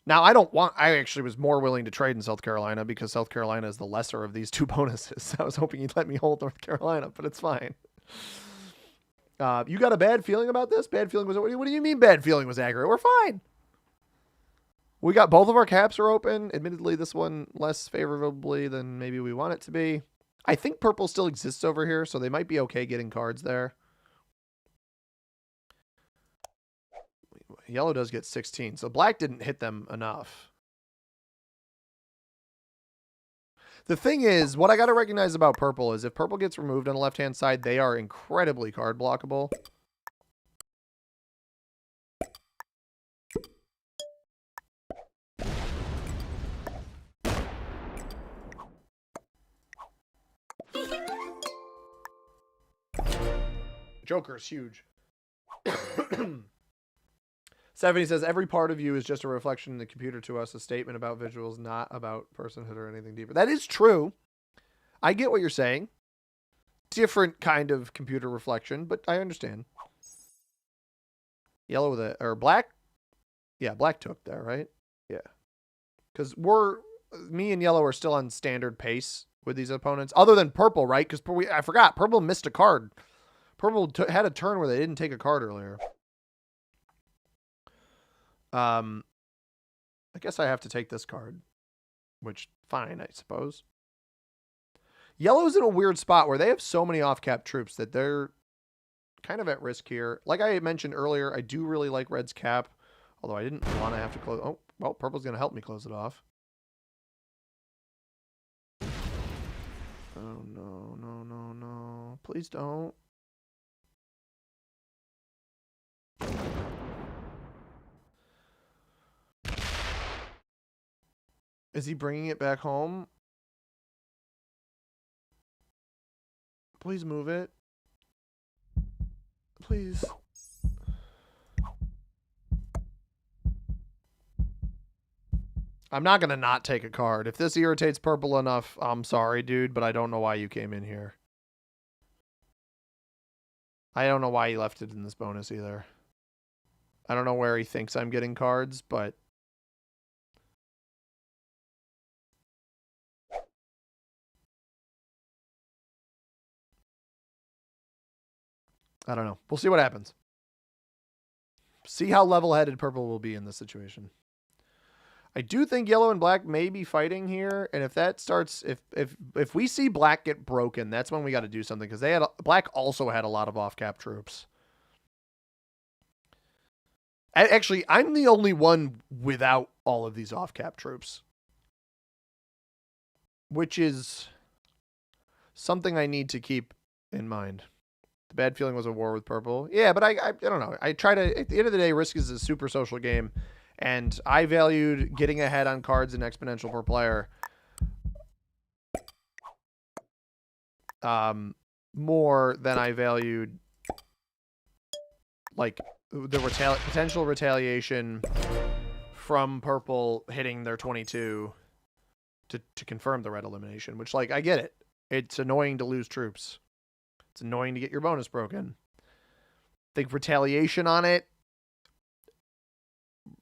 Now, I actually was more willing to trade in South Carolina because South Carolina is the lesser of these 2 bonuses. I was hoping he'd let me hold North Carolina, but it's fine. You got a bad feeling about this? Bad feeling was... What do you mean bad feeling was accurate? We're fine. We got both of our caps are open. Admittedly, this one less favorably than maybe we want it to be. I think purple still exists over here, so they might be okay getting cards there. Yellow does get 16, so black didn't hit them enough. The thing is, what I got to recognize about purple is if purple gets removed on the left-hand side, they are incredibly card blockable. Joker is huge. Stephanie says, every part of you is just a reflection in the computer to us, a statement about visuals, not about personhood or anything deeper. That is true. I get what you're saying. Different kind of computer reflection, but I understand. Yellow with or black? Yeah, black took there, right? Yeah. Because me and yellow are still on standard pace with these opponents, other than purple, right? Because I forgot, purple missed a card. Purple had a turn where they didn't take a card earlier. I guess I have to take this card, which fine, I suppose. Yellow's in a weird spot where they have so many off-cap troops that they're kind of at risk here. Like I mentioned earlier, I do really like red's cap, although I didn't want to have to close. Oh, well, purple's going to help me close it off. Oh, no, no, no, no. Please don't. Is he bringing it back home? Please move it. Please. I'm not going to not take a card. If this irritates purple enough, I'm sorry, dude, but I don't know why you came in here. I don't know why he left it in this bonus either. I don't know where he thinks I'm getting cards, but... I don't know. We'll see what happens. See how level-headed purple will be in this situation. I do think yellow and black may be fighting here, and if that starts, if we see black get broken, that's when we got to do something, because black also had a lot of off-cap troops. Actually, I'm the only one without all of these off-cap troops, which is something I need to keep in mind. The bad feeling was a war with purple. Yeah, but I don't know. I try to, at the end of the day, Risk is a super social game, and I valued getting ahead on cards and exponential per player more than I valued like the potential retaliation from purple hitting their 22 to confirm the red elimination, which, like, I get it. It's annoying to lose troops. It's annoying to get your bonus broken. I think retaliation on it.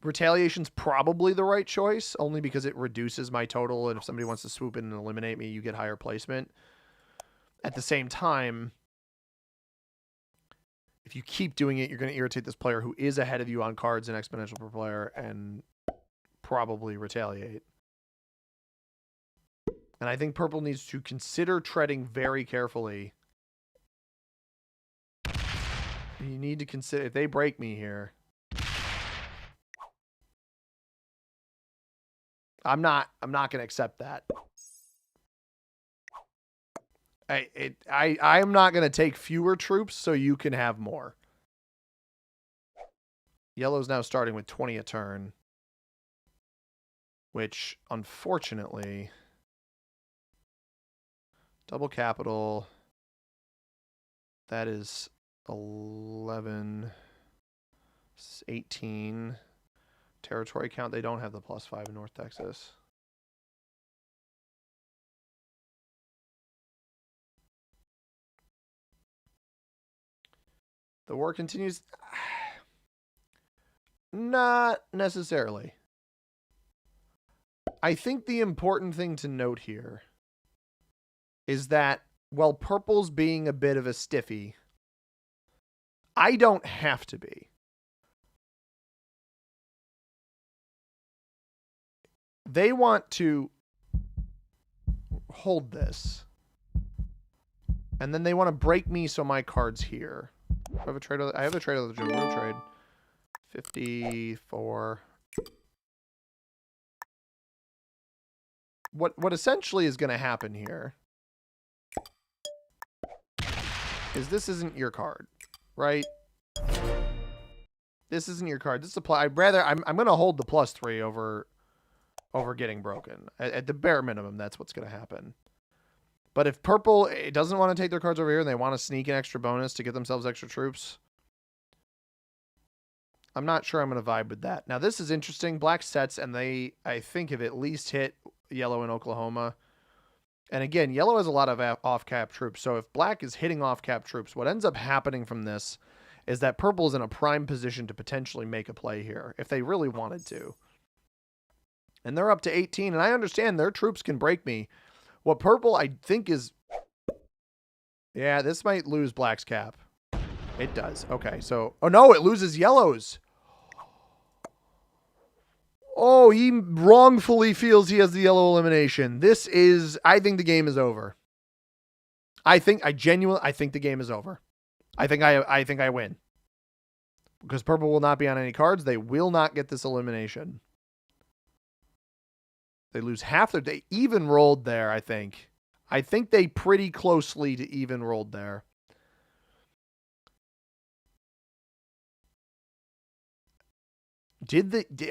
Retaliation's probably the right choice, only because it reduces my total, and if somebody wants to swoop in and eliminate me, you get higher placement. At the same time, if you keep doing it, you're going to irritate this player who is ahead of you on cards and exponential per player and probably retaliate. And I think purple needs to consider treading very carefully. You need to consider, if they break me here, I'm not going to accept that. I am not going to take fewer troops so you can have more. Yellow's now starting with 20 a turn, which unfortunately, double capital, that is 11, 18. Territory count, they don't have the +5 in North Texas. The war continues. Not necessarily. I think the important thing to note here is that while purple's being a bit of a stiffy, I don't have to be. They want to hold this, and then they want to break me so my card's here. I have a trade. I have a trade of the real trade. 54. What essentially is going to happen here is this isn't your card, right? This isn't your card. This is I'm going to hold the +3 over getting broken. At the bare minimum, that's what's going to happen. But if purple doesn't want to take their cards over here and they want to sneak an extra bonus to get themselves extra troops, I'm not sure I'm going to vibe with that. Now, this is interesting. Black sets, and they, I think, have at least hit yellow in Oklahoma. And again, yellow has a lot of off-cap troops. So if black is hitting off-cap troops, what ends up happening from this is that purple is in a prime position to potentially make a play here if they really wanted to. And they're up to 18, and I understand their troops can break me. What purple, I think, is... Yeah, this might lose black's cap. It does. Okay, so... Oh, no, it loses yellow's. Oh, he wrongfully feels he has the yellow elimination. This is... I think the game is over. I think the game is over. I think I win. Because purple will not be on any cards. They will not get this elimination. They lose half their... They even rolled there, I think. I think they pretty closely to even rolled there.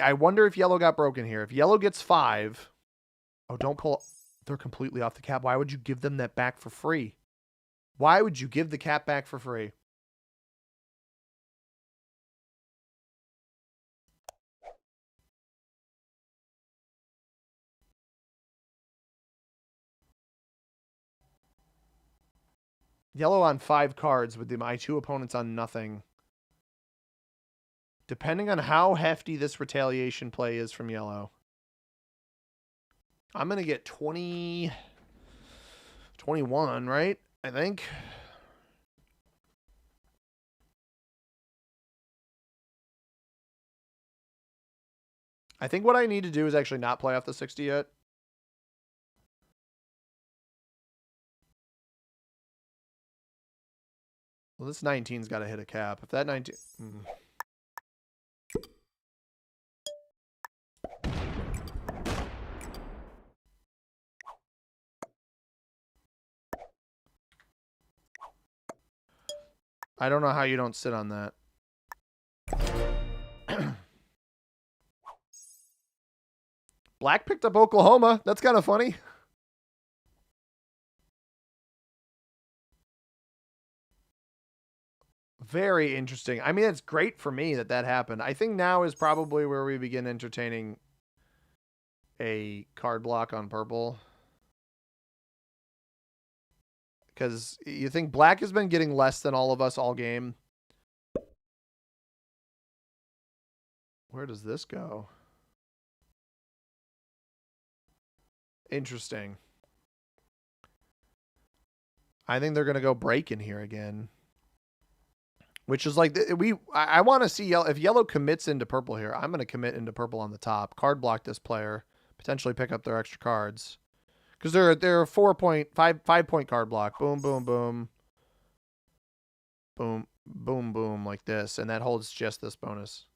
I wonder if yellow got broken here. If yellow gets 5... Oh, don't pull... They're completely off the cap. Why would you give them that back for free? Why would you give the cap back for free? Yellow on 5 cards with my 2 opponents on nothing. Depending on how hefty this retaliation play is from yellow. I'm going to get 20... 21, right? I think. I think what I need to do is actually not play off the 60 yet. Well, this 19's got to hit a cap. If that 19... I don't know how you don't sit on that. Black picked up Oklahoma. That's kind of funny. Very interesting. I mean, it's great for me that happened. I think now is probably where we begin entertaining a card block on purple. Because you think black has been getting less than all of us all game. Where does this go? Interesting. I think they're going to go break in here again. Which is like, I want to see yellow. If yellow commits into purple here, I'm going to commit into purple on the top. Card block this player. Potentially pick up their extra cards. Because they're a 5-point card block. Boom, boom, boom. Boom, boom, boom, like this. And that holds just this bonus.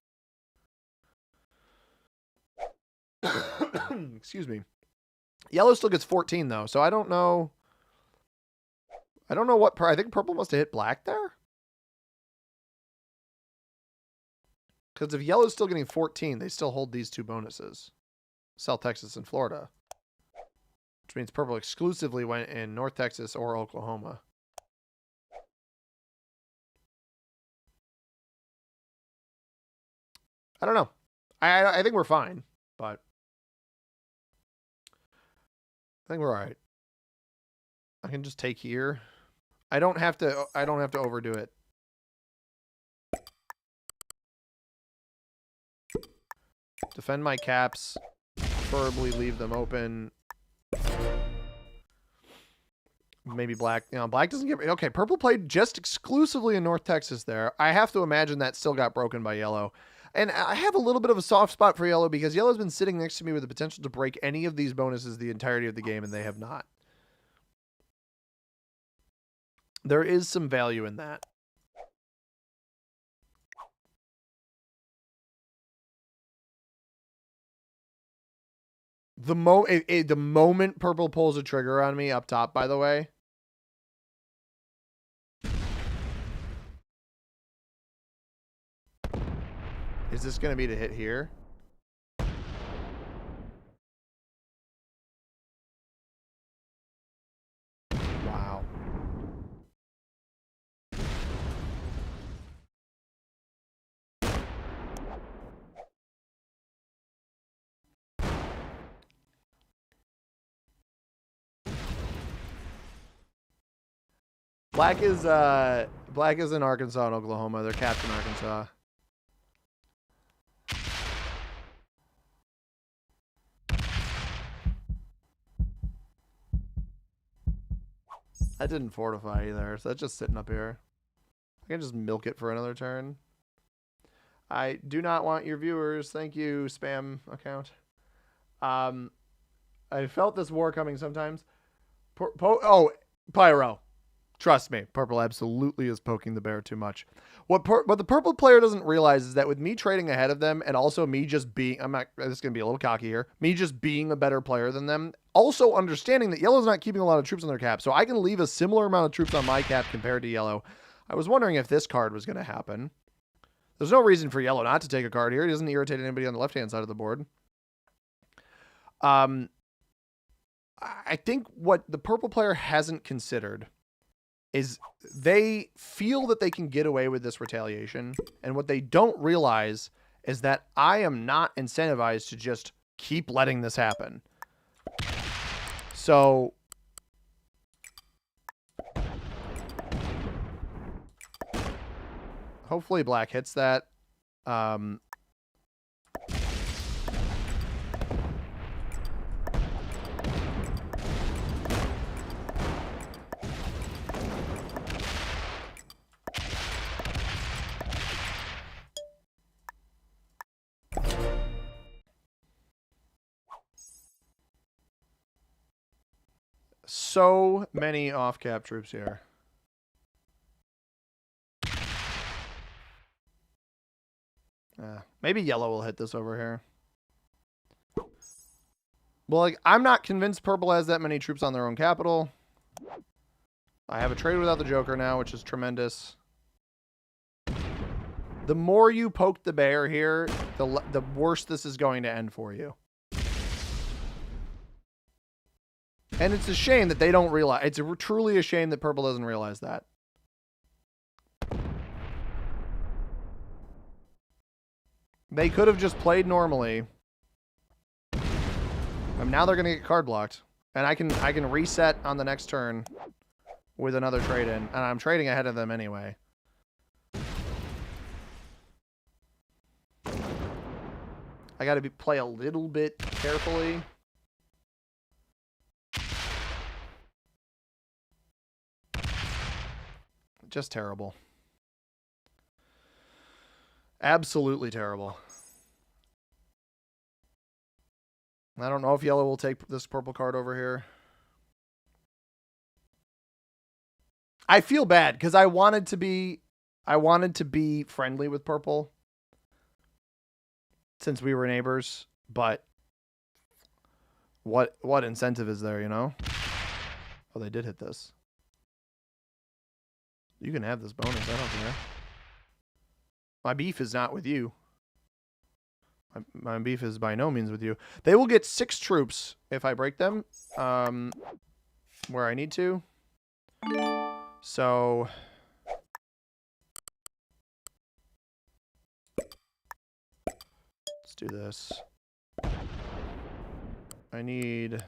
Excuse me. Yellow still gets 14, though. So I don't know. I don't know what... I think purple must have hit black there. Because if yellow's still getting 14, they still hold these 2 bonuses. South Texas and Florida. Which means purple exclusively went in North Texas or Oklahoma. I don't know. I think we're fine, but I think we're all right. I can just take here. I don't have to overdo it. Defend my caps. Preferably leave them open. Maybe black. You know, black doesn't get... Okay, purple played just exclusively in North Texas there. I have to imagine that still got broken by yellow. And I have a little bit of a soft spot for yellow because yellow's been sitting next to me with the potential to break any of these bonuses the entirety of the game, and they have not. There is some value in that. The moment purple pulls a trigger on me up top, by the way. Is this going to be to hit here? Black is in Arkansas and Oklahoma. They're capped in Arkansas. That didn't fortify either, so that's just sitting up here. I can just milk it for another turn. I do not want your viewers. Thank you, spam account. I felt this war coming sometimes. Oh, Pyro. Trust me, purple absolutely is poking the bear too much. What the purple player doesn't realize is that with me trading ahead of them and also me just being, this is going to be a little cocky here, me just being a better player than them, also understanding that yellow's not keeping a lot of troops on their cap, so I can leave a similar amount of troops on my cap compared to yellow. I was wondering if this card was going to happen. There's no reason for yellow not to take a card here. He doesn't irritate anybody on the left-hand side of the board. I think what the purple player hasn't considered is they feel that they can get away with this retaliation, and what they don't realize is that I am not incentivized to just keep letting this happen. So hopefully black hits that. So many off-cap troops here. Maybe yellow will hit this over here. Well, like, I'm not convinced purple has that many troops on their own capital. I have a trade without the Joker now, which is tremendous. The more you poke the bear here, the worse this is going to end for you. And it's a shame that they don't realize. It's truly a shame that purple doesn't realize that. They could have just played normally. And now they're going to get card blocked. And I can reset on the next turn with another trade in. And I'm trading ahead of them anyway. I got to play a little bit carefully. Just terrible. Absolutely terrible. I don't know if yellow will take this purple card over here. I feel bad because I wanted to be friendly with purple since we were neighbors, but what incentive is there, you know? Oh, they did hit this. You can have this bonus, I don't care. My beef is not with you. My beef is by no means with you. They will get 6 troops if I break them where I need to. So let's do this. I need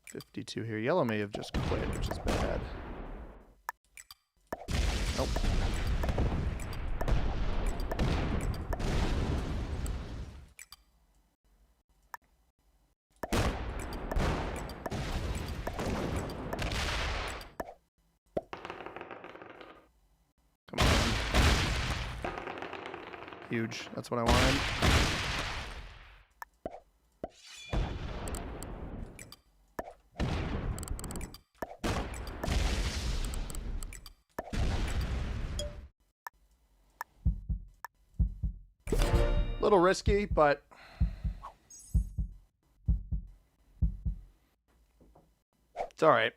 52 here. Yellow may have just quit, which is bad. Nope. Come on. Huge. That's what I wanted. Little risky, but it's all right.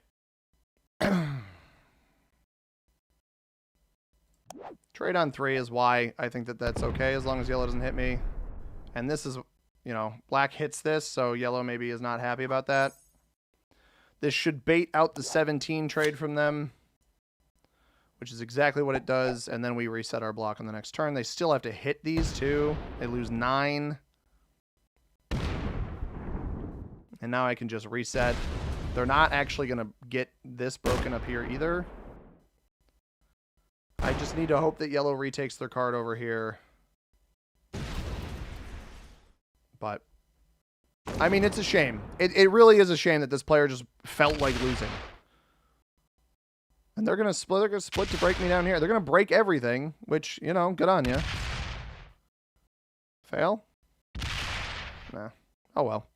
Trade on 3 is why I think that that's okay as long as yellow doesn't hit me. And this is, you know, black hits this, so yellow maybe is not happy about that. This should bait out the 17 trade from them, which is exactly what it does, and then we reset our block on the next turn. They still have to hit these two. They lose 9. And now I can just reset. They're not actually going to get this broken up here either. I just need to hope that yellow retakes their card over here. But, I mean, it's a shame. It really is a shame that this player just felt like losing. And they're going to split. They're going to split to break me down here. They're going to break everything, which, you know, good on you. Fail? Nah. Oh, well.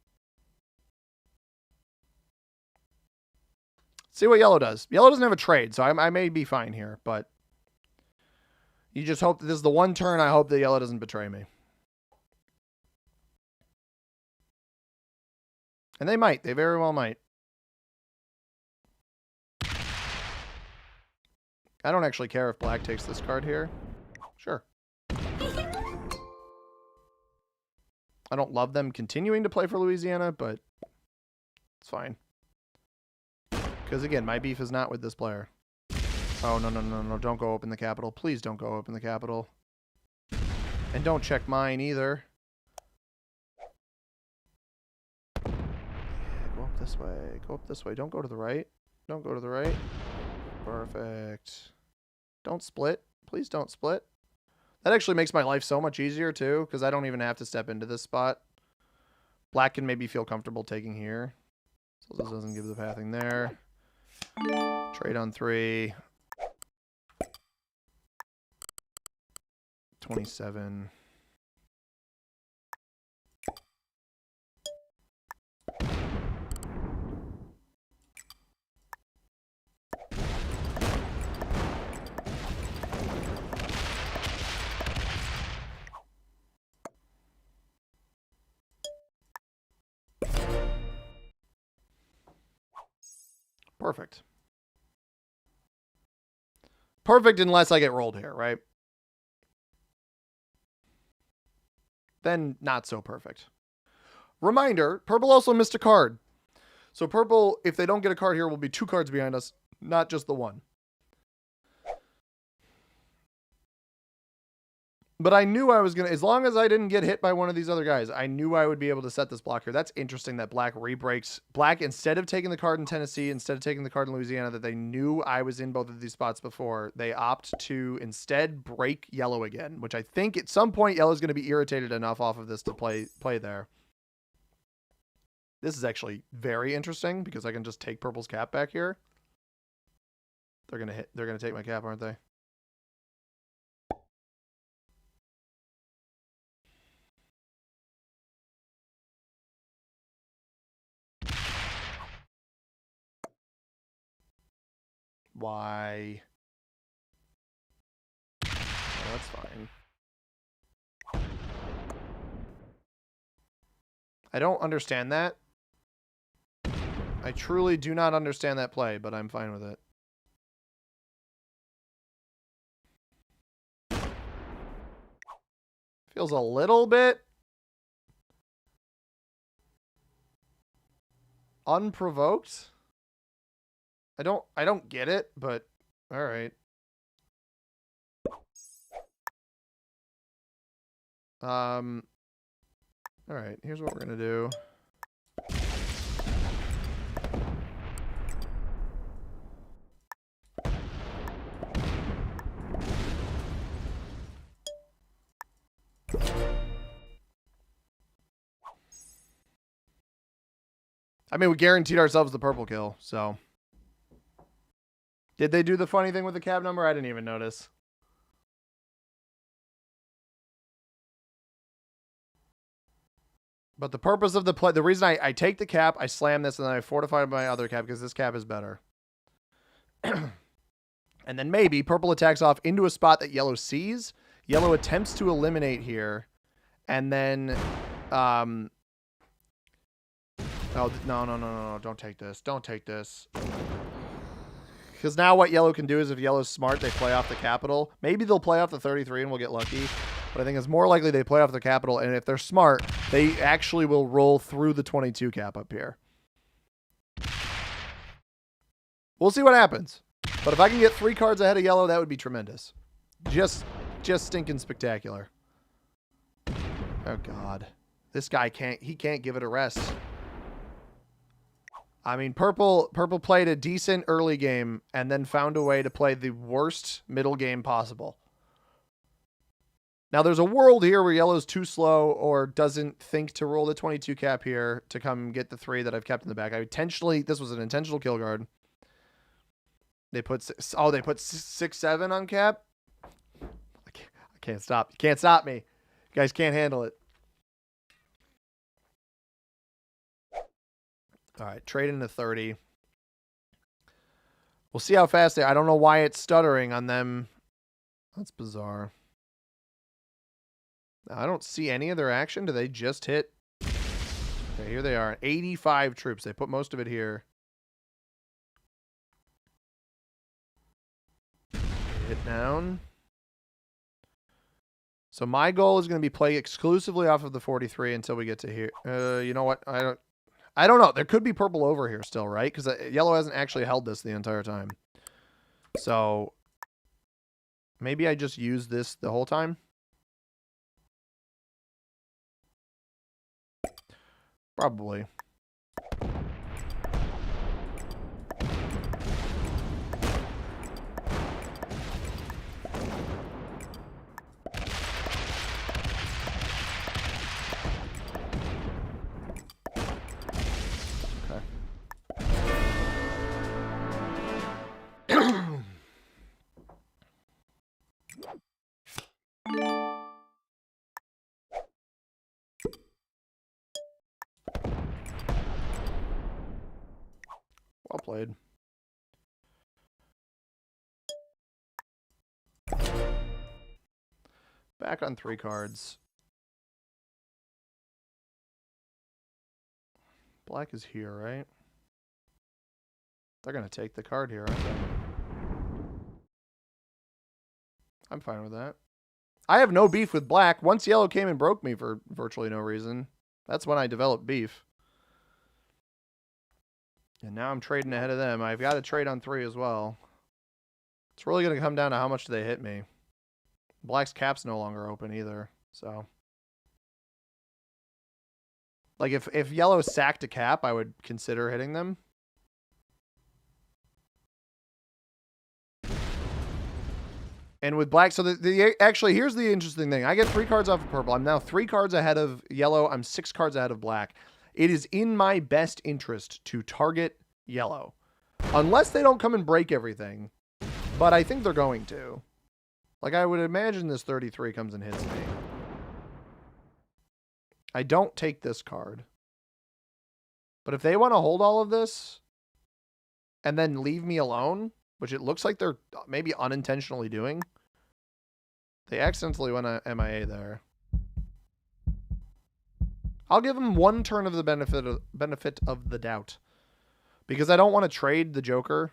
See what yellow does. Yellow doesn't have a trade, so I may be fine here, but you just hope that this is the one turn I hope that yellow doesn't betray me. And they might. They very well might. I don't actually care if black takes this card here. Sure. I don't love them continuing to play for Louisiana, but it's fine. Because, again, my beef is not with this player. Oh, no, no, no, no. Don't go open the capital. Please don't go open the capital. And don't check mine either. Yeah, go up this way. Go up this way. Don't go to the right. Don't go to the right. Perfect. Don't split. Please don't split. That actually makes my life so much easier, too, because I don't even have to step into this spot. Black can maybe feel comfortable taking here. So this doesn't give the pathing there. Trade on 3. 27. Perfect. Perfect unless I get rolled here, right? Then not so perfect. Reminder, purple also missed a card. So purple, if they don't get a card here, will be 2 cards behind us, not just the 1. But I knew I was going to, as long as I didn't get hit by one of these other guys, I knew I would be able to set this block here. That's interesting that black re-breaks. Black, instead of taking the card in Tennessee, instead of taking the card in Louisiana, that they knew I was in both of these spots before, they opt to instead break yellow again, which I think at some point yellow is going to be irritated enough off of this to play there. This is actually very interesting because I can just take purple's cap back here. They're going to take my cap, aren't they? Why? Oh, that's fine. I don't understand that. I truly do not understand that play, but I'm fine with it. Feels a little bit unprovoked. I don't get it, but all right. All right, here's what we're going to do. I mean, we guaranteed ourselves the purple kill, so. Did they do the funny thing with the cab number? I didn't even notice. But the purpose of the play, the reason I take the cap, I slam this, and then I fortify my other cap because this cap is better. And then maybe purple attacks off into a spot that yellow sees. Yellow attempts to eliminate here. And then, oh, no. Don't take this. Don't take this. Because now what yellow can do is if yellow's smart, they play off the capital. Maybe they'll play off the 33 and we'll get lucky. But I think it's more likely they play off the capital. And if they're smart, they actually will roll through the 22 cap up here. We'll see what happens. But if I can get 3 cards ahead of yellow, that would be tremendous. Just stinking spectacular. Oh, God. This guy can't give it a rest. I mean, purple played a decent early game and then found a way to play the worst middle game possible. Now, there's a world here where yellow's too slow or doesn't think to roll the 22 cap here to come get the 3 that I've kept in the back. This was an intentional kill guard. They put 6-7 on cap. I can't stop. You can't stop me. You guys can't handle it. All right, trade into 30. We'll see how fast I don't know why it's stuttering on them. That's bizarre. I don't see any of their action. Do they just hit? Okay, here they are. 85 troops. They put most of it here. Hit down. So my goal is going to be play exclusively off of the 43 until we get to here. You know what? I don't know. There could be purple over here still, right? Because yellow hasn't actually held this the entire time. So maybe I just use this the whole time. Probably. Well played. Back on 3 cards. Black is here, right? They're going to take the card here, aren't they? I'm fine with that. I have no beef with black. Once yellow came and broke me for virtually no reason, that's when I developed beef. And now I'm trading ahead of them. I've got to trade on 3 as well. It's really going to come down to how much do they hit me. Black's cap's no longer open either, so. Like, if yellow sacked a cap, I would consider hitting them. And with black, so actually, here's the interesting thing. I get 3 cards off of purple. I'm now 3 cards ahead of yellow. I'm 6 cards ahead of black. It is in my best interest to target yellow. Unless they don't come and break everything. But I think they're going to. Like, I would imagine this 33 comes and hits me. I don't take this card. But if they want to hold all of this and then leave me alone, which it looks like they're maybe unintentionally doing, they accidentally went MIA there. I'll give them 1 turn of the benefit of the doubt. Because I don't want to trade the Joker.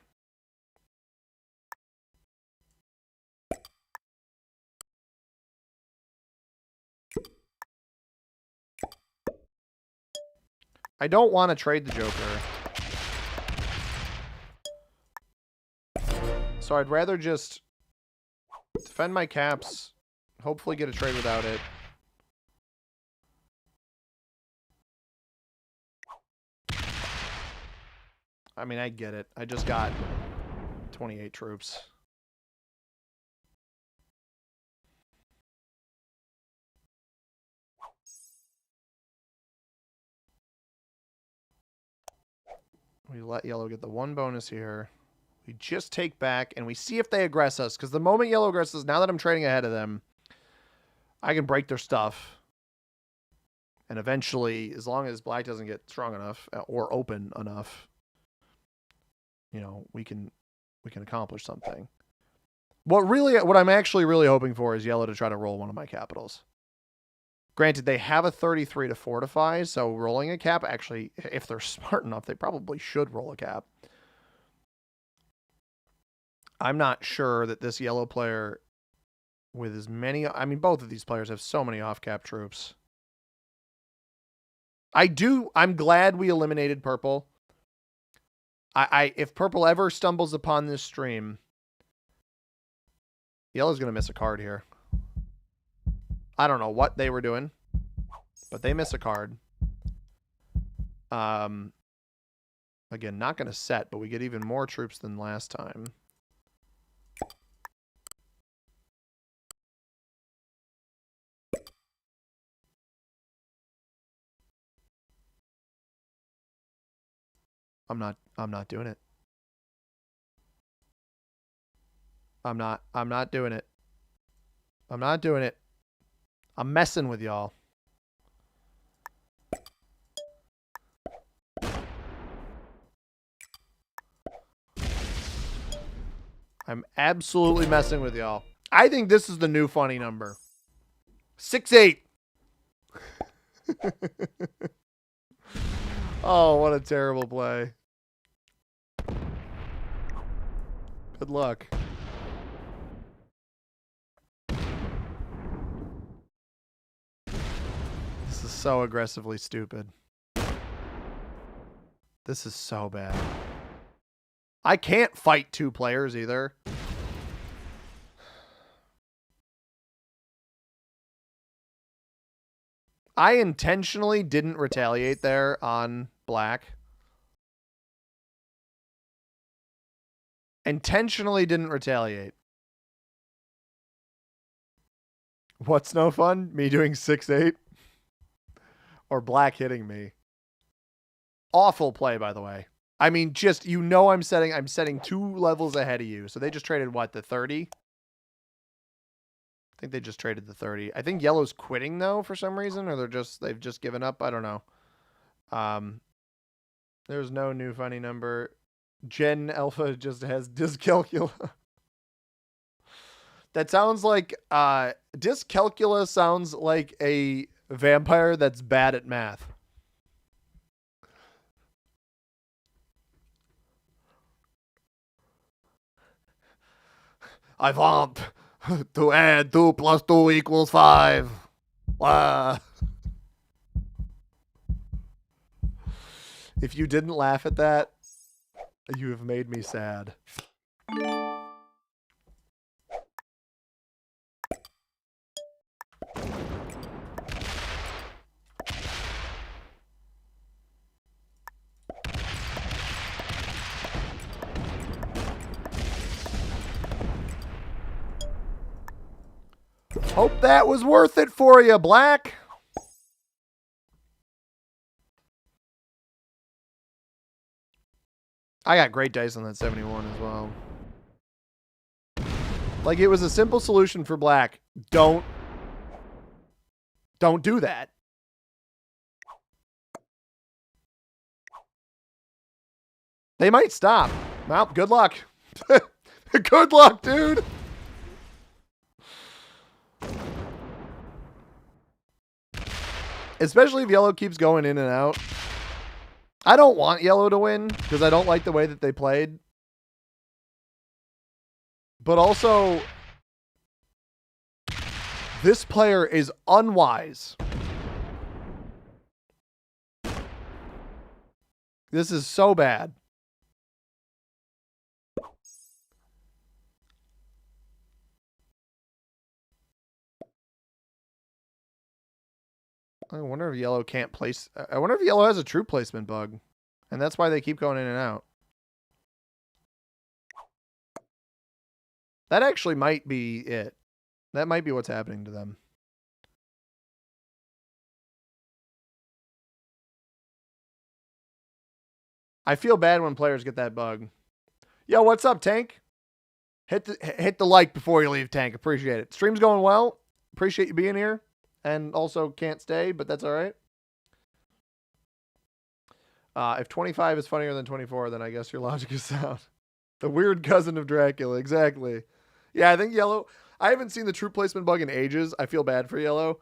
I don't want to trade the Joker. So I'd rather just defend my caps, hopefully get a trade without it. I mean, I get it. I just got 28 troops. We let yellow get the 1 bonus here. We just take back, and we see if they aggress us. Because the moment yellow aggresses, now that I'm trading ahead of them, I can break their stuff. And eventually, as long as black doesn't get strong enough or open enough, you know, we can accomplish something. What I'm actually really hoping for is yellow to try to roll one of my capitals. Granted, they have a 33 to fortify, so rolling a cap, actually, if they're smart enough, they probably should roll a cap. I'm not sure that this yellow player with as many... I mean, both of these players have so many off-cap troops. I'm glad we eliminated purple. If purple ever stumbles upon this stream, yellow's going to miss a card here. I don't know what they were doing, but they miss a card. Again, not going to set, but we get even more troops than last time. I'm not doing it. I'm not doing it. I'm not doing it. I'm messing with y'all. I'm absolutely messing with y'all. I think this is the new funny number. 6-8. Oh, what a terrible play. Good luck. This is so aggressively stupid. This is so bad. I can't fight 2 players either. I intentionally didn't retaliate there on black. Intentionally didn't retaliate. What's no fun? Me doing 6-8? Or black hitting me. Awful play, by the way. I mean, just, you know, I'm setting 2 levels ahead of you. So they just traded what, the 30? I think they just traded the 30. I think yellow's quitting though for some reason, or they've just given up. I don't know. There's no new funny number. Gen Alpha just has dyscalculia. That sounds like dyscalculia sounds like a vampire that's bad at math. I want to add 2 + 2 = 5. If you didn't laugh at that, you have made me sad. Hope that was worth it for you, Black. I got great dice on that 71 as well. Like, it was a simple solution for Black. Don't do that. They might stop. Well, good luck. Good luck, dude. Especially if yellow keeps going in and out. I don't want yellow to win because I don't like the way that they played. But also, this player is unwise. This is so bad. I wonder if yellow can't place. I wonder if yellow has a true placement bug. And that's why they keep going in and out. That actually might be it. That might be what's happening to them. I feel bad when players get that bug. Yo, what's up, Tank? Hit the like before you leave, Tank. Appreciate it. Stream's going well. Appreciate you being here. And also can't stay, but that's all right. If 25 is funnier than 24, then I guess your logic is sound. The weird cousin of Dracula. Exactly. Yeah, I think yellow. I haven't seen the true placement bug in ages. I feel bad for yellow.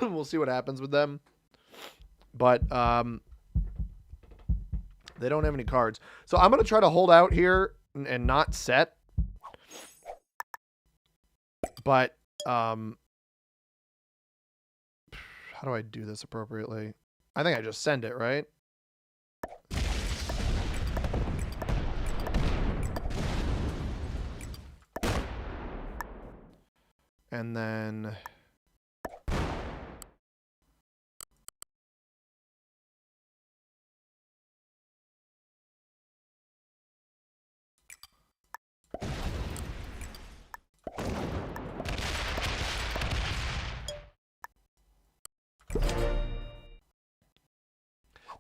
We'll see what happens with them. But they don't have any cards. So I'm going to try to hold out here and not set. But how do I do this appropriately? I think I just send it, right? And then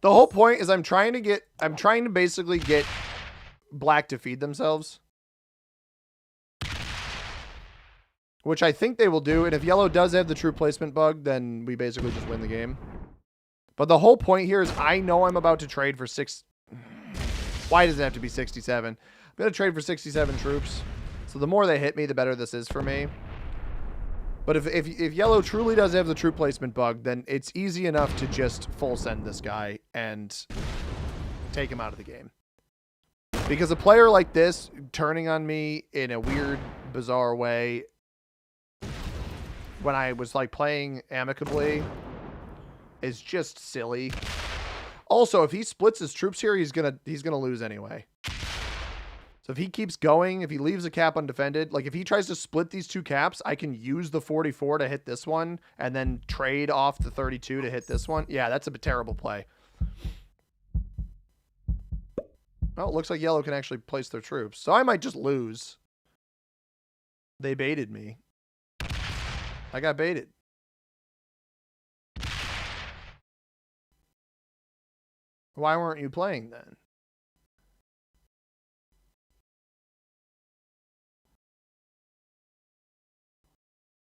The whole point is I'm trying to basically get black to feed themselves. Which I think they will do. And if yellow does have the troop placement bug, then we basically just win the game. But the whole point here is I know I'm about to trade for 6. Why does it have to be 67? I'm going to trade for 67 troops. So the more they hit me, the better this is for me. But if yellow truly does have the troop placement bug, then it's easy enough to just full send this guy and take him out of the game. Because a player like this turning on me in a weird, bizarre way when I was like playing amicably is just silly. Also, if he splits his troops here, he's gonna lose anyway. So if he keeps going, if he leaves a cap undefended, like if he tries to split these two caps, I can use the 44 to hit this one and then trade off the 32 to hit this one. Yeah, that's a terrible play. Oh, it looks like yellow can actually place their troops. So I might just lose. They baited me. I got baited. Why weren't you playing then?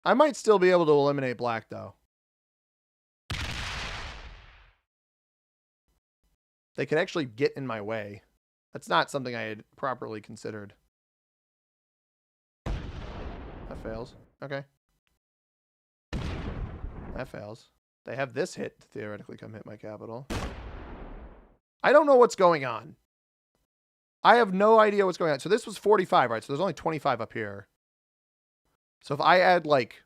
I might still be able to eliminate black, though. They could actually get in my way. That's not something I had properly considered. That fails. Okay. That fails. They have this hit to theoretically come hit my capital. I don't know what's going on. I have no idea what's going on. So this was 45, right? So there's only 25 up here. So if I add like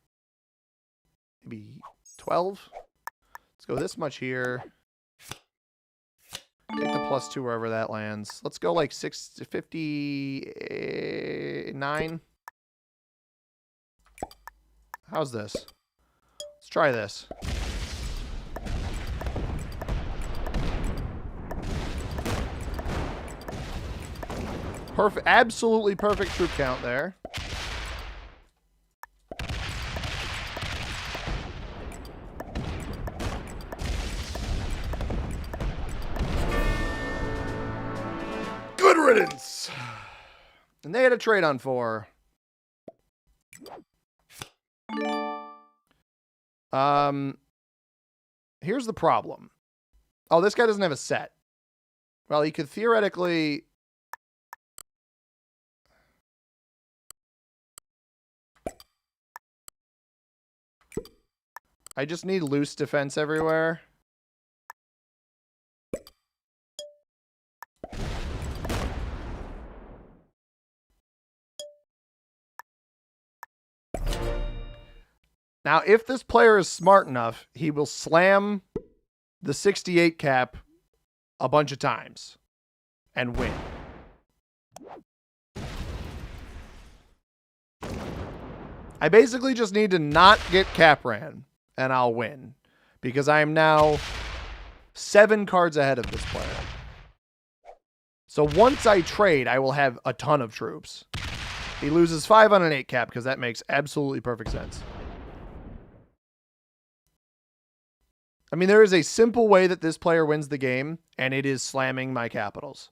maybe 12, let's go this much here. Take the +2 wherever that lands. Let's go like 59. How's this? Let's try this. Perfect, absolutely perfect troop count there. Good riddance. And they had a trade on 4. Here's the problem. Oh, this guy doesn't have a set. Well, he could theoretically... I just need loose defense everywhere. Now, if this player is smart enough, he will slam the 68 cap a bunch of times and win. I basically just need to not get cap ran and I'll win because I am now 7 cards ahead of this player. So once I trade, I will have a ton of troops. He loses 5 on an 8 cap because that makes absolutely perfect sense. I mean, there is a simple way that this player wins the game, and it is slamming my capitals.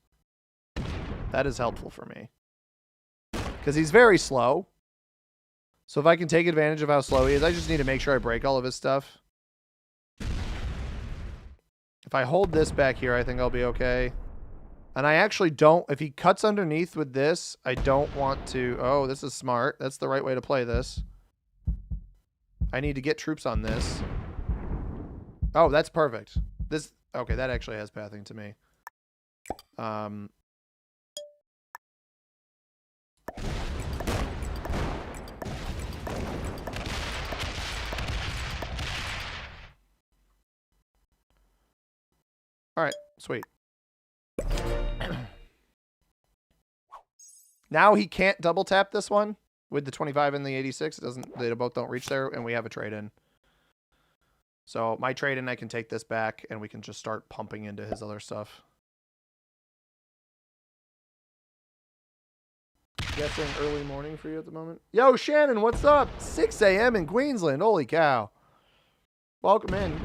That is helpful for me. Because he's very slow. So if I can take advantage of how slow he is, I just need to make sure I break all of his stuff. If I hold this back here, I think I'll be okay. And I actually don't... If he cuts underneath with this, I don't want to... Oh, this is smart. That's the right way to play this. I need to get troops on this. Oh, that's perfect. This... Okay, that actually has pathing to me. All right, sweet. Now he can't double tap this one with the 25 and the 86. It doesn't. They both don't reach there, and we have a trade in. So my trade in, I can take this back, and we can just start pumping into his other stuff. Guessing early morning for you at the moment. Yo, Shannon, what's up? 6 a.m. in Queensland. Holy cow! Welcome in.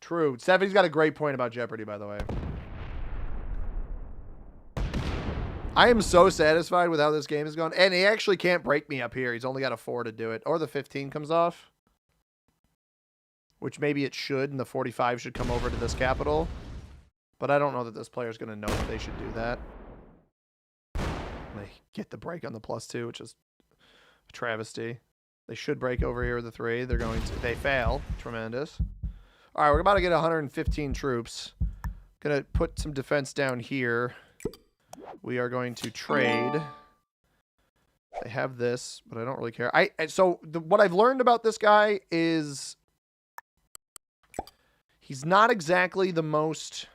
True. Stephanie's got a great point about Jeopardy, by the way. I am so satisfied with how this game is going. And he actually can't break me up here. He's only got a 4 to do it. Or the 15 comes off. Which maybe it should, and the 45 should come over to this capital. But I don't know that this player is going to know that they should do that. They get the break on the +2, which is a travesty. They should break over here with the 3. They're going to. They fail. Tremendous. All right, we're about to get 115 troops. Going to put some defense down here. We are going to trade. They have this, but I don't really care. What I've learned about this guy is he's not exactly the most,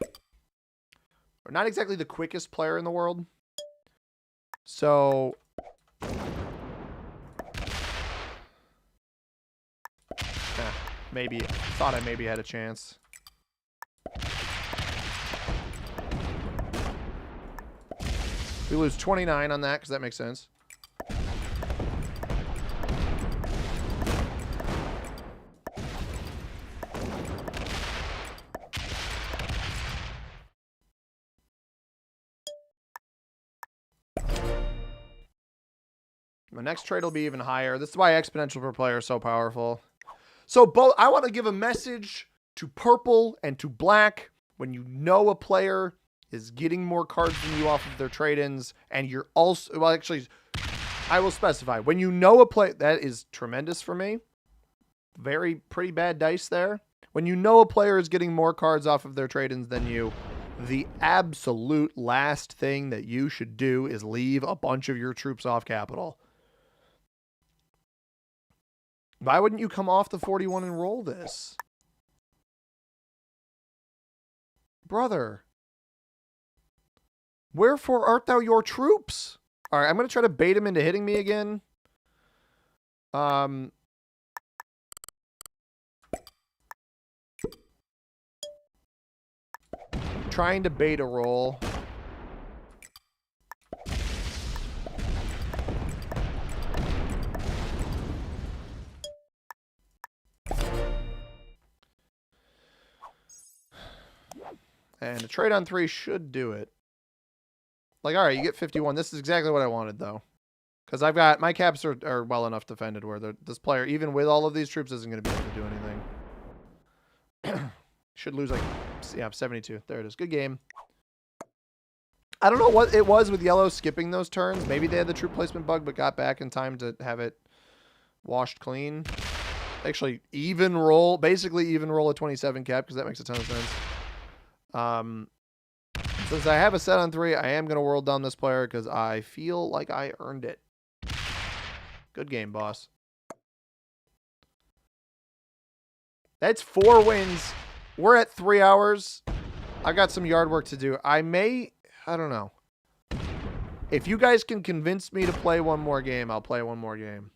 or not exactly the quickest player in the world. So maybe thought I maybe had a chance. We lose 29 on that because that makes sense. My next trade will be even higher. This is why exponential per player is so powerful. So both, I want to give a message to purple and to black. When you know a player is getting more cards than you off of their trade-ins, and you're also, well, actually, I will specify. When you know a player, that is tremendous for me. Pretty bad dice there. When you know a player is getting more cards off of their trade-ins than you, the absolute last thing that you should do is leave a bunch of your troops off capital. Why wouldn't you come off the 41 and roll this? Brother. Wherefore art thou your troops? All right, I'm going to try to bait him into hitting me again. Trying to bait a roll. And a trade on 3 should do it. Like, all right, you get 51. This is exactly what I wanted, though. Because I've got, my caps are well enough defended where this player, even with all of these troops, isn't going to be able to do anything. Should lose, like, yeah, 72. There it is. Good game. I don't know what it was with yellow skipping those turns. Maybe they had the troop placement bug, but got back in time to have it washed clean. Actually, basically even roll a 27 cap, because that makes a ton of sense. Since I have a set on 3, I am going to world down this player because I feel like I earned it. Good game, boss. That's 4 wins. We're at 3 hours. I've got some yard work to do. I don't know. If you guys can convince me to play one more game, I'll play one more game.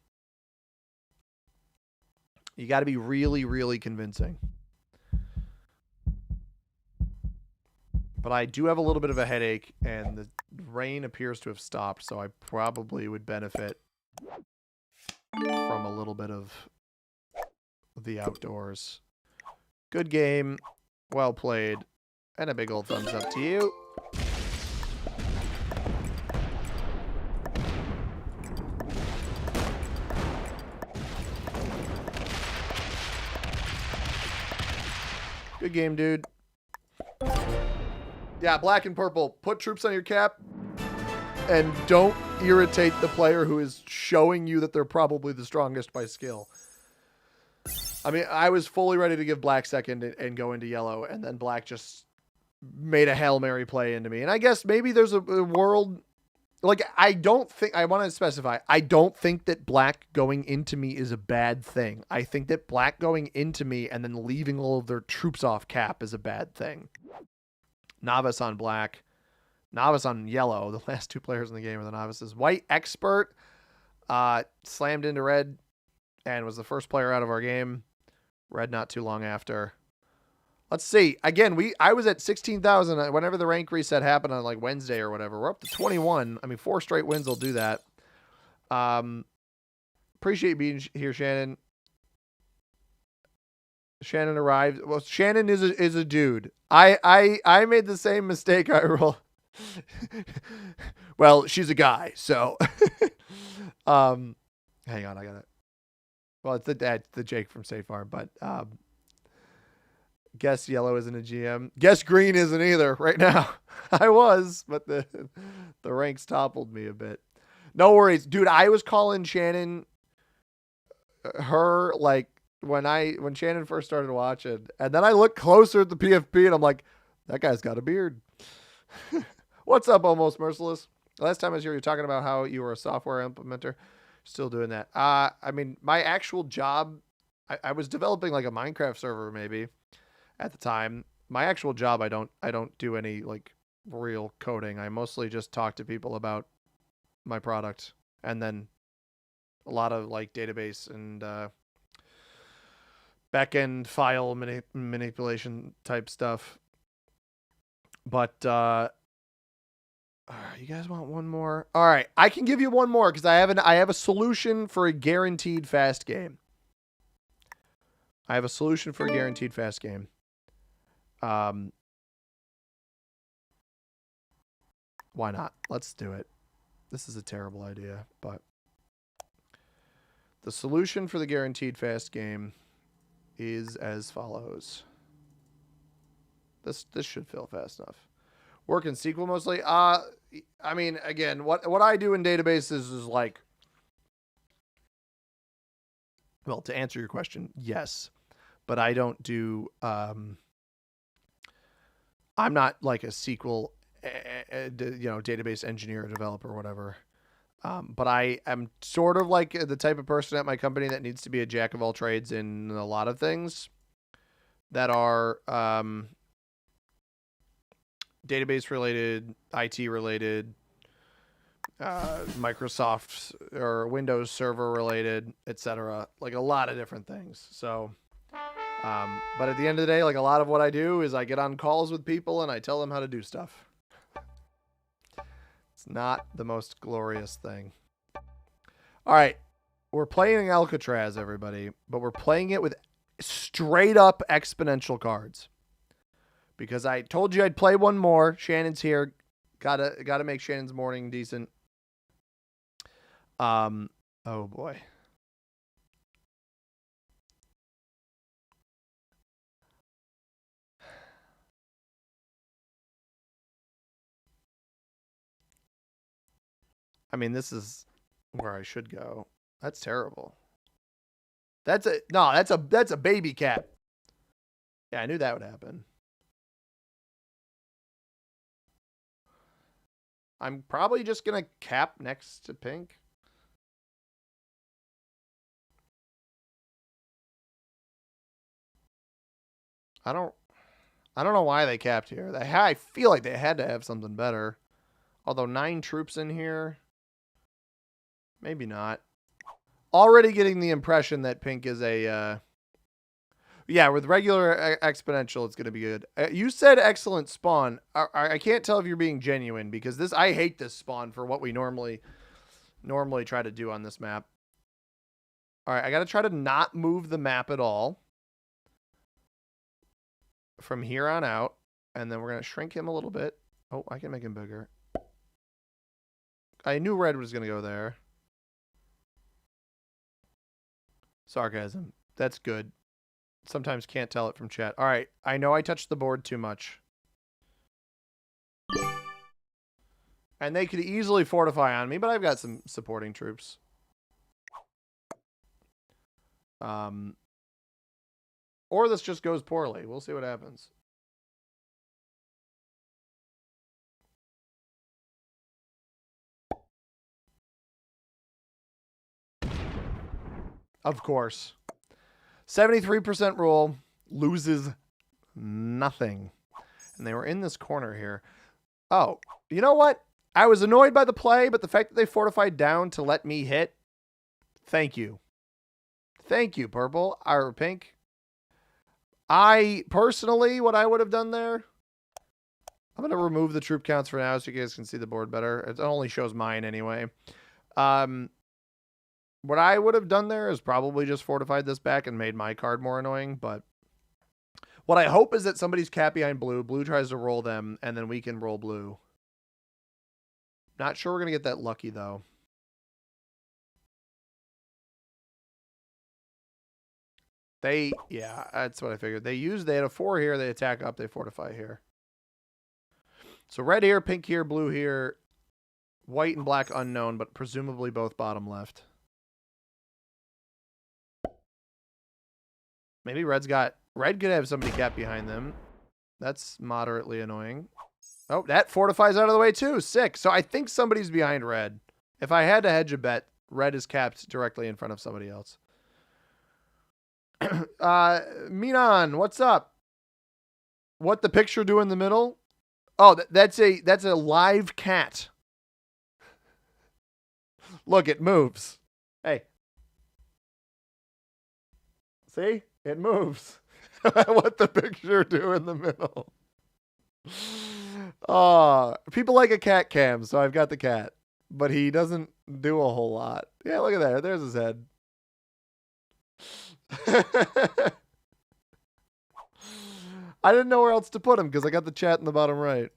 You got to be really, really convincing. But I do have a little bit of a headache, and the rain appears to have stopped, so I probably would benefit from a little bit of the outdoors. Good game. Well played. And a big old thumbs up to you. Good game, dude. Yeah, black and purple. Put troops on your cap and don't irritate the player who is showing you that they're probably the strongest by skill. I mean, I was fully ready to give black second and go into yellow, and then black just made a Hail Mary play into me. And I guess maybe there's a world... Like, I want to specify, I don't think that black going into me is a bad thing. I think that black going into me and then leaving all of their troops off cap is a bad thing. Novice on black. Novice on yellow. The last 2 players in the game are the novices. White expert slammed into red and was the first player out of our game. Red not too long after. Let's see. Again, I was at 16,000 whenever the rank reset happened on like Wednesday or whatever. We're up to 21. I mean, 4 straight wins will do that. Appreciate you being here, Shannon. Shannon arrived. Well, Shannon is a dude. I made the same mistake. I roll. Well, she's a guy, so. Hang on, I got it. Well, it's the Jake from State Farm, but guess yellow isn't a GM. Guess green isn't either right now. I was, but the ranks toppled me a bit. No worries, dude. I was calling Shannon her like when Shannon first started watching, and then I looked closer at the PFP, and I'm like, that guy's got a beard. What's up, Almost Merciless? Last time I was here, you were talking about how you were a software implementer. Still doing that. I mean, my actual job, I was developing like a Minecraft server maybe at the time. My actual job, I don't do any like real coding. I mostly just talk to people about my product, and then a lot of like database and backend file manipulation type stuff. But you guys want one more? All right, I can give you one more because I have a solution for a guaranteed fast game. I have a solution for a guaranteed fast game. Why not? Let's do it. This is a terrible idea, but the solution for the guaranteed fast game is as follows. This should fill fast enough. Work in SQL mostly. I mean, again, what I do in databases is like, well, to answer your question, yes, but I don't do. I'm not like a SQL, database engineer or developer or whatever. But I am sort of like the type of person at my company that needs to be a jack of all trades in a lot of things that are database related, IT related, Microsoft or Windows server related, etc. Like a lot of different things. So, but at the end of the day, like a lot of what I do is I get on calls with people and I tell them how to do stuff. It's not the most glorious thing. All right. We're playing Alcatraz, everybody, but we're playing it with straight up exponential cards. Because I told you I'd play one more. Shannon's here. Gotta make Shannon's morning decent. Oh boy. I mean, this is where I should go. That's terrible. That's a baby cat. Yeah, I knew that would happen. I'm probably just going to cap next to pink. I don't know why they capped here. I feel like they had to have something better. Although 9 troops in here. Maybe not. Already getting the impression that pink is a... yeah, with regular exponential, it's going to be good. You said excellent spawn. I can't tell if you're being genuine because I hate this spawn for what we normally try to do on this map. All right, I got to try to not move the map at all from here on out. And then we're going to shrink him a little bit. Oh, I can make him bigger. I knew red was going to go there. Sarcasm. That's good. Sometimes can't tell it from chat. All right. I know I touched the board too much. And they could easily fortify on me, but I've got some supporting troops. Or this just goes poorly. We'll see what happens. Of course. 73% rule loses nothing. And they were in this corner here. Oh, you know what? I was annoyed by the play, but the fact that they fortified down to let me hit, thank you. Thank you, purple. Or pink. I, personally, what I would have done there, I'm going to remove the troop counts for now so you guys can see the board better. It only shows mine anyway. What I would have done there is probably just fortified this back and made my card more annoying, but What I hope is that somebody's cat behind blue. Blue tries to roll them, and then we can roll blue. Not sure we're going to get that lucky, though. Yeah, that's what I figured. They had a 4 here. They attack up. They fortify here. So red here, pink here, blue here. White and black unknown, but presumably both bottom left. Maybe red could have somebody capped behind them. That's moderately annoying. Oh, that fortifies out of the way too. 6. So I think somebody's behind red. If I had to hedge a bet, red is capped directly in front of somebody else. Minan, what's up? What the picture do in the middle? Oh, that's a live cat. Look, it moves. Hey. See? It moves. What the picture do in the middle? People like a cat cam, so I've got the cat. But he doesn't do a whole lot. Yeah, look at that. There's his head. I didn't know where else to put him because I got the chat in the bottom right.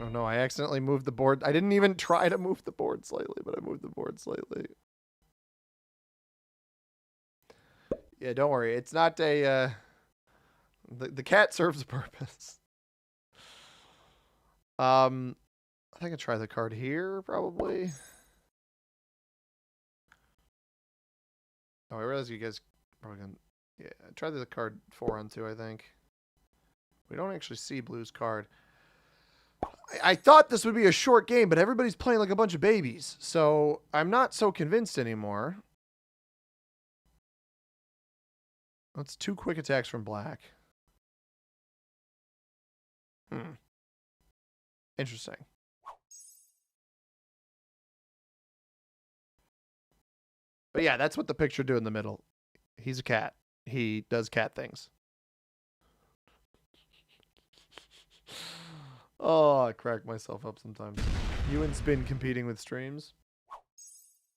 Oh no, I accidentally moved the board. I didn't even try to move the board slightly, but I moved the board slightly. Yeah, don't worry. It's not a... The cat serves a purpose. I think I'll try the card here, probably. Oh, I realize you guys probably gonna... Yeah, try the card 4 on 2, I think. We don't actually see blue's card. I thought this would be a short game, but everybody's playing like a bunch of babies. So I'm not so convinced anymore. That's 2 quick attacks from black. Interesting. But yeah, that's what the picture do in the middle. He's a cat. He does cat things. Oh, I crack myself up sometimes. You and Spin competing with streams.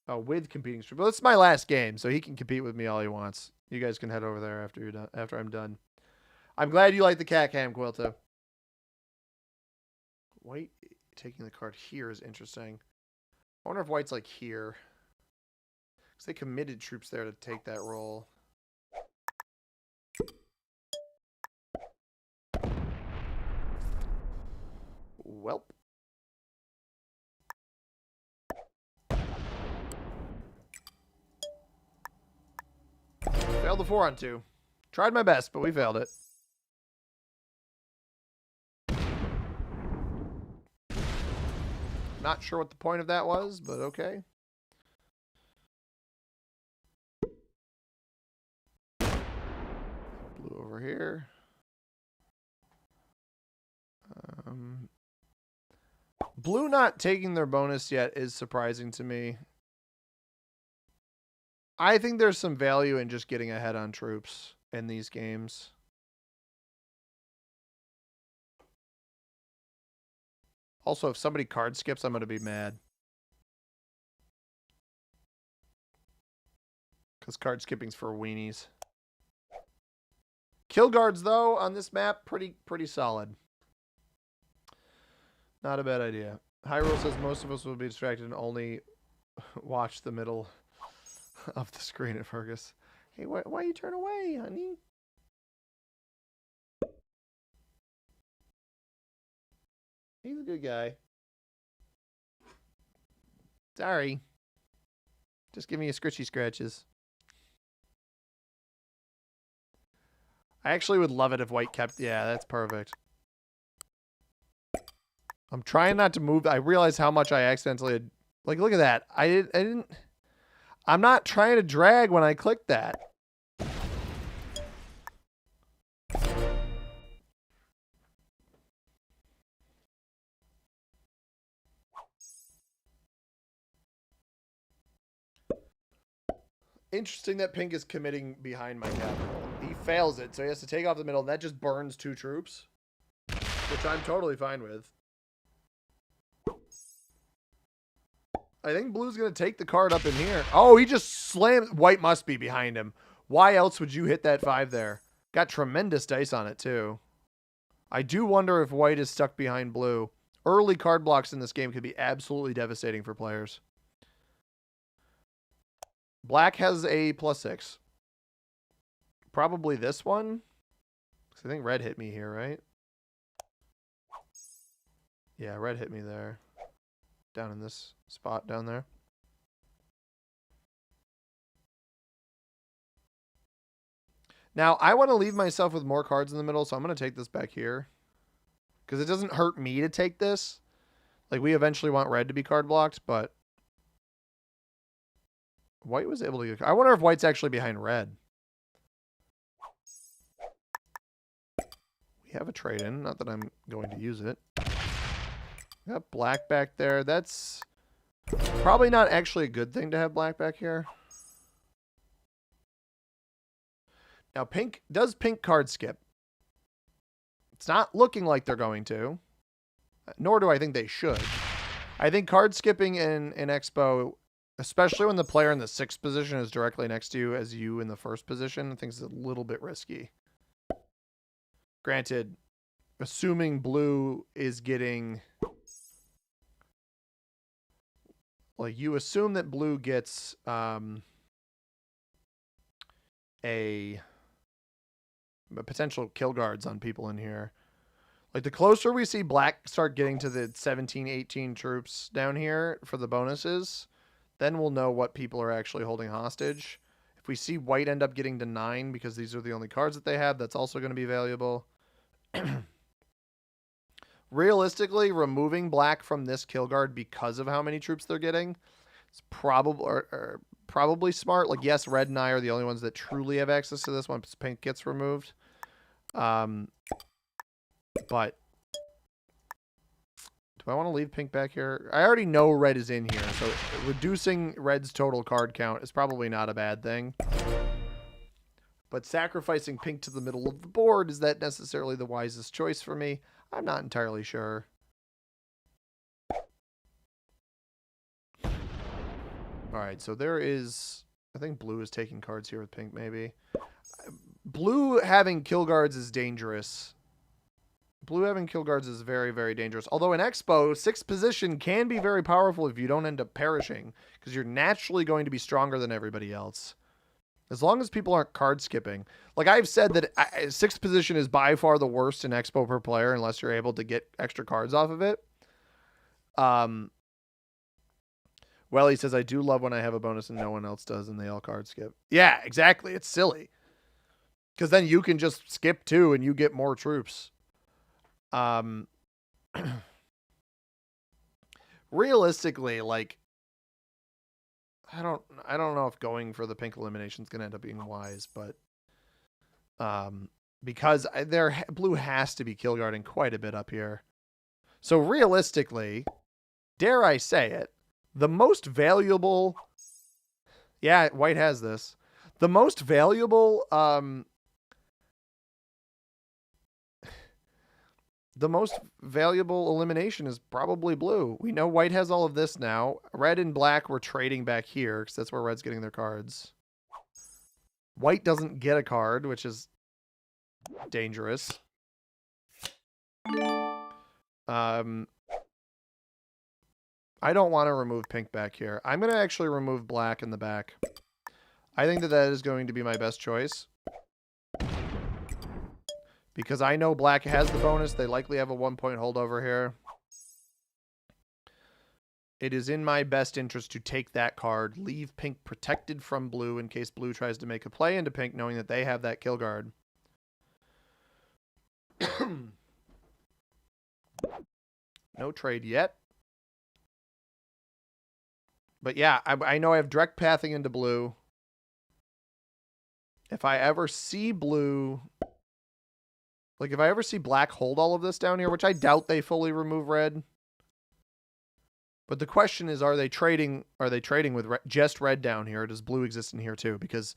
Oh, with competing streams. Well, it's my last game, so he can compete with me all he wants. You guys can head over there after you're done. After I'm done. I'm glad you like the cat cam, Quilto. White taking the card here is interesting. I wonder if White's like here. Because they committed troops there to take that role. Welp. Failed the 4 on 2. Tried my best, but we failed it. Not sure what the point of that was, but okay. Blue over here. Blue not taking their bonus yet is surprising to me. I think there's some value in just getting ahead on troops in these games. Also, if somebody card skips, I'm going to be mad. Because card skipping's for weenies. Kill guards, though, on this map, pretty solid. Not a bad idea. Hyrule says most of us will be distracted and only watch the middle of the screen at Fergus. Hey, why you turn away, honey? He's a good guy. Sorry. Just give me a scritchy scratches. I actually would love it if White kept... Yeah, that's perfect. I'm trying not to move. I realize how much I accidentally... Had, like, look at that. I didn't... I'm not trying to drag when I click that. Interesting that Pink is committing behind my capital. He fails it, so he has to take off the middle, and that just burns 2 troops. Which I'm totally fine with. I think blue's going to take the card up in here. Oh, he just slammed. White must be behind him. Why else would you hit that 5 there? Got tremendous dice on it, too. I do wonder if white is stuck behind blue. Early card blocks in this game could be absolutely devastating for players. Black has a +6. Probably this one. I think red hit me here, right? Yeah, red hit me there. Down in this spot down there. Now, I want to leave myself with more cards in the middle, so I'm going to take this back here. Because it doesn't hurt me to take this. Like, we eventually want red to be card blocked, but white was able to get... I wonder if white's actually behind red. We have a trade-in. Not that I'm going to use it. Got black back there. That's probably not actually a good thing to have black back here. Now, pink... Does pink card skip? It's not looking like they're going to. Nor do I think they should. I think card skipping in Expo, especially when the player in the 6th position is directly next to you as you in the 1st position, I think it's a little bit risky. Granted, assuming blue is getting... Like, you assume that blue gets a potential kill guards on people in here. Like, the closer we see black start getting to the 17, 18 troops down here for the bonuses, then we'll know what people are actually holding hostage. If we see white end up getting to 9 because these are the only cards that they have, that's also going to be valuable. Realistically, removing black from this kill guard because of how many troops they're getting is probably smart. Like, yes, red and I are the only ones that truly have access to this once pink gets removed. But do I want to leave pink back here? I already know red is in here, so reducing red's total card count is probably not a bad thing. But sacrificing pink to the middle of the board, is that necessarily the wisest choice for me? I'm not entirely sure. Alright, so there is... I think blue is taking cards here with pink, maybe. Blue having kill guards is dangerous. Blue having kill guards is very, very dangerous. Although in Expo, 6th position can be very powerful if you don't end up perishing, because you're naturally going to be stronger than everybody else. As long as people aren't card skipping. Like I've said that 6th position is by far the worst in Expo per player unless you're able to get extra cards off of it. Well, he says, I do love when I have a bonus and no one else does and they all card skip. Yeah, exactly. It's silly. Because then you can just skip too and you get more troops. Realistically, like, I don't know if going for the pink elimination is going to end up being wise, but because blue has to be kill guarding quite a bit up here. So realistically, dare I say it, the most valuable, yeah, white has this. The most valuable elimination is probably blue. We know white has all of this now. Red and black were trading back here because that's where red's getting their cards. White doesn't get a card, which is dangerous. I don't want to remove pink back here. I'm going to actually remove black in the back. I think that is going to be my best choice. Because I know black has the bonus. They likely have a 1-point holdover here. It is in my best interest to take that card, leave pink protected from blue in case blue tries to make a play into pink, knowing that they have that kill guard. No trade yet. But yeah, I know I have direct pathing into blue. If I ever see blue... Like, if I ever see black hold all of this down here, which I doubt they fully remove red. But the question is, are they trading with just red down here, or does blue exist in here too? Because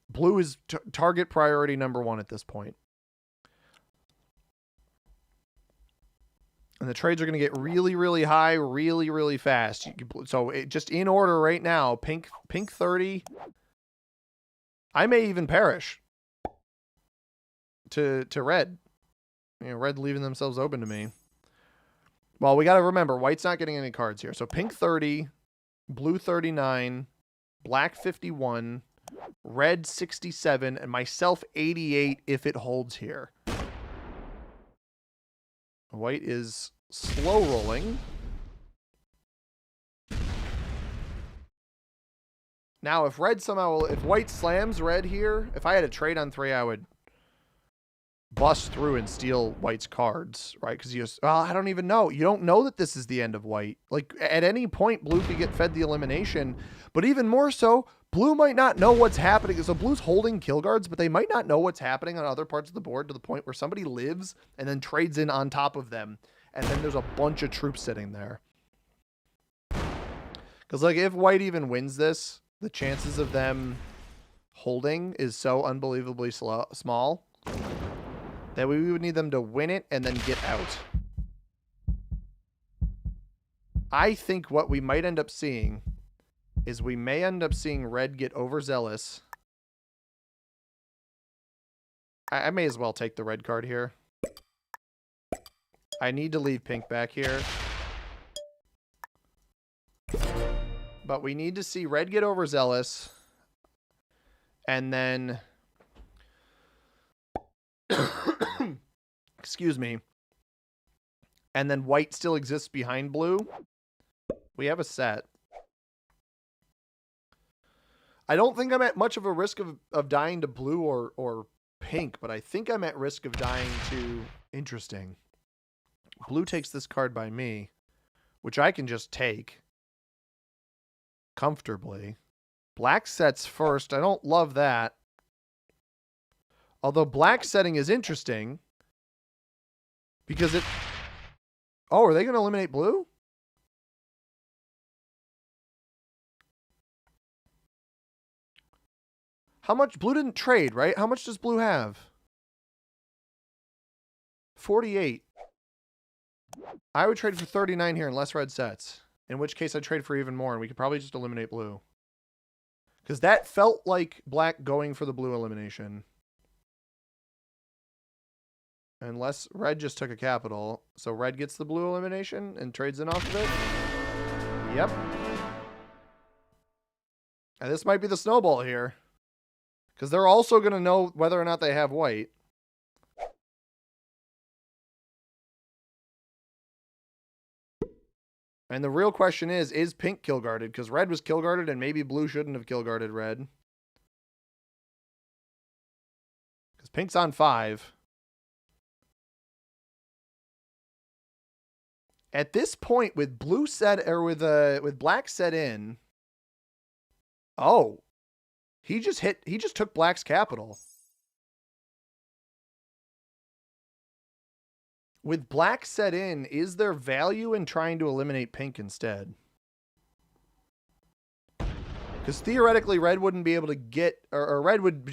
blue is target priority #1 at this point. And the trades are going to get really, really high, really, really fast. So just in order right now, pink 30. I may even perish to red. You know, red leaving themselves open to me. Well, we got to remember, white's not getting any cards here. So pink 30, blue 39, black 51, red 67, and myself 88 if it holds here. White is slow rolling. Now, if white slams red here, if I had a trade on 3, I would bust through and steal white's cards, right? Because I don't even know. You don't know that this is the end of white. Like, at any point, blue could get fed the elimination. But even more so, blue might not know what's happening. So blue's holding kill guards, but they might not know what's happening on other parts of the board to the point where somebody lives and then trades in on top of them. And then there's a bunch of troops sitting there. Because, like, if white even wins this, the chances of them holding is so unbelievably small that we would need them to win it and then get out. I think what we might end up seeing is we may end up seeing red get overzealous. I may as well take the red card here. I need to leave pink back here. But we need to see red get overzealous. And then... excuse me. And then white still exists behind blue. We have a set. I don't think I'm at much of a risk of dying to blue or pink, but I think I'm at risk of dying to... Interesting. Blue takes this card by me, which I can just take comfortably. Black sets first. I don't love that. Although black setting is interesting because it... Oh, are they going to eliminate blue? How much? Blue didn't trade, right? How much does blue have? 48. I would trade for 39 here unless red sets. In which case I'd trade for even more and we could probably just eliminate blue. Because that felt like black going for the blue elimination. Unless red just took a capital. So red gets the blue elimination and trades in off of it. Yep. And this might be the snowball here. Because they're also going to know whether or not they have white. And the real question is pink kill guarded? Because red was kill guarded and maybe blue shouldn't have kill guarded red. Because pink's on 5. At this point, with blue set or with black set in, oh, he just took black's capital. With black set in, is there value in trying to eliminate pink instead? Because theoretically, red wouldn't be able to get, or red would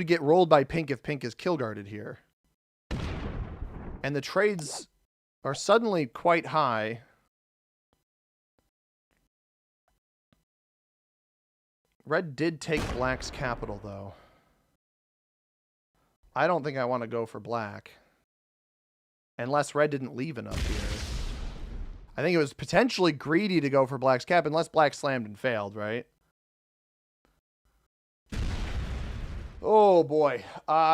get rolled by pink if pink is kill guarded here. And the trades are suddenly quite high. Red did take black's capital, though. I don't think I want to go for black. Unless red didn't leave enough here. I think it was potentially greedy to go for black's cap, unless black slammed and failed, right? Oh, boy.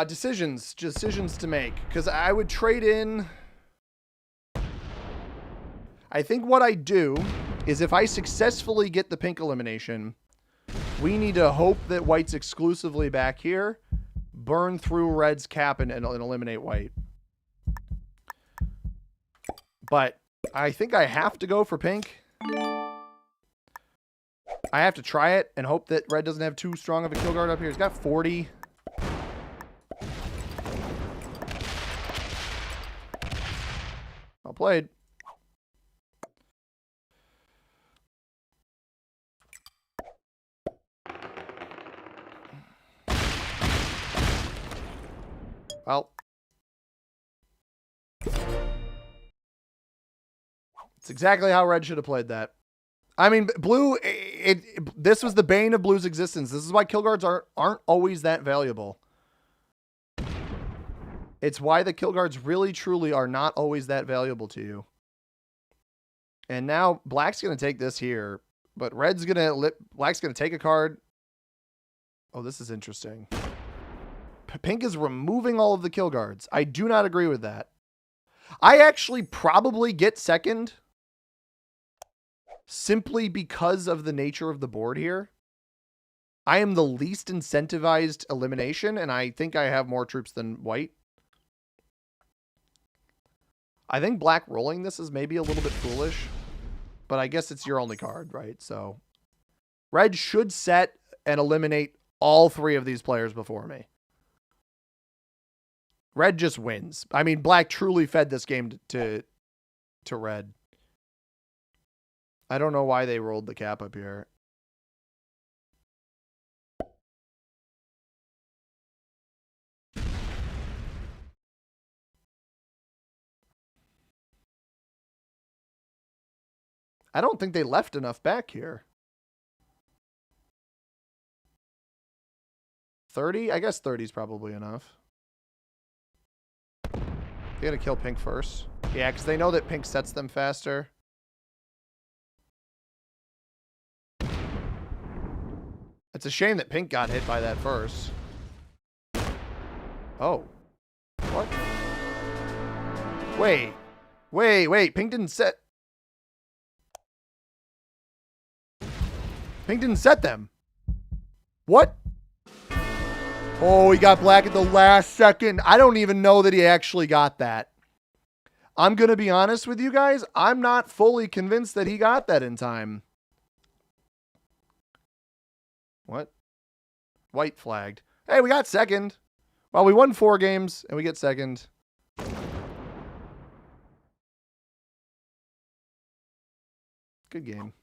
Decisions to make. Because I would trade in... I think what I do is if I successfully get the pink elimination, we need to hope that white's exclusively back here, burn through red's cap and eliminate white. But I think I have to go for pink. I have to try it and hope that red doesn't have too strong of a kill guard up here. He's got 40. Well played. Well, It's exactly how red should have played that. I mean, blue, this was the bane of blue's existence. This is why kill guards aren't always that valuable. It's why the kill guards really, truly are not always that valuable to you. And now black's going to take this here, but black's going to take a card. Oh, this is interesting. Pink is removing all of the kill guards. I do not agree with that. I actually probably get second simply because of the nature of the board here. I am the least incentivized elimination, and I think I have more troops than white. I think black rolling this is maybe a little bit foolish, but I guess it's your only card, right? So red should set and eliminate all three of these players before me. Red just wins. I mean, black truly fed this game to red. I don't know why they rolled the cap up here. I don't think they left enough back here. 30? I guess 30 is probably enough. They gotta kill pink first. Yeah, because they know that pink sets them faster. It's a shame that pink got hit by that first. Oh. What? Wait. Pink didn't set... Pink didn't set them. What? Oh, he got black at the last second. I don't even know that he actually got that. I'm going to be honest with you guys. I'm not fully convinced that he got that in time. What? White flagged. Hey, we got second. Well, we won 4 games, and we get second. Good game.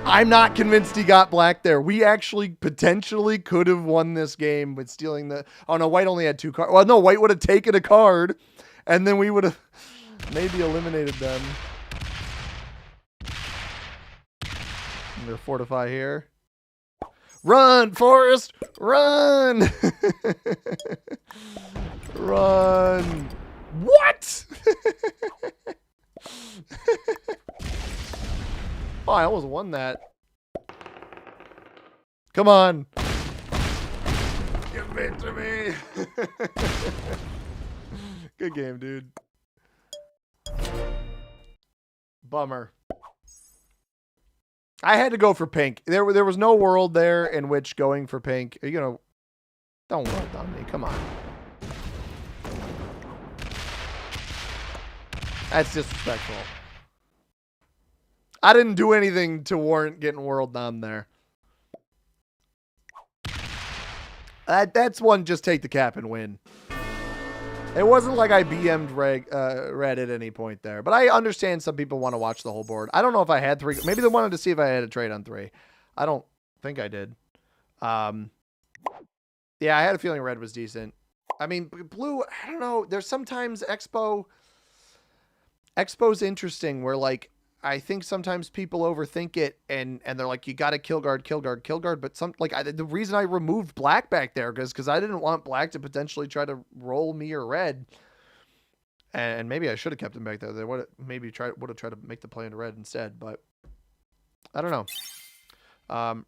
I'm not convinced he got black there. We actually potentially could have won this game with stealing the... Oh, no, white only had 2 cards. Well, no, white would have taken a card, and then we would have maybe eliminated them. I'm going to fortify here. Run, Forrest! Run! Run! What? Oh, I almost won that. Come on. Give it to me. Good game, dude. Bummer. I had to go for pink. There was no world there in which going for pink, you know, don't world on me. Come on. That's disrespectful. I didn't do anything to warrant getting world on there. That's one just take the cap and win. It wasn't like I BM'd red at any point there. But I understand some people want to watch the whole board. I don't know if I had 3. Maybe they wanted to see if I had a trade on 3. I don't think I did. Yeah, I had a feeling red was decent. I mean, blue, I don't know. There's sometimes Expo's interesting where, like, I think sometimes people overthink it and they're like, you got to kill guard. But the reason I removed black back there because I didn't want black to potentially try to roll me or red. And maybe I should have kept him back there. They would have tried to make the play into red instead, but I don't know.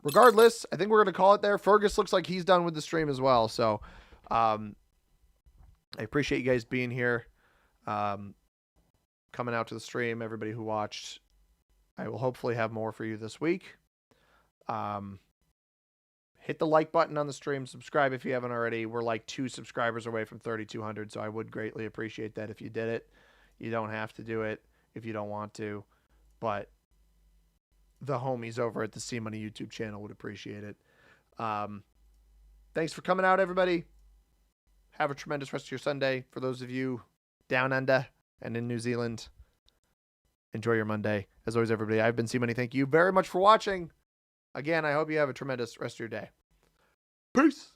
Regardless, I think we're going to call it there. Fergus looks like he's done with the stream as well. So, I appreciate you guys being here. Coming out to the stream, everybody who watched. I will hopefully have more for you this week. Hit the like button on the stream. Subscribe if you haven't already. We're like 2 subscribers away from 3,200, so I would greatly appreciate that if you did it. You don't have to do it if you don't want to, but the homies over at the C Money YouTube channel would appreciate it. Thanks for coming out, everybody. Have a tremendous rest of your Sunday. For those of you down under and in New Zealand, enjoy your Monday. As always, everybody, I've been C Money. Thank you very much for watching. Again, I hope you have a tremendous rest of your day. Peace.